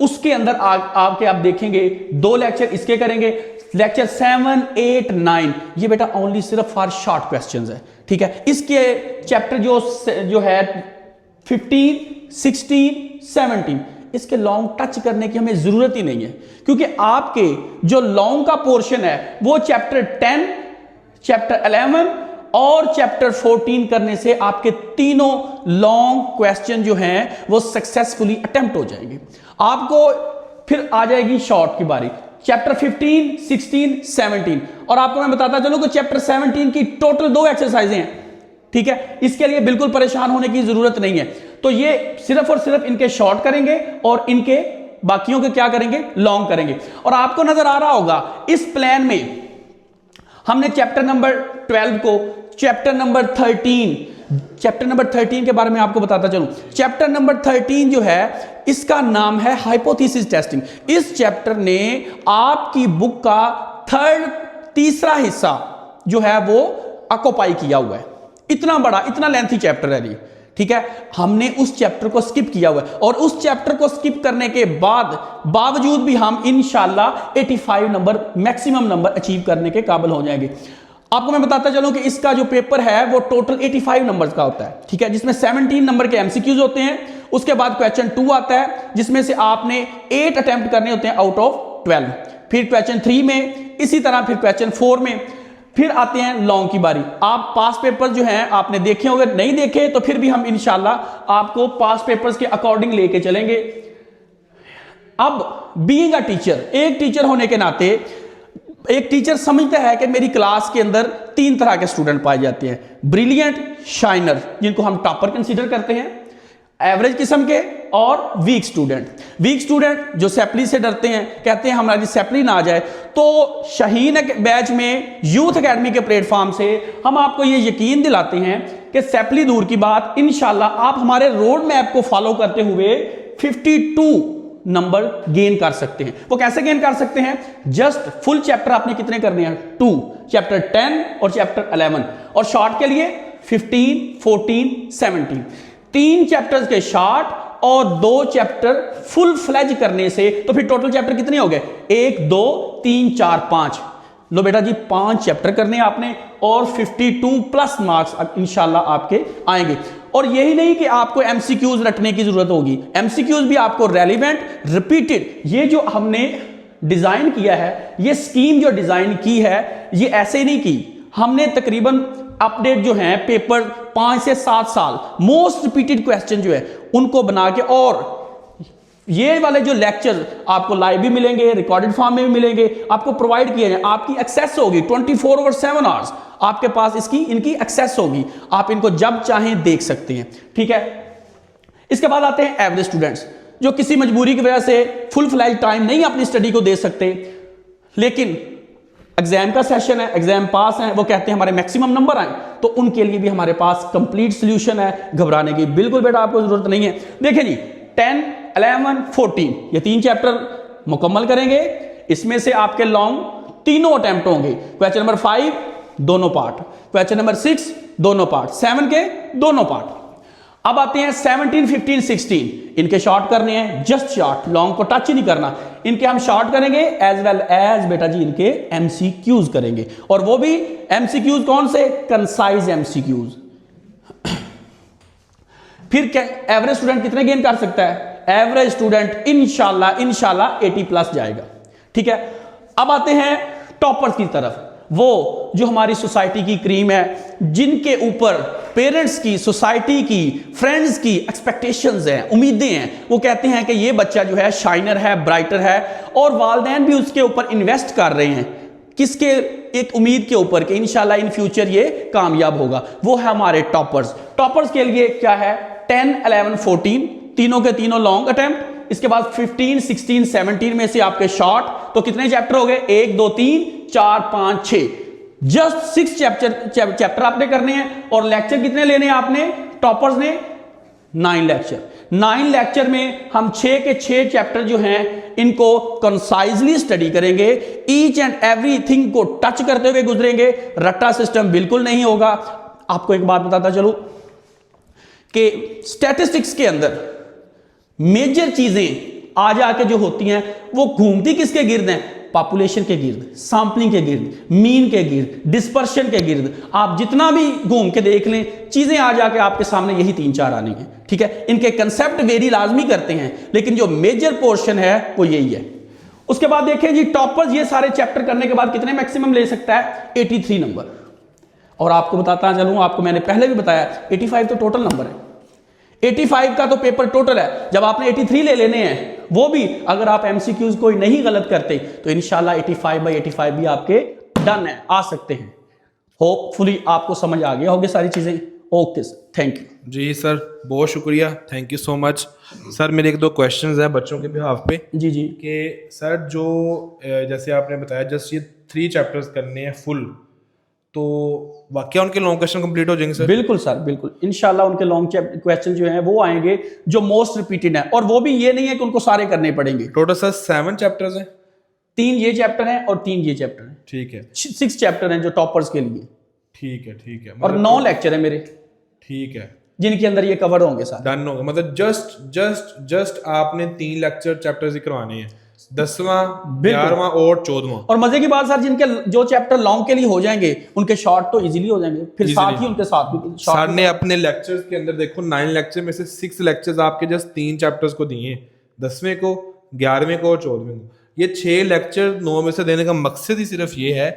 उसके अंदर आपके आप देखेंगे 2 लेक्चर इसके करेंगे, लेक्चर 7, 8, 9 ये बेटा ओनली सिर्फ फॉर शॉर्ट क्वेश्चंस है, ठीक है। इसके चैप्टर जो है 15, 16, 17 इसके लॉन्ग टच करने की हमें जरूरत ही नहीं है, क्योंकि आपके जो लॉन्ग का पोर्शन है वो चैप्टर 10, चैप्टर 11 और चैप्टर 14 करने से आपके तीनों लॉन्ग क्वेश्चन जो हैं वो सक्सेसफुली अटेम्प्ट हो जाएंगे। आपको फिर आ जाएगी शॉर्ट की बारी, चैप्टर 15, 16, 17। और आपको मैं बताता चलूं कि चैप्टर 17 की टोटल 2 एक्सरसाइजें हैं, ठीक है। इसके लिए बिल्कुल परेशान होने की जरूरत नहीं है। तो ये सिर्फ और सिर्फ इनके शॉर्ट करेंगे और इनके बाकियों के क्या करेंगे, लॉन्ग करेंगे। और आपको नजर आ रहा होगा इस प्लान में हमने चैप्टर नंबर 12 को, चैप्टर नंबर 13 चैप्टर नंबर 13 के बारे में आपको बताता चलूं। चैप्टर नंबर 13 जो है इसका नाम है हाइपोथेसिस टेस्टिंग। इस चैप्टर ने आपकी बुक का तीसरा हिस्सा जो है वो ऑक्युपाई किया हुआ है। इतना बड़ा, इतना लेंथी चैप्टर है ये, ठीक है। हमने उस चैप्टर को स्किप किया हुआ है और उस चैप्टर को स्किप करने के बावजूद भी हम इंशाल्लाह 85 नंबर मैक्सिमम नंबर अचीव करने के काबिल हो जाएंगे। आपको मैं बताता चलूं कि इसका जो पेपर है वो टोटल 85 नंबर्स का होता है, ठीक है, जिसमें 17 नंबर के एमसीक्यूज होते हैं। उसके बाद क्वेश्चन 2 आता है जिसमें से आपने 8 अटेम्प्ट करने होते हैं आउट ऑफ 12। फिर क्वेश्चन 3 में, इसी तरह फिर क्वेश्चन 4 में, फिर आते हैं लॉन्ग की बारी। आप पास पेपर जो हैं आपने देखे होंगे, नहीं देखे तो फिर भी हम इंशाल्लाह आपको पास पेपर्स के अकॉर्डिंग लेके चलेंगे। अब बीइंग अ टीचर, एक टीचर होने के नाते एक टीचर समझता है कि मेरी क्लास के अंदर 3 तरह के स्टूडेंट पाए जाते हैं, ब्रिलियंट, शाइनर जिनको हम टॉपर कंसीडर करते हैं, एवरेज किस्म के, और वीक स्टूडेंट। वीक स्टूडेंट जो सेपली से डरते हैं, कहते हैं हमारी सेपली ना आ जाए। तो शाहीन बैच में यूथ एकेडमी के प्लेटफॉर्म से हम आपको ये यकीन दिलाते हैं कि सेपली दूर की बात, इंशाल्लाह आप हमारे रोड मैप को फॉलो करते हुए 52 नंबर गेन कर सकते हैं। वो कैसे गेन कर सकते हैं? जस्ट फुल चैप्टर आपने कितने करने हैं? 2, चैप्टर 10 और चैप्टर 11, और शॉर्ट के लिए 15, 14, 17। 3 चैप्टर्स के शॉर्ट और 2 चैप्टर फुल फ्लेज करने से तो फिर टोटल चैप्टर कितने हो गए? 1, 2, 3, 4, 5। लो बेटा जी 5 चैप्टर करने आपने और 52 प्लस मार्क्स इंशाल्लाह आपके आएंगे। और यही नहीं कि आपको एमसीक्यूज रटने की जरूरत होगी, एमसीक्यूज भी आपको रेलिवेंट, रिपीटेड। ये जो हमने डिजाइन किया है, ये स्कीम जो डिजाइन की है, ये ऐसे नहीं की हमने। तकरीबन अपडेट जो है पेपर 5 से 7 साल मोस्ट रिपीटेड क्वेश्चन जो है उनको बना के, और ये वाले जो लेक्चर आपको लाइव भी मिलेंगे, रिकॉर्डेड फॉर्म में भी मिलेंगे, आपको प्रोवाइड किए जाए, आपकी एक्सेस होगी 24/7 आवर्स आपके पास इनकी एक्सेस होगी, आप इनको जब चाहें देख सकते हैं, ठीक है। इसके बाद आते हैं एवरेज स्टूडेंट्स, जो किसी मजबूरी की वजह से फुल फ्लैज टाइम नहीं अपनी स्टडी को दे सकते, लेकिन एग्जाम का सेशन है, एग्जाम पास है, वो कहते हैं हमारे मैक्सिमम नंबर आए, तो उनके लिए भी हमारे पास कंप्लीट सोल्यूशन है। घबराने की बिल्कुल बेटा आपको जरूरत नहीं है। देखिए जी 10, 11, 14 ये 3 चैप्टर मुकम्मल करेंगे। इसमें से आपके लॉन्ग तीनों अटेम्प्ट होंगे। क्वेश्चन नंबर 5 दोनों पार्ट, क्वेश्चन नंबर 6 दोनों पार्ट, 7 के दोनों पार्ट। अब आते हैं 17, 15, 16, इनके शॉर्ट करने हैं, जस्ट शॉर्ट, लॉन्ग को टच ही नहीं करना। इनके हम शॉर्ट करेंगे एज वेल एज बेटा जी इनके एमसीक्यूज करेंगे, और वो भी एमसीक्यूज कौन से? Concise MCQs. फिर एवरेज स्टूडेंट कितने गेन कर सकता है? एवरेज स्टूडेंट इंशाल्लाह 80 प्लस जाएगा, ठीक है। अब आते हैं टॉपर्स की तरफ, वो जो हमारी सोसाइटी की क्रीम है, जिनके ऊपर पेरेंट्स की, सोसाइटी की, फ्रेंड्स की एक्सपेक्टेशंस हैं, उम्मीदें हैं। वो कहते हैं कि ये बच्चा जो है शाइनर है, ब्राइटर है, और वालिदैन भी उसके ऊपर इन्वेस्ट कर रहे हैं। किसके? एक उम्मीद के ऊपर कि इंशाल्लाह इन फ्यूचर ये कामयाब होगा। वो है हमारे टॉपर्स। टॉपर्स के लिए क्या है? 10, 11, 14 तीनों के तीनों लॉन्ग अटेम्प्ट। इसके बाद 15, 16, 17 में से आपके शॉर्ट, तो कितने चैप्टर हो गए? 1, 2, 3, 4, 5, 6। जस्ट 6 चैप्टर आपने करने हैं, और लेक्चर कितने लेने हैं आपने? टॉपर्स ने 9 लेक्चर। 9 लेक्चर में हम 6 के 6 चैप्टर जो हैं इनको कंसाइजली स्टडी करेंगे, ईच एंड एवरीथिंग को टच करते हुए गुजरेंगे। रट्टा सिस्टम बिल्कुल नहीं होगा। आपको एक बात बताता चलूं कि स्टैटिस्टिक्स के अंदर मेजर चीजें आ जाके जो होती हैं वो घूमती किसके गिर्द हैं? पॉपुलेशन के गिर्द, सैंपलिंग के गिर्द, मीन के गिर्द, डिस्पर्शन के गिर्द। आप जितना भी घूम के देख लें, चीजें आ जाके आपके सामने यही 3-4 आनी है, ठीक है। इनके कंसेप्ट वेरी लाजमी करते हैं, लेकिन जो मेजर पोर्शन है वो यही है। उसके बाद देखें जी टॉपर्स ये सारे चैप्टर करने के बाद कितने मैक्सिमम ले सकता है? 83 नंबर। और आपको बताता चलूं, आपको मैंने पहले भी बताया 85 तो टोटल नंबर है। 85 का तो पेपर टोटल है। जब आपने 83 ले लेने हैं, वो भी अगर आप एमसीक्यूज कोई नहीं गलत करते तो इंशाल्लाह 85/85 भी आपके डन है, आ सकते हैं। होपफुली आपको समझ आ गया होगी सारी चीजें। Okay sir, thank you. जी सर, बहुत शुक्रिया, thank you so much. Sir मेरे 1-2 क्वेश्चंस हैं बच्चों के बिहाफ पे। जी जी। कि सर जो जैसे आपने बताया जस्ट ये 3 चैप्टर्स करने हैं फुल, तो वाकई उनके लॉन्ग क्वेश्चन कंप्लीट हो जाएंगे सर? बिल्कुल सर, बिल्कुल इंशाल्लाह उनके लॉन्ग क्वेश्चन जो हैं वो आएंगे जो मोस्ट रिपीटेड हैं, और वो भी ये नहीं है कि उनको सारे करने पड़ेंगे। टोटल सर 7 चैप्टर्स हैं? 3 ये चैप्टर हैं और 3 ये चैप्टर हैं। ठीक है, 6 चैप्टर हैं जो टॉपर्स के लिए, ठीक है, ठीक है। और 9 लेक्चर है मेरे, ठीक है, जिनके अंदर ये कवर होंगे सर। डन होगा। मतलब जस्ट आपने 3 लेक्चर चैप्टर्स ही करवाने हैं, 10वां, 11वां और 14वां। और मजे की बात सर, जिनके जो चैप्टर लॉन्ग के लिए हो जाएंगे उनके शॉर्ट तो इजीली हो जाएंगे, फिर साथ ही उनके साथ भी सर ने अपने लेक्चर्स के अंदर देखो 9 लेक्चर में से 6 लेक्चर्स आपके जस्ट 3 चैप्टर्स को दिए हैं, 10वें को, 11वें को और 14वें को। ये 6 लेक्चर 9 में से देने का मकसद ही सिर्फ ये है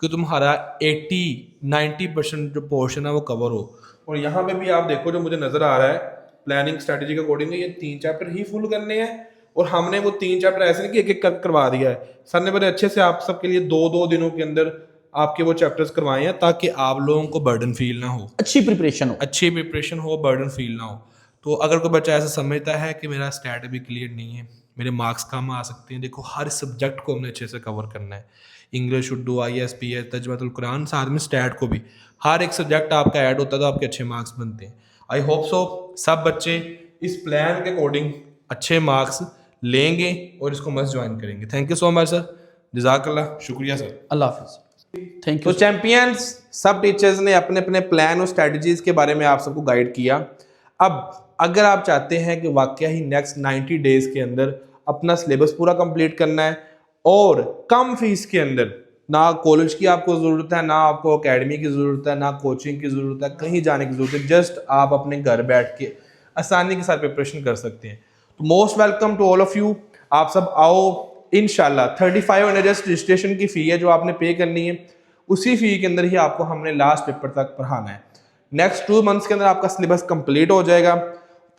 कि तुम्हारा 80-90% जो पोर्शन है वो कवर हो। और यहाँ पे भी आप देखो जो मुझे नजर आ रहा है प्लानिंग स्ट्रेटेजी के अकॉर्डिंग ये 3 चैप्टर ही फुल करने हैं, और हमने वो 3 चैप्टर ऐसे नहीं कि एक एक करवा दिया है। सर ने बड़े अच्छे से आप सबके लिए 2-2 दिनों के अंदर आपके वो चैप्टर्स करवाए हैं ताकि आप लोगों को बर्डन फील ना हो, अच्छी प्रिपरेशन हो, बर्डन फील ना हो। तो अगर कोई बच्चा ऐसा समझता है कि मेरा स्टैट अभी क्लियर नहीं है, मेरे मार्क्स कम आ सकते हैं, देखो हर सब्जेक्ट को हमने अच्छे से कवर करना है। इंग्लिश, उर्दू, IAS, PS, तर्जुमातुल कुरान, साथ में स्टैट को भी, हर एक सब्जेक्ट आपका ऐड होता है तो आपके अच्छे मार्क्स बनते हैं। आई होप सो सब बच्चे इस प्लान के अकॉर्डिंग अच्छे मार्क्स लेंगे और इसको मस्त ज्वाइन करेंगे। Thank you so much sir, जज़ाकल्लाह, शुक्रिया सर। अल्लाह हाफिज़, थैंक यू। तो चैंपियंस, सब टीचर्स ने अपने अपने प्लान और स्ट्रेटजीज के बारे में आप सबको गाइड किया। अब अगर आप चाहते हैं कि वाकई ही नेक्स्ट 90 डेज के अंदर अपना सिलेबस पूरा कंप्लीट करना है और कम फीस के अंदर, ना कॉलेज की आपको ज़रूरत है, ना आपको एकेडमी की ज़रूरत है, ना कोचिंग की ज़रूरत है, कहीं जाने की ज़रूरत है, जस्ट आप अपने घर बैठ के आसानी के साथ प्रिपरेशन कर सकते हैं। तो most welcome to all of you. आप सब आओ इंशाल्लाह। 3500 जस्ट रजिस्ट्रेशन की फ़ी है जो आपने पे करनी है, उसी फ़ी के अंदर ही आपको हमने लास्ट पेपर तक पढ़ाना है। नेक्स्ट 2 मंथ्स के अंदर आपका सिलेबस कंप्लीट हो जाएगा।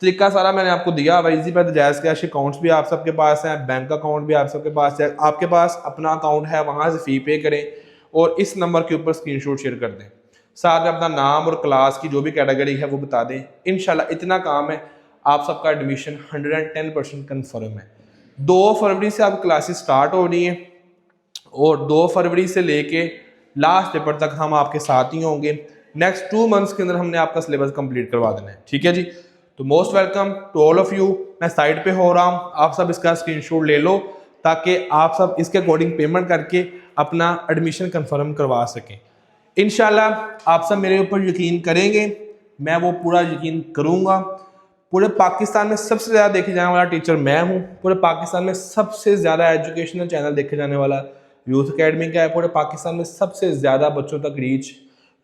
तरीका सारा मैंने आपको दिया, वाइजी पर जायज़ कैश अकाउंट्स भी आप सबके पास हैं, बैंक अकाउंट भी आप सबके पास है, आपके पास अपना अकाउंट है, वहाँ से फ़ी पे करें और इस नंबर के ऊपर स्क्रीनशॉट शेयर कर दें, साथ में अपना नाम और क्लास की जो भी कैटेगरी है वो बता दें। इंशाल्लाह इतना काम है, आप सबका एडमिशन 110% कन्फर्म है। 2 फरवरी से आप क्लासेस स्टार्ट हो रही हैं और 2 फरवरी से लेके लास्ट पेपर तक हम आपके साथ ही होंगे। नेक्स्ट 2 मंथ्स के अंदर हमने आपका सिलेबस कंप्लीट करवा देना है, ठीक है जी। तो most welcome to all of you. मैं साइड पे हो रहा हूँ, आप सब इसका स्क्रीनशॉट ले लो ताकि आप सब इसके अकॉर्डिंग पेमेंट करके अपना एडमिशन कंफर्म करवा सकें। इंशाल्लाह आप सब मेरे ऊपर यकीन करेंगे, मैं वो पूरा यकीन करूँगा। पूरे पाकिस्तान में सबसे ज़्यादा देखे जाने वाला टीचर मैं हूँ। पूरे पाकिस्तान में सबसे ज़्यादा एजुकेशनल चैनल देखे जाने वाला यूथ अकेडमी का है। पूरे पाकिस्तान में सबसे ज़्यादा बच्चों तक रीच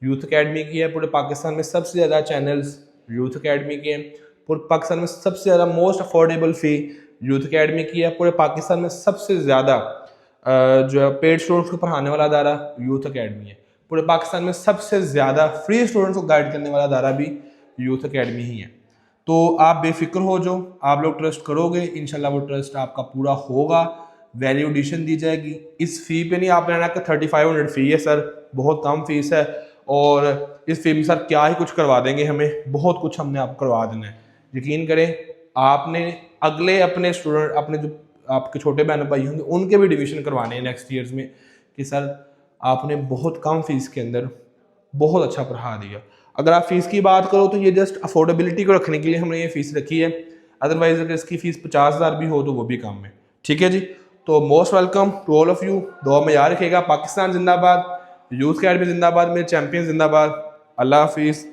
यूथ अकेडमी की है। पूरे पाकिस्तान में सबसे ज़्यादा चैनल्स यूथ अकेडमी के हैं। पूरे पाकिस्तान में सबसे ज़्यादा मोस्ट अफोर्डेबल फ़ी यूथ अकेडमी की है। पूरे पाकिस्तान में सबसे ज़्यादा जो है पेड स्टूडेंट्स को पढ़ाने वाला अदारा यूथ अकेडमी है। पूरे पाकिस्तान में सबसे ज़्यादा फ्री स्टूडेंट्स को गाइड करने वाला अदारा भी यूथ अकेडमी ही है। तो आप बेफिक्र हो, जो आप लोग ट्रस्ट करोगे इंशाल्लाह वो ट्रस्ट आपका पूरा होगा। वैल्यू एडिशन दी जाएगी। इस फ़ी पे नहीं आप लेना कि 3500 फ़ी है सर, बहुत कम फीस है और इस फ़ी में सर क्या ही कुछ करवा देंगे, हमें बहुत कुछ हमने आपको करवा देना है। यकीन करें, आपने अगले अपने स्टूडेंट, अपने जो आपके छोटे बहन भाई होंगे उनके भी डिवीज़न करवाने हैं नेक्स्ट ईयर्स में कि सर आपने बहुत कम फीस के अंदर बहुत अच्छा पढ़ा दिया। अगर आप फीस की बात करो तो ये जस्ट अफोर्डेबिलिटी को रखने के लिए हमने ये फ़ीस रखी है, अदरवाइज अगर इसकी फ़ीस 50,000 भी हो तो वो भी कम है, ठीक है जी। तो most welcome to all of you. दुआ में याद रखिएगा। पाकिस्तान जिंदाबाद, यूथ अकेडमी जिंदाबाद, मेरे चैंपियन जिंदाबाद। अल्लाह हाफिज़।